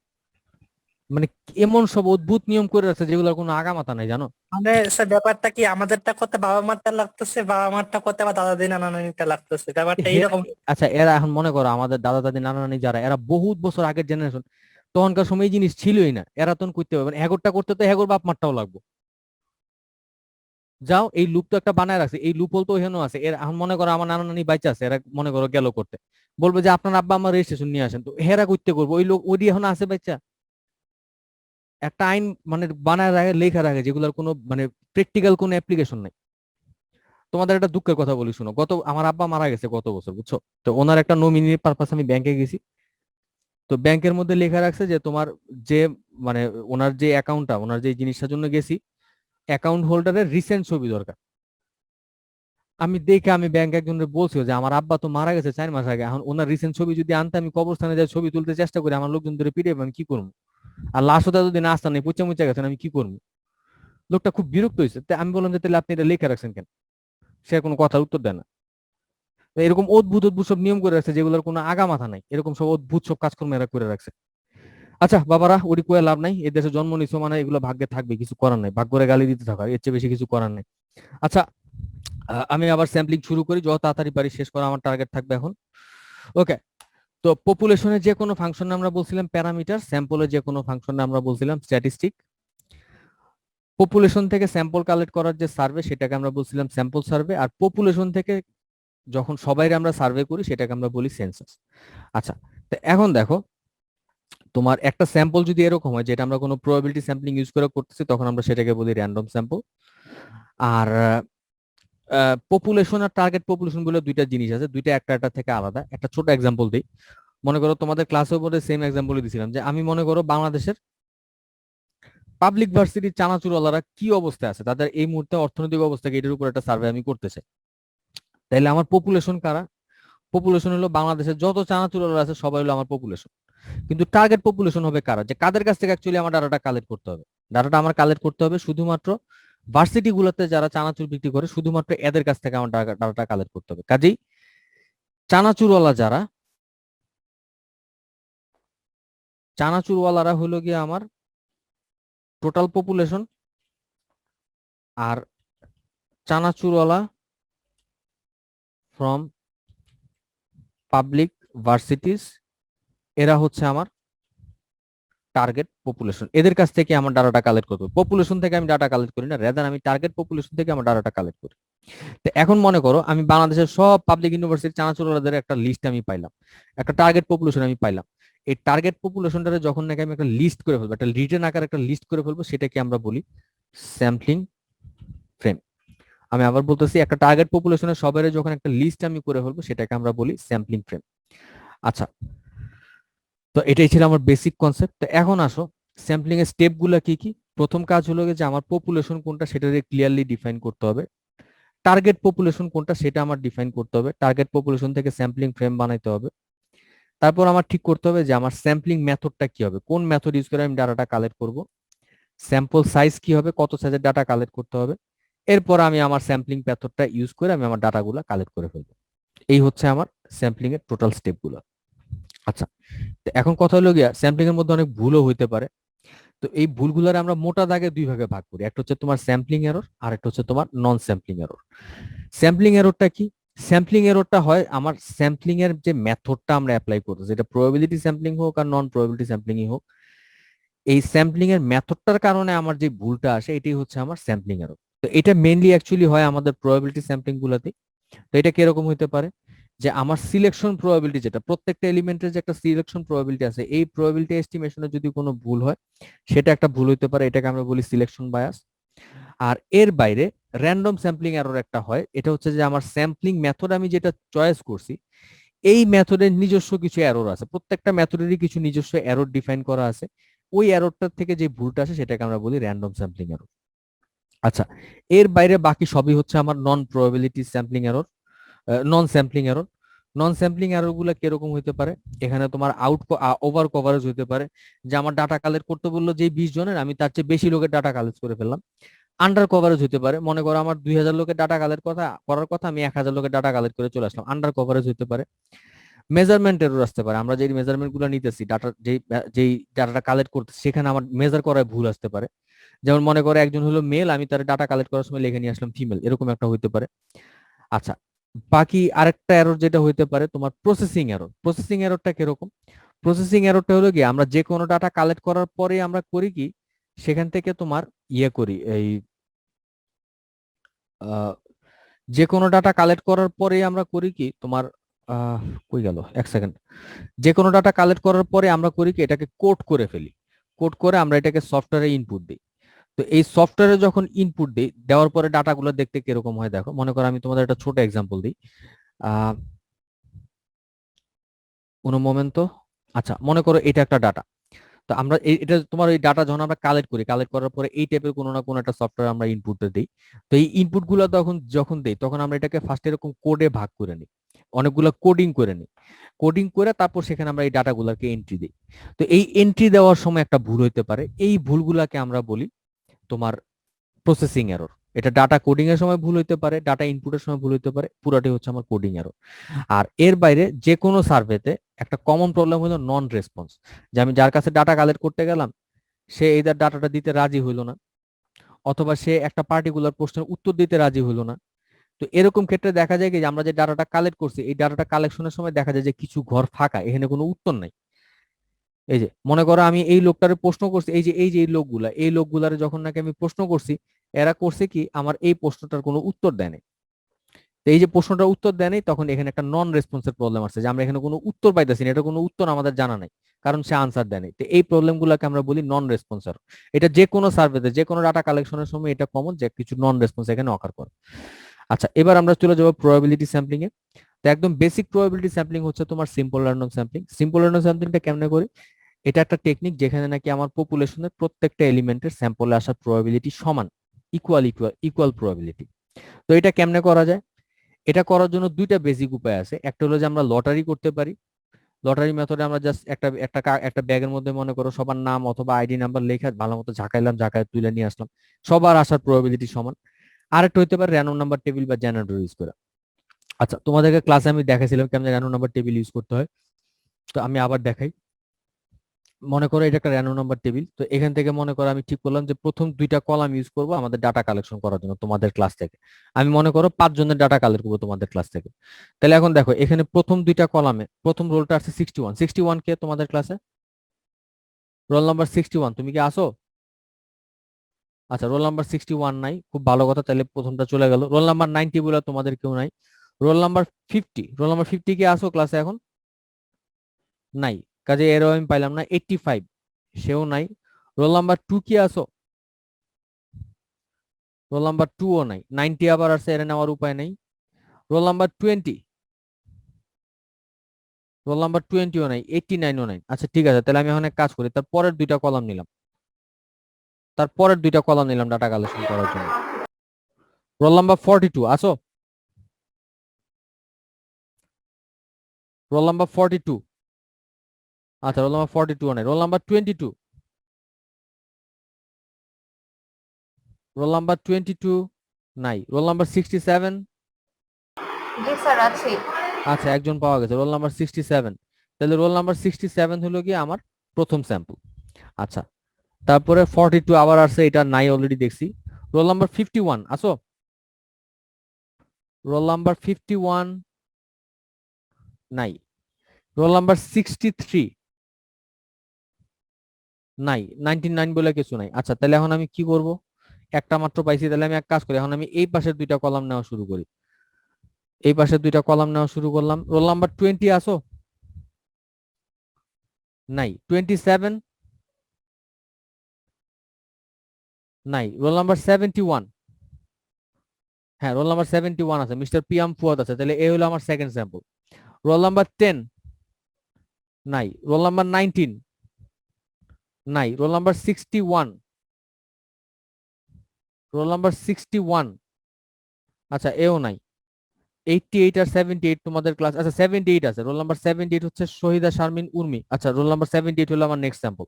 মানে এমন সব অদ্ভুত নিয়ম করে রাখছে যেগুলোর কোনো আগামাথা নাই, জানো? মানে স্যার ব্যাপারটা কি, আমাদেরটা করতে বাবা মারটা লাগতেছে, বাবা মারটা করতে আবার দাদা দিন নানা নানিটা লাগতেছে, ব্যাপারটা হে- এইরকম। আচ্ছা, এরা এখন মনে করো আমাদের দাদা দাদি নানা নানি যারা, এরা বহুত বছর আগের জেনারেশন, তখনকার সময় এই জিনিস ছিলই না, এরা তখন করতে পারবে না। হ্যাগোরটা করতে তো হ্যাগোর বাপ মারটাও লাগবে। যাও, এই লুপ তো একটা বানায় রাখছে, এই লুপ হোল তো এখানেও আছে। এর এখন মনে করো আমার নানা নানি বাইচা আছে, এরা মনে করো গেল করতে, বলবে যে আপনার আব্বা আমার রেজিস্ট্রেশন নিয়ে আসেন, তো হেরা করতে করবো, ওই লোক ওই এখন আছে বাইচা। একটা আইন মানে বানায় রাখে, লেখা রাখে, যেগুলোর কোনো মানে প্র্যাকটিক্যাল কোনো অ্যাপ্লিকেশন নাই। তোমাদের একটা দুঃখের কথা বলি, শুনো, আমার আব্বা মারা গেছে গত বছর, বুঝছো? তো ওনার একটা নমিনির পারপাস আমি ব্যাংকে গেছি। তো ব্যাংকের মধ্যে লেখা রাখছে যে তোমার যে মানে ওনার যে অ্যাকাউন্টটা, ওনার যে জিনিসটার জন্য গেছি, অ্যাকাউন্ট হোল্ডারের রিসেন্ট ছবি দরকার। আমি ব্যাংক একজনের বলছি যে আমার আব্বা তো মারা গেছে 4 মাস আগে, এখন ওনার রিসেন্ট ছবি যদি আনতে, আমি কবরস্থানে যাই ছবি তুলতে চেষ্টা করি, আমার লোকজন ধরে পিড়ে আমি কি করবো? আর লাশ হতে যদি না আসতাম, পুচা মুচা গেছেন, আমি কি করবো? লোকটা খুব বিরক্ত হয়েছে, তাই আমি বললাম যে তাহলে আপনি এটা লেখা রাখছেন কেন? সে কোনো কথার উত্তর দেয় না। তো এরকম অদ্ভুত অদ্ভুত সব নিয়ম করে রাখছে যেগুলোর কোনো আগা মাথা নাই, এরকম সব অদ্ভুত সব কাজকর্ম এরা করে রাখছে। আচ্ছা বাবারা, ওটি কয়ে লাভ নাই, এই দেশে জন্ম নিছো মানে এগুলো ভাগ্যে থাকবে, কিছু করার নাই, ভাগ্যরে গালি দিতে থাকা, এর চেয়ে বেশি কিছু করার নাই। আচ্ছা, আমি আবার স্যাম্পলিং শুরু করি, যত তাড়াতাড়ি পারি শেষ করা আমার টার্গেট থাকবে এখন। ওকে। তো পপুলেশনের যে কোনো ফাংশন আমরা বলছিলাম প্যারামিটার, স্যাম্পলের যে কোনো ফাংশন আমরা বলছিলাম স্ট্যাটিস্টিক। পপুলেশন থেকে স্যাম্পল কালেক্ট করার যে সার্ভে, সেটাকে আমরা বলছিলাম স্যাম্পল সার্ভে। আর পপুলেশন থেকে যখন সবাই আমরা সার্ভে করি, সেটাকে আমরা বলি সেন্সাস। আচ্ছা, তো এখন দেখো, তোমার একটা স্যাম্পল যদি এরকম হয় যেটা আমরা কোনো প্রবাবিলিটি স্যাম্পলিং ইউজ করে করতেছি, তখন আমরা সেটাকে বলি র্যান্ডম স্যাম্পল। আর পপুলেশন আর টার্গেট পপুলেশন বলে দুইটা জিনিস আছে, দুইটা একটা একটা থেকে আলাদা। একটা ছোট এক্সাম্পল দিই। মনে করো তোমাদের ক্লাসের উপরে সেম এক্সাম্পল দিয়েছিলাম যে আমি মনে করো বাংলাদেশের পাবলিক ভার্সিটির চানাচুরওয়ালারা কি অবস্থায় আছে, তাদের এই মুহূর্তে অর্থনৈতিক অবস্থা কি, এটার উপর একটা সার্ভে আমি করতে চাই। তাইলে আমার পপুলেশন কারা? পপুলেশন হলো বাংলাদেশের যত চানাচুরওয়ালা আছে সবাই হলো আমার পপুলেশন। কিন্তু টার্গেট পপুলেশন হবে কারা, যে কাদের কাছ থেকে অ্যাকচুয়ালি আমার ডাটাটা কালেক্ট করতে হবে। ডাটাটা আমার কালেক্ট করতে হবে শুধুমাত্র ভার্সিটি গুলোতে যারা চানাচুর বিক্রি করে, শুধুমাত্র এদের কাছ থেকে আমার ডাটাটা কালেক্ট করতে হবে। কাজেই চানাচুরওয়ালা যারা, চানাচুরওয়ালারা হলো গিয়ে আমার টোটাল পপুলেশন। আর চানাচুরওয়ালা ফ্রম পাবলিক ভার্সিটিস, এরা হচ্ছে আমার টার্গেট পপুলেশন। এদের কাছ থেকে আমার ডাটাটা কালেক্ট করতে হবে। পপুলেশন থেকে আমি ডাটা কালেক্ট করি না, রেদার আমি টার্গেট পপুলেশন থেকে আমার ডাটাটা কালেক্ট করি। তো এখন মনে করো আমি বাংলাদেশের সব পাবলিক ইউনিভার্সিটি চানাচুরওয়ালাদের একটা লিস্ট আমি পাইলাম, একটা টার্গেট পপুলেশন আমি পাইলাম। এই টার্গেট পপুলেশনটারে যখন নাকি আমি একটা লিস্ট করে ফেলবো, একটা রিটেন আকারে একটা লিস্ট করে ফেলবো, সেটাকে আমরা বলি স্যাম্পলিং ফ্রেম। আমি আবার বলতেছি, একটা টার্গেট পপুলেশনের সবাই যখন একটা লিস্ট আমি করে ফেলবো, সেটাকে আমরা বলি স্যাম্পলিং ফ্রেম। আচ্ছা, তো এটাই ছিল আমার বেসিক কনসেপ্ট। তো এখন আসো স্যাম্পলিং এর স্টেপ গুলা কি কি। প্রথম কাজ হলো যে আমার পপুলেশন কোনটা সেটাকে ক্লিয়ারলি ডিফাইন করতে হবে। টার্গেট পপুলেশন কোনটা সেটা আমার ডিফাইন করতে হবে। টার্গেট পপুলেশন থেকে স্যাম্পলিং ফ্রেম বানাইতে হবে। তারপর আমার ঠিক করতে হবে যে আমার স্যাম্পলিং মেথডটা কি হবে, কোন মেথড ইউজ করে আমি ডাটাটা কালেক্ট করব। স্যাম্পল সাইজ কি হবে, কত সাইজের ডাটা কালেক্ট করতে হবে। এরপর আমি আমার স্যাম্পলিং মেথডটা ইউজ করে আমি আমার ডাটাগুলো কালেক্ট করে ফেলবো। এই হচ্ছে আমার স্যাম্পলিং এর টোটাল স্টেপগুলো। আচ্ছা, তো এখন কথা হলো গিয়া স্যাম্পলিং এর মধ্যে অনেক ভুলও হইতে পারে। তো এই ভুলগুলোর আমরা মোটা দাগে দুই ভাগে ভাগ করি, একটা হচ্ছে তোমার স্যাম্পলিং এরর, আর একটা হচ্ছে তোমার নন স্যাম্পলিং এরর। স্যাম্পলিং এররটা কি? স্যাম্পলিং এররটা হয় আমার স্যাম্পলিং এর যে মেথডটা আমরা অ্যাপ্লাই করতেছি, যেটা প্রবাবিলিটি স্যাম্পলিং হোক আর নন প্রবাবিলিটি স্যাম্পলিংই হোক, এই স্যাম্পলিং এর মেথডটার কারণে আমার যে ভুলটা আসে, এটাই হচ্ছে আমার স্যাম্পলিং এরর। তো এটা মেইনলি অ্যাকচুয়ালি হয় আমাদের প্রবাবিলিটি স্যাম্পলিং গুলাতে। তো এটা কিরকম হইতে পারে, যে আমার সিলেকশন প্রবাবিলিটি, যেটা প্রত্যেকটা এলিমেন্টের যে একটা সিলেকশন প্রবাবিলিটি আছে, এই প্রবাবিলিটি এস্টিমেশনে যদি কোনো ভুল হয়, সেটা একটা ভুল হইতে পারে, এটাকে আমরা বলি সিলেকশন বায়াস। আর এর বাইরে র্যান্ডম স্যাম্পলিং এরর একটা হয়, এটা হচ্ছে যে আমার স্যাম্পলিং মেথড আমি যেটা চয়েস করছি, এই মেথডের নিজস্ব কিছু এরর আছে, প্রত্যেকটা মেথডেরই কিছু নিজস্ব এরর ডিফাইন করা আছে। ওই এররটার থেকে যে ভুলটা আসে সেটাকে আমরা বলি র্যান্ডম স্যাম্পলিং এরর। আচ্ছা, এর বাইরে বাকি সবই হচ্ছে আমার non probability sampling error, non sampling error. Non sampling error গুলো কিরকম হতে পারে, এখানে তোমার ওভার কভারেজ হতে পারে, যে আমার ডাটা কালেক্ট করতে বললো যে 20 জনের, আমি তার চেয়ে বেশি লোকের ডাটা কালেক্ট করে ফেললাম। আন্ডার কভারেজ হতে পারে, মনে করো আমার 2000 লোকের ডাটা কালেক্ট করার কথা, আমি 1000 লোকের ডাটা কালেক্ট করে চলে আসলাম, আন্ডার কভারেজ হতে পারে। মেজারমেন্ট এরর আসতে পারে, আমরা যে মেজারমেন্ট গুলো নিতেছি, ডাটা যেই ডাটাটা কালেক্ট করতেছি সেখানে আমার মেজার করায় ভুল আসতে পারে। যেমন মনে করো একজন হলো মেল, আমি তার ডাটা কালেক্ট করার সময় লিখে নিয়ে আসলাম ফিমেল, এরকম একটা হইতে পারে। আচ্ছা, বাকি আরেকটা এরর যেটা হইতে পারে তোমার প্রসেসিং এরর। প্রসেসিং এররটা কিরকম? প্রসেসিং এররটা হলো কি, আমরা যে কোনো ডাটা কালেক্ট করার পরে আমরা করি কি, সেখান থেকে তোমার ইয়ে করি, এই যে কোনো ডাটা কালেক্ট করার পরে আমরা করি কি তোমার, কই গেল, এক সেকেন্ড, যে কোনো ডাটা কালেক্ট করার পরে আমরা করি কি, এটাকে কোড করে ফেলি। কোড করে আমরা এটাকে সফটওয়্যারে ইনপুট দিই। তো এই সফটওয়্যারে যখন ইনপুট দিই, দেওয়ার পরে ডাটাগুলো দেখতে কিরকম হয় দেখো, মনে করো আমি তোমাদের একটা ছোট এক্সাম্পল দিই। আহ কোনো মোমেন্ট। আচ্ছা, মনে করো এটা একটা ডাটা। তো আমরা এটা তোমার ওই ডাটা যখন আমরা কালেক্ট করি, কালেক্ট করার পরে এই টাইপের কোনো না কোনো একটা সফটওয়্যার আমরা ইনপুট দিই। তো এই ইনপুট গুলো যখন দিই, তখন আমরা এটাকে ফার্স্ট এরকম কোডে ভাগ করে নিই, অনেকগুলো কোডিং করে নিই। কোডিং করে তারপর সেখানে আমরা এই ডাটাগুলোকে এন্ট্রি দিই। তো এই এন্ট্রি দেওয়ার সময় একটা ভুল হইতে পারে, এই ভুলগুলাকে আমরা বলি তোমার প্রসেসিং এরর। এটা ডাটা কোডিং এর সময় ভুল হইতে পারে, ডাটা ইনপুটের সময় ভুল হইতে পারে, পুরোটাই হচ্ছে আমার কোডিং এরর। আর এর বাইরে যে কোনো সার্ভেতে একটা কমন প্রবলেম হলো নন রেসপন্স, যে আমি যার কাছে ডাটা কালেক্ট করতে গেলাম, সে এই ডাটাটা দিতে রাজি হইলো না, অথবা সে একটা পার্টিকুলার প্রশ্নের উত্তর দিতে রাজি হইলো না। তো এরকম ক্ষেত্রে দেখা যায় কি, যে আমরা যে ডাটাটা কালেক্ট করছি, এই ডাটাটা কালেকশনের সময় দেখা যায় যে কিছু ঘর ফাঁকা, এখানে কোনো উত্তর নাই। এই যে মনে করো আমি এই লোকটারে প্রশ্ন করছি, এই যে এই লোকগুলারে যখন নাকি আমি প্রশ্ন করছি, এরা করছে কি, আমার এই প্রশ্নটার কোনো উত্তর দেয়নি। তো এই যে প্রশ্নটার উত্তর দেয়নি, তখন এখানে একটা নন রেসপন্সের প্রবলেম আসছে, যে আমরা এখানে কোনো উত্তর পাইতেছি না, এটা কোনো উত্তর আমাদের জানা নাই, কারণ সে আনসার দেয়নি। তো এই প্রবলেম গুলোকে আমরা বলি নন রেসপন্সার। এটা যে কোনো সার্ভেতে, যে কোনো ডাটা কালেকশনের সময় এটা কমন, যে কিছু নন রেসপন্স এখানে অকার করে। আচ্ছা, এবার আমরা চলে যাবো প্রবাবিলিটি স্যাম্পলিং এ। তো একদম বেসিক প্রবাবিলিটি স্যাম্পলিং হচ্ছে তোমার simple random sampling. Simple random স্যাম্পলিংটা কেমনে করি? এটা একটা টেকনিক যেখানে নাকি আমার পপুলেশনের প্রত্যেকটা এলিমেন্টের স্যাম্পলে আসার প্রবাবিলিটি সমান, ইকুয়াল প্রবাবিলিটি। তো এটা কেমনে করা যায়? এটা করার জন্য দুইটা বেসিক উপায় আছে। একটা হলো যে আমরা লটারি করতে পারি। লটারি মেথডে আমরা জাস্ট একটা ব্যাগের মধ্যে মনে করো সবার নাম অথবা আইডি নাম্বার লেখা ভালো মতো ঝাঁকাইলাম, ঝাঁকায় তুলে নিয়ে আসলাম, সবার আসার প্রবাবিলিটি সমান। আরেকটা হইতে পারে র্যান্ডম নাম্বার টেবিল বা জেনারেটর ইউজ করা। আচ্ছা, তোমাদেরকে ক্লাসে আমি দেখাইছিলাম কেমন র্যান্ডম নাম্বার টেবিল ইউজ করতে হয়, তো আমি আবার দেখাই। মনে করো এটা একটা র্যান্ডম নাম্বার টেবিল। তো এখান থেকে মনে করো আমি ঠিক করলাম যে প্রথম দুইটা কলাম ইউজ করব আমাদের ডাটা কালেকশন করার জন্য তোমাদের ক্লাস থেকে। আমি মনে করো 5 জনের ডাটা কালেক্ট করবো তোমাদের ক্লাস থেকে। তাহলে এখন দেখো এখানে প্রথম দুইটা কলামে প্রথম রোলটা আছে 61 কে তোমাদের ক্লাসে? রোল নাম্বার 61, তুমি কি আসো? আচ্ছা, রোল নাম্বার 61 নাই, খুব ভালো কথা, তাহলে প্রথমটা চলে গেল। রোল নাম্বার 90 বলে তোমাদের কেউ নাই। রোল নাম্বার 50 কি আসো ক্লাসে এখন? নাই, কাজে এরও আমি পাইলাম না। 85, সেও নাই। রোল নাম্বার 2 কি আসো? রোল নাম্বার 2 ও নাই। 90 আবার আছে, এর নেওয়ার উপায় নেই। রোল নাম্বার 20, রোল নাম্বার 20 ও নাই। 89 ও নাই। আচ্ছা ঠিক আছে, তাহলে আমি এখন এক কাজ করি, তারপরের দুইটা কলাম নিলাম ডাটা কালেকশন করার জন্য। রোল নাম্বার 42 আসো? রোল নাম্বার 42, আচ্ছা রোল নাম্বার 42 ও নাই। রোল নাম্বার 22, রোল নাম্বার 22 নাই। রোল নাম্বার 67, জি স্যার আছে। আচ্ছা একজন পাওয়া গেছে, রোল নাম্বার 67। তাহলে রোল নাম্বার 67 হলো গিয়ে আমার প্রথম স্যাম্পল। আচ্ছা, তারপরে 42 আবার আসছে, এটা নাই অলরেডি দেখছি। রোল নাম্বার 51 আসো? রোল নাম্বার 51 নাই। রোল নাম্বার 63 নাই। 99 বলে কিছু নাই। আচ্ছা, তাহলে এখন আমি কি করব? একটা মাত্র পাইছি, তাহলে আমি এক কাজ করি, এখন আমি এই পাশের দুইটা কলাম নেওয়া শুরু করি। এই পাশের দুইটা কলাম নেওয়া শুরু করলাম। রোল নাম্বার 20 আসো? নাই। 27 নাই। রোল নাম্বার 71, হ্যাঁ রোল নাম্বার 71 আছে, মিস্টার পিয়াম ফুয়াদ আছে, তাহলে এই হলো আমার সেকেন্ড স্যাম্পল। রোল নাম্বার 10 নাই, রোল নাম্বার 19 নাই, রোল নাম্বার 61, রোল নাম্বার 61, আচ্ছা এও নাই। 88 আর 78 তোমাদের ক্লাস, আচ্ছা 78 আছে, রোল নাম্বার 78 হচ্ছে শহীদা শারমিন উর্মি। আচ্ছা রোল নাম্বার 78 হলো আমার নেক্সট স্যাম্পল।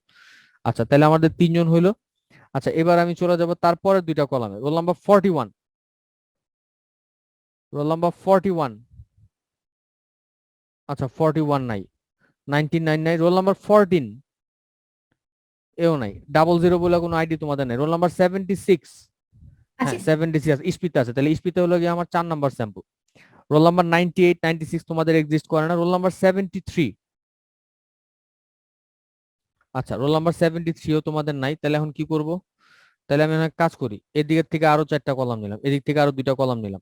আচ্ছা তাহলে আমাদের তিনজন হইলো। আচ্ছা এবার আমি চলে যাব তারপরে দুইটা কলামে। রোল নাম্বার 41, রোল নাম্বার 41, আচ্ছা 41 নাই, 99 নাই, রোল নাম্বার 14 এও নাই, 00 বলে কোনো আইডি তোমাদের নাই। রোল নাম্বার 76, হ্যাঁ আচ্ছা 76 আছে, ইস্পিতা আছে, তাহলে ইস্পিতা হলো গিয়ে আমার 4 নাম্বার স্যাম্পল। রোল নাম্বার 98 96 তোমাদের এক্সিস্ট করে না। রোল নাম্বার 73, আচ্ছা রোল নাম্বার 73ও তোমাদের নাই। তাহলে এখন কি করব? তাহলে আমি একটা কাজ করি, এদিক থেকে আরো 4টা কলাম নিলাম, এদিক থেকে আরো 2টা কলাম নিলাম,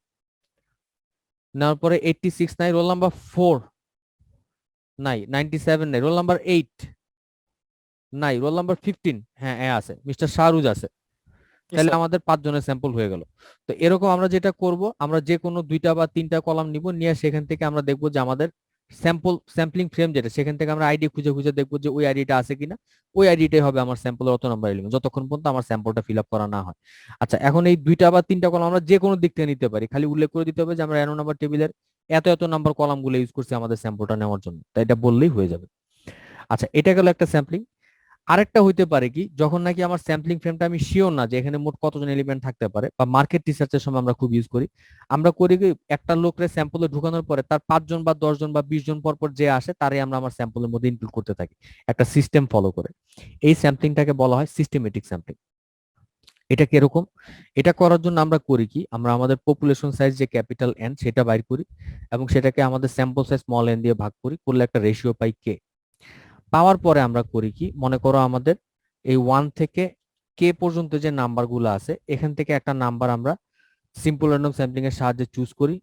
নেওয়ার পরে 86 নাই, রোল নাম্বার 4 নাই, 97 নাই, রোল নাম্বার 8 নাই, রোল নাম্বার 15 হ্যাঁ আছে, মিস্টার শাহরুজ আছে। তাহলে আমাদের 5 জনের স্যাম্পল হয়ে গেল। তো এরকম আমরা যেটা করব, আমরা যে কোনো 2টা বা 3টা কলাম নিব, নিয়ে সেখান থেকে আমরা দেখবো যে আমাদের স্যাম্পলিং ফ্রেম যেটা, সেখান থেকে আমরা আইডি খুঁজে খুঁজে দেখবো যে ওই আইডিটা আছে কিনা। ওই আইডিটাই হবে আমার স্যাম্পলের অত নাম্বার এলিমেন্ট, যতক্ষণ পর্যন্ত আমার স্যাম্পলটা ফিল আপ করা না হয়। আচ্ছা এখন এই 2টা বা 3টা কলাম আমরা যে কোনো দিক থেকে নিতে পারি, খালি উল্লেখ করে দিতে হবে যে আমরা র্যান্ডম নাম্বার টেবিলের এত এত নাম্বার কলাম গুলো ইউজ করছি আমাদের স্যাম্পলটা নেওয়ার জন্য, তাই এটা বললেই হয়ে যাবে। আচ্ছা এটা গেল একটা স্যাম্পলিং। আরেকটা হইতে পারে কি, যখন নাকি আমার স্যাম্পলিং ফ্রেমটা আমি শিওর না যে এখানে মোট কতজন এলিমেন্ট থাকতে পারে, বা মার্কেট রিসার্চের সময় আমরা খুব ইউজ করি, আমরা করি কি একটা লোকরে স্যাম্পলে ঢুকানোর পরে তার 5 জন বা 10 জন বা 20 জন পর পর যে আসে তারে আমরা আমার স্যাম্পলের মধ্যে ইনক্লুড করতে থাকি একটা সিস্টেম ফলো করে। এই স্যাম্পলিংটাকে বলা হয় সিস্টেমেটিক স্যাম্পলিং। এটা কিরকম? এটা করার জন্য আমরা করি কি, আমরা আমাদের পপুলেশন সাইজ যে ক্যাপিটাল এন সেটা বাইর করি, এবং সেটাকে আমাদের স্যাম্পল সাইজ স্মল এন দিয়ে ভাগ করি, করলে একটা রেশিও পাই কে। পাওয়ার পরে আমরা করি কি, মনে করো আমাদের এই 1 থেকে কে পর্যন্ত যে নাম্বারগুলো আছে, এখান থেকে একটা নাম্বার আমরা সিম্পল র্যান্ডম স্যাম্পলিং এর সাহায্যে চুজ করি।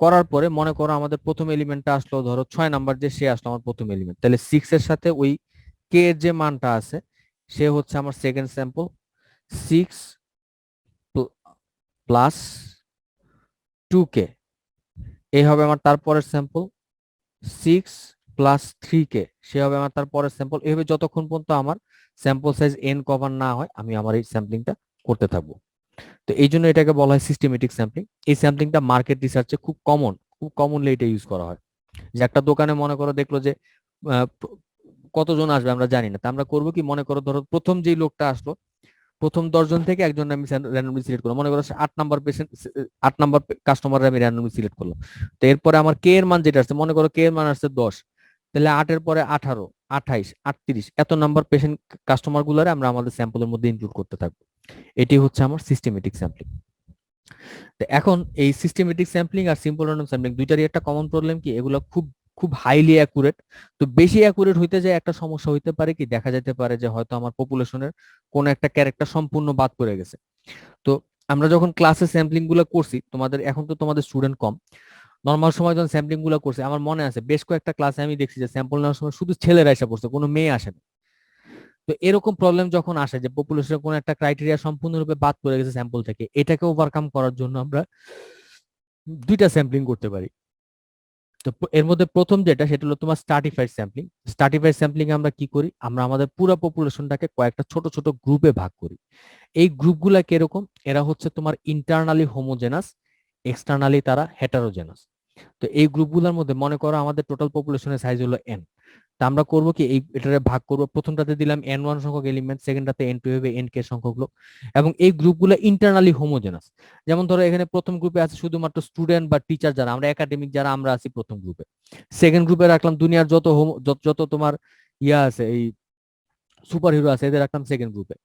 করার পরে মনে করো আমাদের প্রথম এলিমেন্টটা আসলো, ধরো 6 নাম্বার যে সে আসলো আমার প্রথম এলিমেন্ট, তাহলে 6 এর সাথে ওই কে এর যে মানটা আছে সে হচ্ছে আমার সেকেন্ড স্যাম্পল। 6 প্লাস 2k এই হবে আমার তারপরের স্যাম্পল। 6 প্লাস 3k সে হবে আমার তারপরের স্যাম্পল। এইভাবে যতক্ষণ পর্যন্ত আমার স্যাম্পল সাইজ এন কভার না হয় আমি আমার এই স্যাম্পলিংটা করতে থাকবো। তো এই জন্য এটাকে বলা হয় সিস্টেমেটিক স্যাম্পলিং। এই স্যাম্পলিংটা মার্কেট রিসার্চে খুব কমনলি এটা ইউজ করা হয়। যে একটা দোকানে মনে করো দেখলো যে আহ, কতজন আসবে আমরা জানি না, তা আমরা করবো কি, মনে করো ধরো প্রথম যেই লোকটা আসলো, প্রথম 10 জন থেকে একজন আমি র্যান্ডমলি সিলেক্ট করলাম, মনে করো 8 নাম্বার পেশেন্ট, 8 নাম্বার কাস্টমার আমি র্যান্ডমলি সিলেক্ট করলাম। তো এরপরে আমার কে এর মান যেটা আসছে, মনে করো কে এর মান আসছে 10, তাহলে 8 এর পরে 18, 28, 38 এত নাম্বার পেশেন্ট কাস্টমার গুলারে আমরা আমাদের স্যাম্পলের মধ্যে ইনক্লুড করতে থাকবো। এটি হচ্ছে আমার সিস্টেমেটিক স্যাম্পলিং। তো এখন এই সিস্টেমেটিক স্যাম্পলিং আর সিম্পল র্যান্ডম স্যাম্পলিং দুইটারই একটা কমন প্রবলেম কি, এগুলো খুব খুব হাইলি অ্যাকুরেট। তো বেশি অ্যাকুরেট হইতে যায় একটা সমস্যা হইতে পারে কি, দেখা যেতে পারে যে হয়তো আমার পপুলেশনের কোন একটা ক্যারেক্টার সম্পূর্ণ বাদ পড়ে গেছে। তো আমরা যখন ক্লাসে স্যাম্পলিং গুলো করছি, তোমাদের এখন তো তোমাদের স্টুডেন্ট কম, নর্মাল সময় যখন স্যাম্পলিং গুলো করছে আমার মনে আছে বেশ কয়েকটা ক্লাসে আমি দেখছি যে স্যাম্পল নেওয়ার সময় শুধু ছেলেরা এসে পড়ছে, কোনো মেয়ে আসেনি। তো এরকম প্রবলেম যখন আসে যে পপুলেশনের কোনো একটা ক্রাইটেরিয়া সম্পূর্ণরূপে বাদ পড়ে গেছে স্যাম্পল থেকে, এটাকে ওভারকাম করার জন্য আমরা দুইটা স্যাম্পলিং করতে পারি। তো এর মধ্যে প্রথম যেটা সেটা হলো তোমার স্ট্রাটিফাইড স্যাম্পলিং। স্ট্রাটিফাইড স্যাম্পলিং আমরা কি করি, আমরা আমাদের পুরো পপুলেশনটাকে কয়েকটা ছোট ছোট গ্রুপে ভাগ করি। এই গ্রুপগুলা কিরকম, এরা হচ্ছে তোমার ইন্টারনালি হোমোজেনাস, এক্সটার্নালি তারা হেটারোজেনাস। তো এই গ্রুপগুলোর মধ্যে মনে করো আমাদের টোটাল পপুলেশনের সাইজ হলো এন। তা আমরা করবো কি, এই এটারে ভাগ করবো, প্রথমটাতে দিলাম n1 সংখ্যক এলিমেন্ট, সেকেন্ডটাতে n2 হবে n k সংখ্যক লোক, এবং এই গ্রুপগুলো ইন্টারনালি হোমোজেনাস। যেমন ধরো এখানে প্রথম গ্রুপে আছে শুধুমাত্র স্টুডেন্ট বা টিচার যারা, আমরা একাডেমিক যারা আমরা আছি প্রথম গ্রুপে। সেকেন্ড গ্রুপে রাখলাম দুনিয়ার যত তোমার ইয়া আছে, এই সুপার হিরো আছে, এদের রাখলাম সেকেন্ড গ্রুপে।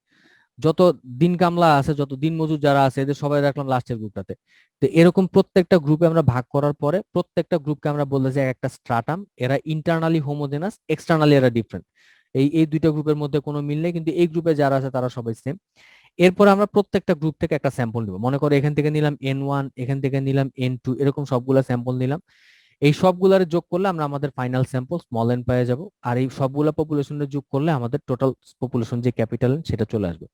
যত দিন কামলা আছে, যত দিন মজুর যারা আছে, এদের সবাই রাখলাম লাস্টের গ্রুপটাতে। তো এরকম প্রত্যেকটা গ্রুপে আমরা ভাগ করার পরে প্রত্যেকটা গ্রুপকে আমরা বলতে চাই একটা স্ট্রাটাম, এরা ইন্টারনালি হোমোজেনাস, এক্সটার্নালি এরা ডিফারেন্ট। এই দুইটা গ্রুপের মধ্যে কোনো মিল নেই, কিন্তু এই গ্রুপে যারা আছে তারা সবাই সেম। এরপর আমরা প্রত্যেকটা গ্রুপ থেকে একটা স্যাম্পল নিব, মনে করো এখান থেকে নিলাম n1, এখান থেকে নিলাম n2, এরকম সবগুলা স্যাম্পল নিলাম। এই সবগুলার যোগ করলে আমরা আমাদের ফাইনাল স্যাম্পল স্মল এন পেয়ে যাব, আর এই সবগুলা পপুলেশনের যোগ করলে আমাদের টোটাল পপুলেশন যে ক্যাপিটাল সেটা চলে আসবে।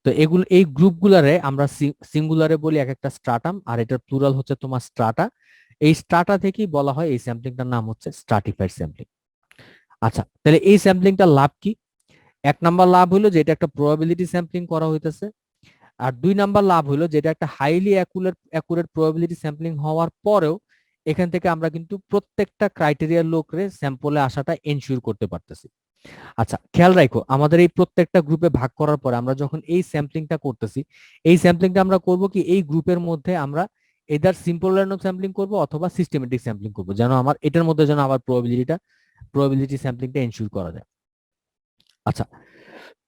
তো এই গ্রুপগুলারে আমরা সিঙ্গুলারে বলি এক একটা স্ট্রাটাম, আর এটার প্লুরাল হচ্ছে তোমার স্ট্রাটা। এই স্ট্রাটা থেকেই বলা হয় এই স্যাম্পলিংটার নাম হচ্ছে স্ট্রাটিফাইড স্যাম্পলিং। আচ্ছা, তাহলে এই স্যাম্পলিংটার লাভ কি? 1 নাম্বার লাভ হলো যে এটা একটা প্রবাবিলিটি স্যাম্পলিং করা হইতেছে, আর 2 নাম্বার লাভ হলো যেটা একটা হাইলি অ্যাকুরেট প্রবাবিলিটি স্যাম্পলিং হওয়ার পরেও এখান থেকে আমরা কিন্তু প্রত্যেকটা ক্রাইটেরিয়ার লোকরে স্যাম্পলে আসাটা এনশিওর করতে পারতেছি। আচ্ছা, খেয়াল রাখো আমাদের এই প্রত্যেকটা গ্রুপে ভাগ করার পরে আমরা যখন এই স্যাম্পলিংটা করতেছি, এই স্যাম্পলিংটা আমরা করব কি এই গ্রুপের মধ্যে আমরা এদার সিম্পল র্যান্ডম স্যাম্পলিং করব অথবা সিস্টেমেটিক স্যাম্পলিং করব, যেন আমার এটার মধ্যে যেন আবার প্রবাবিলিটি স্যাম্পলিংটা এনশিওর করা যায়। আচ্ছা,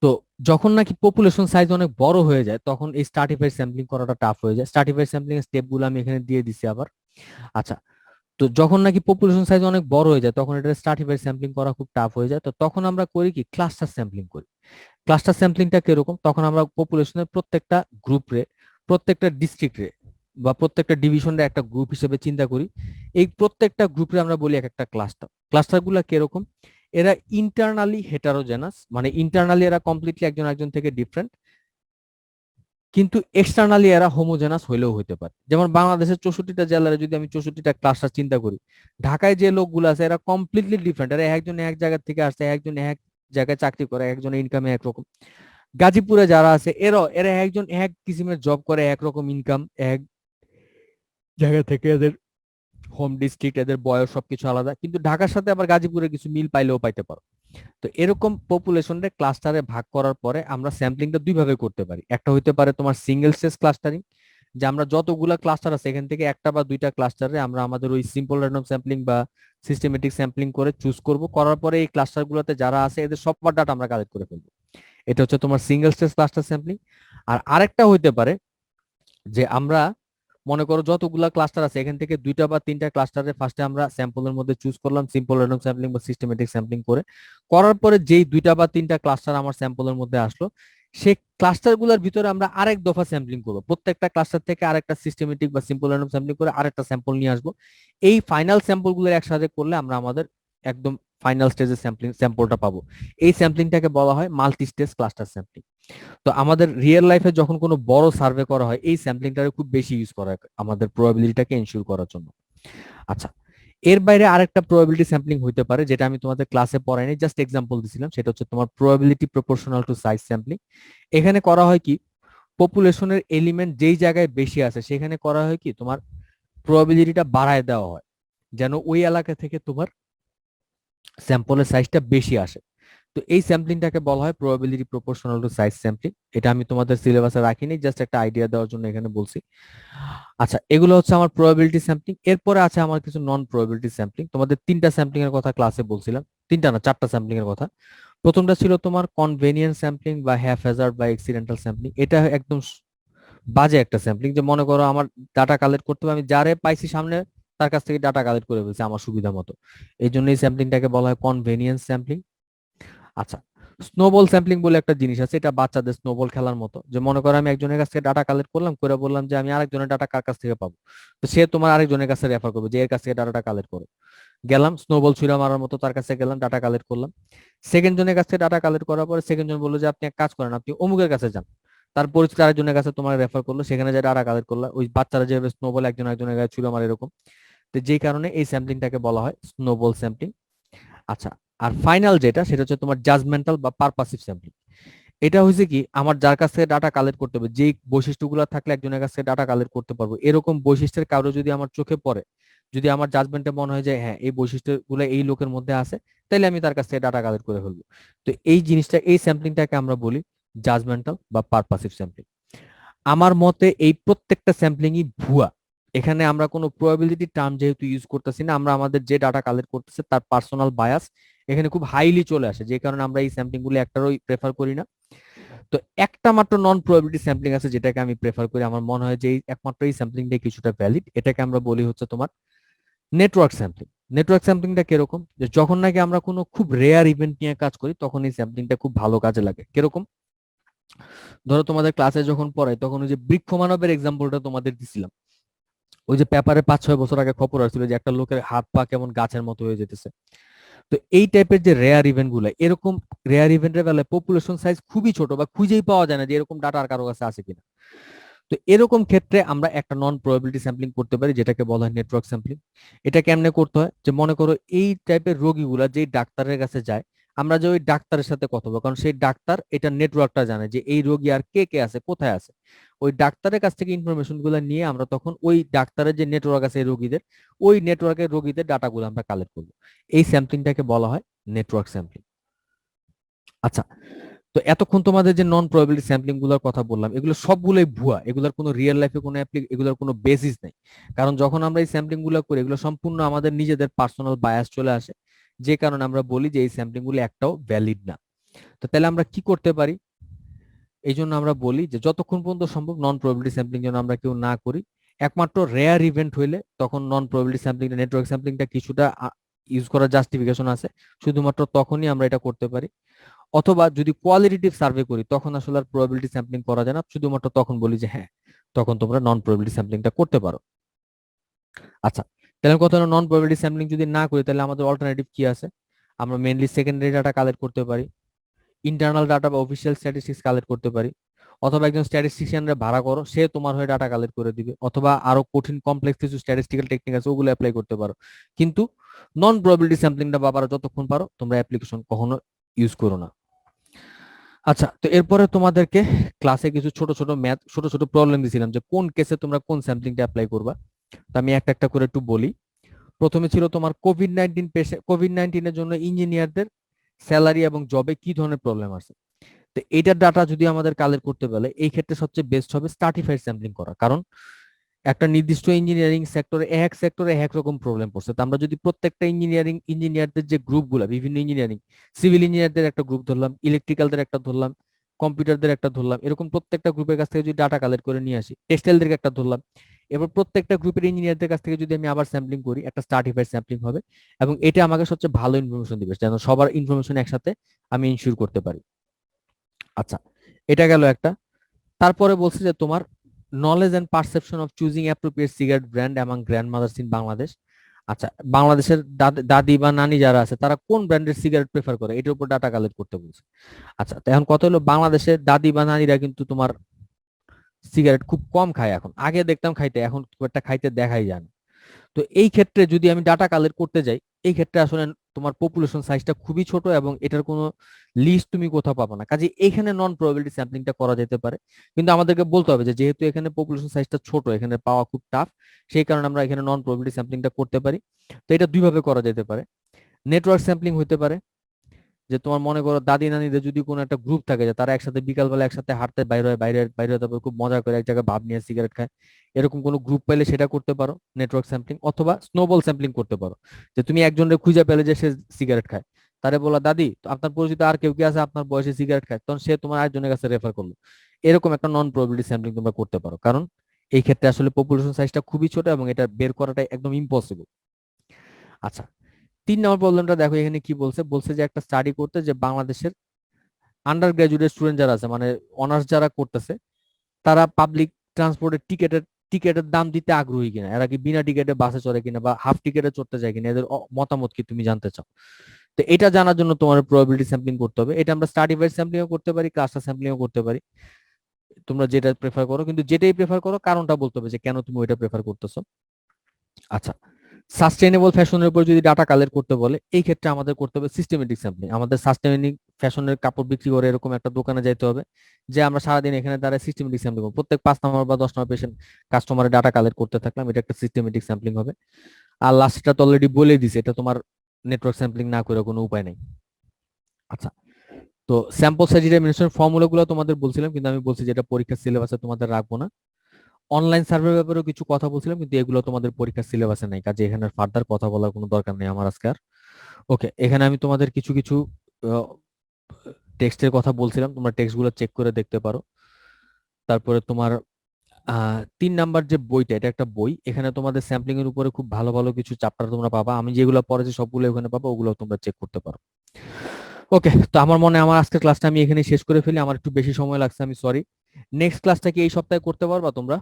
তো যখন নাকি পপুলেশন সাইজ অনেক বড় হয়ে যায় তখন এই স্ট্রাটিফাইড স্যাম্পলিং করাটা টাফ হয়ে যায়। স্ট্রাটিফাইড স্যাম্পলিং এর স্টেপগুলো আমি এখানে দিয়ে দিছি আবার। আচ্ছা, তো যখন নাকি পপুলেশন সাইজ অনেক বড় হয়ে যায় তখন এটা স্ট্রাটিফাইড স্যাম্পলিং করা খুব টাফ হয়ে যায়। তো তখন আমরা করি কি ক্লাস্টার স্যাম্পলিং করি। ক্লাস্টার স্যাম্পলিংটা কিরকম? তখন আমরা পপুলেশনের প্রত্যেকটা গ্রুপরে, প্রত্যেকটা ডিস্ট্রিক্টে বা প্রত্যেকটা ডিভিশনে একটা গ্রুপ হিসেবে চিন্তা করি। এই প্রত্যেকটা গ্রুপে আমরা বলি এক একটা ক্লাস্টার। ক্লাস্টারগুলো কিরকম? এরা ইন্টারনালি হেটারোজেনাস, মানে ইন্টারনালি এরা কমপ্লিটলি একজন একজন থেকে ডিফারেন্ট, কিন্তু এক্সটার্নালি এরা হোমোজেনাস হইলেও হইতে পারে। যেমন বাংলাদেশের 64টা জেলার যদি আমি 64টা ক্লাস্টার চিন্তা করি, ঢাকায় যে লোকগুলো আছে এরা কমপ্লিটলি ডিফারেন্ট, এরা একজন এক জায়গা থেকে আসছে, একজন এক জায়গায় চাকরি করে, একজনের ইনকামে একরকম। গাজীপুরে যারা আছে এরা এরা একজন এক কিসিমের জব করে, একরকম ইনকাম, এক জায়গা থেকে, এদের হোম ডিস্ট্রিক্ট, এদের বয়স সবকিছু আলাদা, কিন্তু ঢাকার সাথে আবার গাজীপুরে কিছু মিল পাইলেও পাইতে পারো। তো এরকম পপুলেশনরে ক্লাস্টারে ভাগ করার পরে আমরা স্যাম্পলিংটা দুইভাবে করতে পারি। একটা হইতে পারে তোমার সিঙ্গেল স্টেজ ক্লাস্টারিং, যে আমরা যতগুলা ক্লাস্টার আছে এখান থেকে একটা বা দুইটা ক্লাস্টারে আমরা আমাদের ওই সিম্পল র্যান্ডম স্যাম্পলিং বা সিস্টেমেটিক স্যাম্পলিং করে চুজ করব, করার পরে এই ক্লাস্টার গুলোতে যারা আছে এদের সবার ডাটা আমরা কালেক্ট করে ফেলবো। এটা হচ্ছে তোমার সিঙ্গেল স্টেজ ক্লাস্টার স্যাম্পলিং। আর আরেকটা হইতে পারে যে আমরা মনে করো যতগুলা ক্লাস্টার আছে এখান থেকে 2টা বা 3টা ক্লাস্টারে ফার্স্টে আমরা স্যাম্পলের মধ্যে চুজ করলাম সিম্পল র্যান্ডম স্যাম্পলিং বা সিস্টেমেটিক স্যাম্পলিং করে, করার পরে যেই 2টা বা 3টা ক্লাস্টার আমার স্যাম্পলের মধ্যে আসলো সেই ক্লাস্টার গুলোর ভিতরে আমরা আরেক দফা স্যাম্পলিং করবো, প্রত্যেকটা ক্লাস্টার থেকে আরেকটা সিস্টেমেটিক বা সিম্পল র্যান্ডম স্যাম্পলিং করে আরেকটা স্যাম্পল নিয়ে আসবো। এই ফাইনাল স্যাম্পল গুলো একসাথে করলে আমরা আমাদের একদম ফাইনাল স্টেজের স্যাম্পলটা পাবো। এই স্যাম্পলিংটাকে বলা হয় মাল্টি স্টেজ ক্লাস্টার স্যাম্পলিং। তো আমাদের রিয়েল লাইফে যখন কোনো বড় সার্ভে করা হয় এই স্যাম্পলিংটাকে খুব বেশি ইউজ করা হয় আমাদের প্রবাবিলিটিটাকে এনশিওর করার জন্য। আচ্ছা, এর বাইরে আরেকটা প্রবাবিলিটি স্যাম্পলিং হইতে পারে যেটা আমি তোমাদের ক্লাসে পড়াইনি, জাস্ট এক্সাম্পল দিছিলাম, সেটা হচ্ছে তোমার probability proportional to size sampling. এখানে করা হয় কি পপুলেশনের এলিমেন্ট যেই জায়গায় বেশি আছে সেখানে করা হয় কি তোমার প্রবাবিলিটিটা বাড়ায় দেওয়া হয় যেন ওই এলাকা থেকে তোমার স্যাম্পলের সাইজটা বেশি আসে। তো এই স্যাম্পলিংটাকে বলা হয় probability proportional to size sampling. এটা আমি তোমাদের সিলেবাসে রাখিনি, জাস্ট একটা আইডিয়া দেওয়ার জন্য এখানে বলছি। আচ্ছা, এগুলো হচ্ছে আমার প্রবাবিলিটি স্যাম্পলিং। এরপরে আছে আমার কিছু নন প্রবাবিলিটি স্যাম্পলিং। তোমাদের 3টা স্যাম্পলিং এর কথা ক্লাসে বলছিলাম, 3টা না 4টা স্যাম্পলিং এর কথা। প্রথমটা ছিল তোমার কনভেনিয়েন্স স্যাম্পলিং বা হ্যাফহ্যাজার্ড বা অ্যাক্সিডেন্টাল স্যাম্পলিং। এটা একদম বাজে একটা স্যাম্পলিং, যে মনে করো আমার ডাটা কালেক্ট করতে হবে, আমি যারে পাইছি সামনে তার কাছ থেকে ডাটা কালেক্ট করে ফেলছি আমার সুবিধা মতো। এই জন্য এই স্যাম্পলিংটাকে বলা হয় কনভেনিয়েন্স স্যাম্পলিং। আচ্ছা, স্নোবল স্যাম্পলিং বলে একটা জিনিস আছে, এটা বাচ্চাদের স্নোবল খেলার মতো, যে মনে করো আমি একজনের কাছ থেকে ডাটা কালেক্ট করলাম, করে বললাম যে আমি আরেকজনের ডাটা কার কাছ থেকে পাবো, তো সে তোমার আরেকজনের কাছে রেফার করবে যে এর কাছ থেকে ডাটাটা কালেক্ট করো। গেলাম স্নোবল ছুঁড়া মারার মতো তার কাছে গেলাম, ডাটা কালেক্ট করলাম। সেকেন্ড জনের কাছে ডাটা কালেক্ট করার পরে সেকেন্ড জন বললো যে আপনি এক কাজ করেন, আপনি অমুকের কাছে যান। তার পরিচিত আরেকজনের কাছে তোমার রেফার করলো, সেখানে যে ডাটা কালেক্ট করলো, ওই বাচ্চারা যেভাবে স্নোবল একজন একজনের কাছে ছুঁড়া মারে এরকম। তো যেই কারণে এই স্যাম্পলিংটাকে বলা হয় স্নোবল স্যাম্পলিং। আচ্ছা, আর ফাইনাল যেটা সেটা হচ্ছে তোমার জাজমেন্টাল বা পারপাসিভ স্যাম্পলিং। এটা হচ্ছে কি আমার যার কাছ থেকে ডাটা কালেক্ট করতে হবে, যে বৈশিষ্ট্যগুলো থাকলে একজনের কাছ থেকে ডাটা কালেক্ট করতে পারবো, এরকম বৈশিষ্ট্যের কারো যদি আমার চোখে পড়ে, যদি আমার জাজমেন্টে মনে হয় যে হ্যাঁ এই বৈশিষ্ট্যগুলো এই লোকের মধ্যে আছে, তাহলে আমি তার কাছ থেকে ডাটা কালেক্ট করে ফেলবো। তো এই জিনিসটা, এই স্যাম্পলিংটাকে আমরা বলি জাজমেন্টাল বা পারপাসিভ স্যাম্পলিং। আমার মতে এই প্রত্যেকটা স্যাম্পলিংই ভুয়া। এখানে আমরা কোনো প্রবাবিলিটি টার্ম যেহেতু ইউজ করতেছি না, আমরা আমাদের যে ডাটা কালেক্ট করতেছে তার পার্সোনাল বায়াস এখানে খুব হাইলি চলে আসে, যে কারণে আমরা এই স্যাম্পলিং গুলো একটারও প্রেফার করি না। তো একটা মাত্র নন প্রবাবিলিটি স্যাম্পলিং আছে যেটাকে আমি প্রেফার করি, আমার মনে হয় যে একমাত্র এই স্যাম্পলিংটাই কিছুটা ভ্যালিড, এটাকে আমরা বলি হচ্ছে তোমার নেটওয়ার্ক স্যাম্পলিং। নেটওয়ার্ক স্যাম্পলিংটা কিরকম, যে যখন নাকি আমরা কোনো খুব রেয়ার ইভেন্ট নিয়ে কাজ করি তখন এই স্যাম্পলিংটা খুব ভালো কাজে লাগে। কিরকম, ধরো তোমাদের ক্লাসে যখন পড়াই তখন ওই যে বৃক্ষ মানবের এক্সাম্পলটা তোমাদের দিছিলাম, ওই যে পেপারে 5-6 বছর আগে খবর আসছিল যে একটা লোকের হাত পা কেমন গাছের মতো হয়ে যেতেছে। তো এই টাইপের যে রেয়ার ইভেন্ট গুলো, এরকম রেয়ার ইভেন্টের বেলায় পপুলেশন সাইজ খুবই ছোট বা খুঁজেই পাওয়া যায় না যে এরকম ডাটা আর কারো কাছে আছে কিনা। তো এরকম ক্ষেত্রে আমরা একটা নন প্রবাবিলিটি স্যাম্পলিং করতে পারি, যেটাকে বলা হয় নেটওয়ার্ক স্যাম্পলিং। এটা কেমনে করতে হয়, যে মনে করো এই টাইপের রোগীগুলা যেই ডাক্তারের কাছে যায়, আমরা যে ওই ডাক্তারের সাথে কথা বলবো, কারণ সেই ডাক্তার এটা নেটওয়ার্কটা জানে যে এই রোগী আর কে কে আছে, কোথায় আছে। ওই ডাক্তারের কাছ থেকে ইনফরমেশন গুলো নিয়ে আমরা তখন ওই ডাক্তারের যে নেটওয়ার্ক আছে এই রোগীদের, ওই নেটওয়ার্কের রোগীদের ডাটাগুলো আমরা কালেক্ট করবো। এই স্যাম্পলিংটাকে বলা হয় নেটওয়ার্ক স্যাম্পলিং। আচ্ছা, তো এতক্ষণ তোমাদের যে নন প্রবাবিলিটি স্যাম্পলিং গুলোর কথা বললাম, এগুলো সবগুলোই ভুয়া, এগুলোর কোনো রিয়েল লাইফে কোনো এগুলোর কোনো বেসিস নেই। কারণ যখন আমরা এই স্যাম্পলিং গুলো করি, এগুলো সম্পূর্ণ আমাদের নিজেদের পার্সোনাল বায়াস চলে আসে, যে কারণে আমরা বলি যে এই স্যাম্পলিং গুলো একটাও ভ্যালিড না। তো তাহলে আমরা কি করতে পারি, এই জন্য আমরা বলি যে যতক্ষণ পর্যন্ত সম্ভব নন প্রবাবিলিটি স্যাম্পলিং যেন আমরা কেউ না করি। একমাত্র রেয়ার ইভেন্ট হইলে তখন নন প্রবাবিলিটি স্যাম্পলিং, নেটওয়ার্ক স্যাম্পলিংটা কিছুটা ইউজ করার জাস্টিফিকেশন আছে, শুধুমাত্র তখনই আমরা এটা করতে পারি। অথবা যদি কোয়ালিটেটিভ সার্ভে করি তখন আসলে আর প্রবাবিলিটি স্যাম্পলিং করা যায় না, শুধুমাত্র তখন বলি যে হ্যাঁ, তখন তোমরা নন প্রবাবিলিটি স্যাম্পলিংটা করতে পারো। আচ্ছা, তাহলে কথা হলো নন প্রবাবিলিটি স্যাম্পলিং যদি না করি তাহলে আমাদের অল্টারনেটিভ কি আছে? আমরা মেইনলি সেকেন্ডারি ডাটা কালেক্ট করতে পারি, ইন্টারনাল ডাটা বা অফিসিয়াল স্ট্যাটিস্টিক্স কালেক্ট করতে পারি, অথবা একজন স্ট্যাটিস্টিশিয়ানরে ভাড়া করো, সে তোমার হয়ে ডাটা কালেক্ট করে দিবে, অথবা আরো কঠিন কমপ্লেক্স কিছু স্ট্যাটিস্টিক্যাল টেকনিক আছে ওগুলো অ্যাপ্লাই করতে পারো। কিন্তু নন প্রবাবিলিটি স্যাম্পলিংটা বাবার যতক্ষণ পারো তোমরা অ্যাপ্লিকেশন কখনো ইউজ করো না। আচ্ছা, তো এরপরে তোমাদেরকে ক্লাসে কিছু ছোট ছোট ম্যাথ, ছোট ছোট প্রবলেম দিয়েছিলাম যে কোন কেসে তোমরা কোন স্যাম্পলিংটা অ্যাপ্লাই করবা। তো আমি একটা একটা করে একটু বলি। প্রথমে ছিল তোমার কোভিড-19 এর জন্য ইঞ্জিনিয়ারদের স্যালারি এবং জবে কি ধরনের প্রবলেম আছে। তো এইটার ডাটা যদি আমাদের কালেক্ট করতে পারে, এই ক্ষেত্রে সবচেয়ে বেস্ট হবে স্ট্রাটিফাইড স্যাম্পলিং করা, কারণ একটা নির্দিষ্ট ইঞ্জিনিয়ারিং সেক্টরে এক রকম প্রবলেম পড়ছে। তো আমরা যদি প্রত্যেকটা ইঞ্জিনিয়ারদের যে গ্রুপগুলো, বিভিন্ন ইঞ্জিনিয়ারিং, সিভিল ইঞ্জিনিয়ারদের একটা গ্রুপ ধরলাম, ইলেকট্রিক্যালদের একটা ধরলাম, কম্পিউটারদের একটা ধরলাম, এরকম প্রত্যেকটা গ্রুপের কাছ থেকে যদি ডাটা কালেক্ট করে নিয়ে আসি, টেক্সটাইলদেরকে একটা ধরলাম, এবার প্রত্যেকটা গ্রুপের ইঞ্জিনিয়ারদের কাছ থেকে যদি আমি আবার স্যাম্পলিং করি, একটা স্ট্রাটিফাইড স্যাম্পলিং হবে, এবং এটা আমাকে সবচেয়ে ভালো ইনফরমেশন দিবে, যেন সবার ইনফরমেশন একসাথে আমি ইনশিওর করতে পারি। আচ্ছা, এটা গেল একটা। তারপরে বলছে যে তোমার knowledge and perception of choosing appropriate cigarette brand among grandmothers in Bangladesh. আচ্ছা, বাংলাদেশের দাদি বা নানি যারা আছে তারা কোন ব্র্যান্ডের সিগারেট প্রেফার করে, এটার উপর ডাটা কালেক্ট করতে বলছে। আচ্ছা, তো এখন কথা হলো বাংলাদেশের দাদি বা নানিরা কিন্তু তোমার সিগারেট খুব কম খায় এখন, আগে দেখতাম খাইতে, এখন খুব একটা খাইতে দেখাই যায় না। তো এই ক্ষেত্রে যদি আমি ডাটা কালেক্ট করতে যাই, এই ক্ষেত্রে আসলে তোমার পপুলেশন সাইজটা খুবই ছোট এবং এটার কোনো লিস্ট তুমি কোথাও পাবো না, কাজে এখানে নন প্রবাবিলিটি স্যাম্পলিংটা করা যেতে পারে। কিন্তু আমাদেরকে বলতে হবে যে যেহেতু এখানে পপুলেশন সাইজটা ছোট, এখানে পাওয়া খুব টাফ, সেই কারণে আমরা এখানে নন প্রবাবিলিটি স্যাম্পলিংটা করতে পারি। তো এটা দুইভাবে করা যেতে পারে। নেটওয়ার্ক স্যাম্পলিং হতে পারে, যে তোমার মনে করো দাদি নানিদের যদি কোনো একটা গ্রুপ থাকে যে তারা একসাথে বিকালবেলা একসাথে হাঁটতে বাইরে হয়, বাইরে বাইরে তারপর খুব মজা করে এক জায়গায় ভাব নিয়ে সিগারেট খায়, এরকম কোনো গ্রুপ পাইলে সেটা করতে পারো নেটওয়ার্ক স্যাম্পলিং। অথবা স্নোবল স্যাম্পলিং করতে পারো, যে তুমি একজনের খুঁজে পেলে যে সে সিগারেট খায়, তারে বলা দাদি তো আপনার পরিচিত আর কেউ কি আছে আপনার বয়সে সিগারেট খায়, তখন সে তোমার আরেকজনের কাছে রেফার করলো। এরকম একটা নন প্রবাবিলিটি স্যাম্পলিং তোমরা করতে পারো, কারণ এই ক্ষেত্রে আসলে পপুলেশন সাইজটা খুবই ছোট এবং এটা বের করাটা একদম ইম্পসিবল। আচ্ছা, 3 নম্বর প্রবলেমটা দেখো, এখানে কি বলছে, বলছে যে একটা স্টাডি করতে যে বাংলাদেশের আন্ডার গ্রাজুয়েট স্টুডেন্ট যারা আছে, মানে অনার্স যারা করতেছে, তারা পাবলিক ট্রান্সপোর্টের টিকেটের দাম দিতে আগ্রহী কিনা, এরা কি বিনা টিকেটে বাসে চড়ে কিনা বা হাফ টিকেটে চড়তে যায় কিনা, এদের মতামত কি তুমি জানতে চাও। তো এটা জানার জন্য তোমার প্রবাবিলিটি স্যাম্পলিং করতে হবে। এটা আমরা স্ট্রাটিফাইড স্যাম্পলিংও করতে পারি, ক্লাস্টার স্যাম্পলিংও করতে পারি, তোমরা যেটা প্রেফার করো, কিন্তু যেটাই প্রেফার করো কারণটা বলতে হবে যে কেন তুমি ওইটা প্রেফার করতেছো। আচ্ছা, সাস্টেইনেবল ফ্যাশনের উপর যদি ডাটা কালেক্ট করতে বলে, এই ক্ষেত্রে আমাদের করতে হবে সিস্টেমেটিক স্যাম্পলিং। আমাদের সাস্টেইনিং ফ্যাশনের কাপড় বিক্রি করে এরকম একটা দোকানে যাইতে হবে, যে আমরা সারাদিন এখানে তারা সিস্টেমেটিক স্যাম্পলিং করবো, প্রত্যেক 5 নম্বর বা 10 নম্বর পেশেন্ট কাস্টমারের ডাটা কালেক্ট করতে থাকলাম, এটা একটা সিস্টেমেটিক স্যাম্পলিং হবে। আর লাস্টটা তো অলরেডি বলে দিছে, এটা তোমার নেটওয়ার্ক স্যাম্পলিং না করে কোনো উপায় নেই। আচ্ছা, তো স্যাম্পল সাইজ ডিটারমিনেশন ফর্মুলা গুলো তোমাদের বলছিলাম, কিন্তু আমি বলছি যে এটা পরীক্ষার সিলেবাসে তোমাদের রাখবো না। অনলাইন সার্ভের ব্যাপারেও কিছু কথা বলছিলাম, কিন্তু এগুলো তোমাদের পরীক্ষার সিলেবাসে নাই, কাজে এখানে ফার্দার কথা বলার কোনো দরকার নেই আমার আজকে আর। ওকে, এখানে আমি তোমাদের কিছু কিছু টেক্সটের কথা বলছিলাম, তোমরা টেক্সট গুলো চেক করে দেখতে পারো। তারপরে তোমার 3 নাম্বার যে বইটা, এটা একটা বই, এখানে তোমাদের স্যাম্পলিং এর উপরে খুব ভালো ভালো কিছু চ্যাপ্টার তোমরা পাবা, আমি যেগুলো পড়েছি সবগুলো ওখানে পাবো, ওগুলো তোমরা চেক করতে পারো। ওকে, তো আমার মনে হয় আমার আজকের ক্লাসটা আমি এখানে শেষ করে ফেলি, আমার একটু বেশি সময় লাগছে, আমি সরি। নেক্সট ক্লাসটা কি এই সপ্তাহে করতে পারবা তোমরা,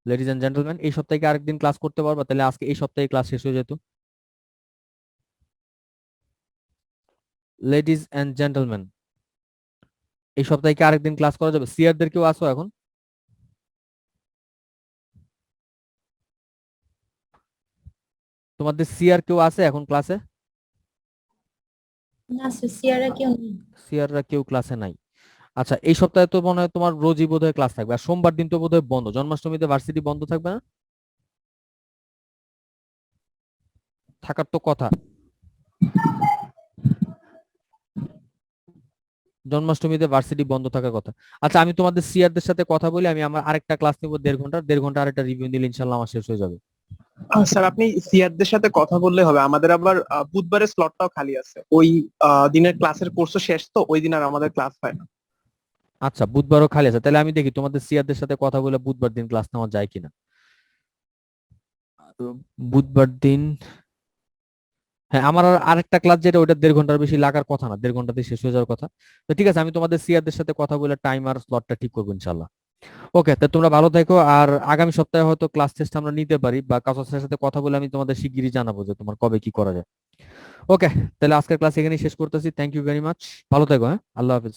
লেডিজ এন্ড জেন্টলম্যান? এই সপ্তাহে কি আরেকদিন ক্লাস করতে পারবা? তাহলে আজকে এই সপ্তাহে ক্লাস শেষ হয়ে যেত। লেডিজ এন্ড জেন্টলম্যান, এই সপ্তাহে কি আরেকদিন ক্লাস করা যাবে? সিআরদের কেউ আসো এখন? তোমাদের সিআর কেউ আছে এখন ক্লাসে? না স্যার, সিয়ারা কেউ নেই। সিআররা কেউ ক্লাসে নাই। আচ্ছা, এই সপ্তাহে তো মনে হয় তোমার রোজই বোধহয় ক্লাস থাকবে, আর সোমবার দিন তো বোধহয় বন্ধ, জন্মাষ্টমীতে ভার্সিটি বন্ধ থাকবে না? থাকার তো কথা, জন্মাষ্টমীতে ভার্সিটি বন্ধ থাকার কথা। আচ্ছা, আমি তোমাদের সিআরদের সাথে কথা বলি, আমি আমার আরেকটা ক্লাস নিব 1.5 ঘন্টা, 1.5 ঘন্টা আরেকটা রিভিউ নিলে ইনশাল্লাহ আমার শেষ হয়ে যাবে। স্যার আপনি সিআরদের সাথে কথা বললে হবে, আমাদের আবার বুধবারের স্লটটাও খালি আছে, ওই দিনের ক্লাসের কোর্সও শেষ, তো ওই দিন আর আমাদের ক্লাস হয় না। আচ্ছা, বুধবারও খালি আছে, তাহলে আমি দেখি তোমাদের সিআরদের সাথে কথা বলে বুধবার দিন ক্লাস নেওয়া যায় কিনা। তো বুধবার দিন, হ্যাঁ, আমার আর আরেকটা ক্লাস যেটা ওইটা 1.5 ঘন্টার বেশি লাগার কথা না, 1.5 ঘন্টাতে শেষ হয়ে যাওয়ার কথা। তো ঠিক আছে, আমি তোমাদের সিআরদের সাথে কথা বলে টাইম আর স্লটটা ঠিক করবো ইনশাল্লাহ। ওকে, তো তোমরা ভালো থেকো, আর আগামী সপ্তাহে হয়তো ক্লাস টেস্ট আমরা নিতে পারি, বা কাউসার সাথে কথা বলে আমি তোমাদের শিগগিরই জানাবো যে তোমার কবে কি করা যায়। ওকে, তাহলে আজকের ক্লাস এখানেই শেষ করতেছি। থ্যাংক ইউ ভেরি মাচ, ভালো থেকো, হ্যাঁ, আল্লাহ হাফিজ।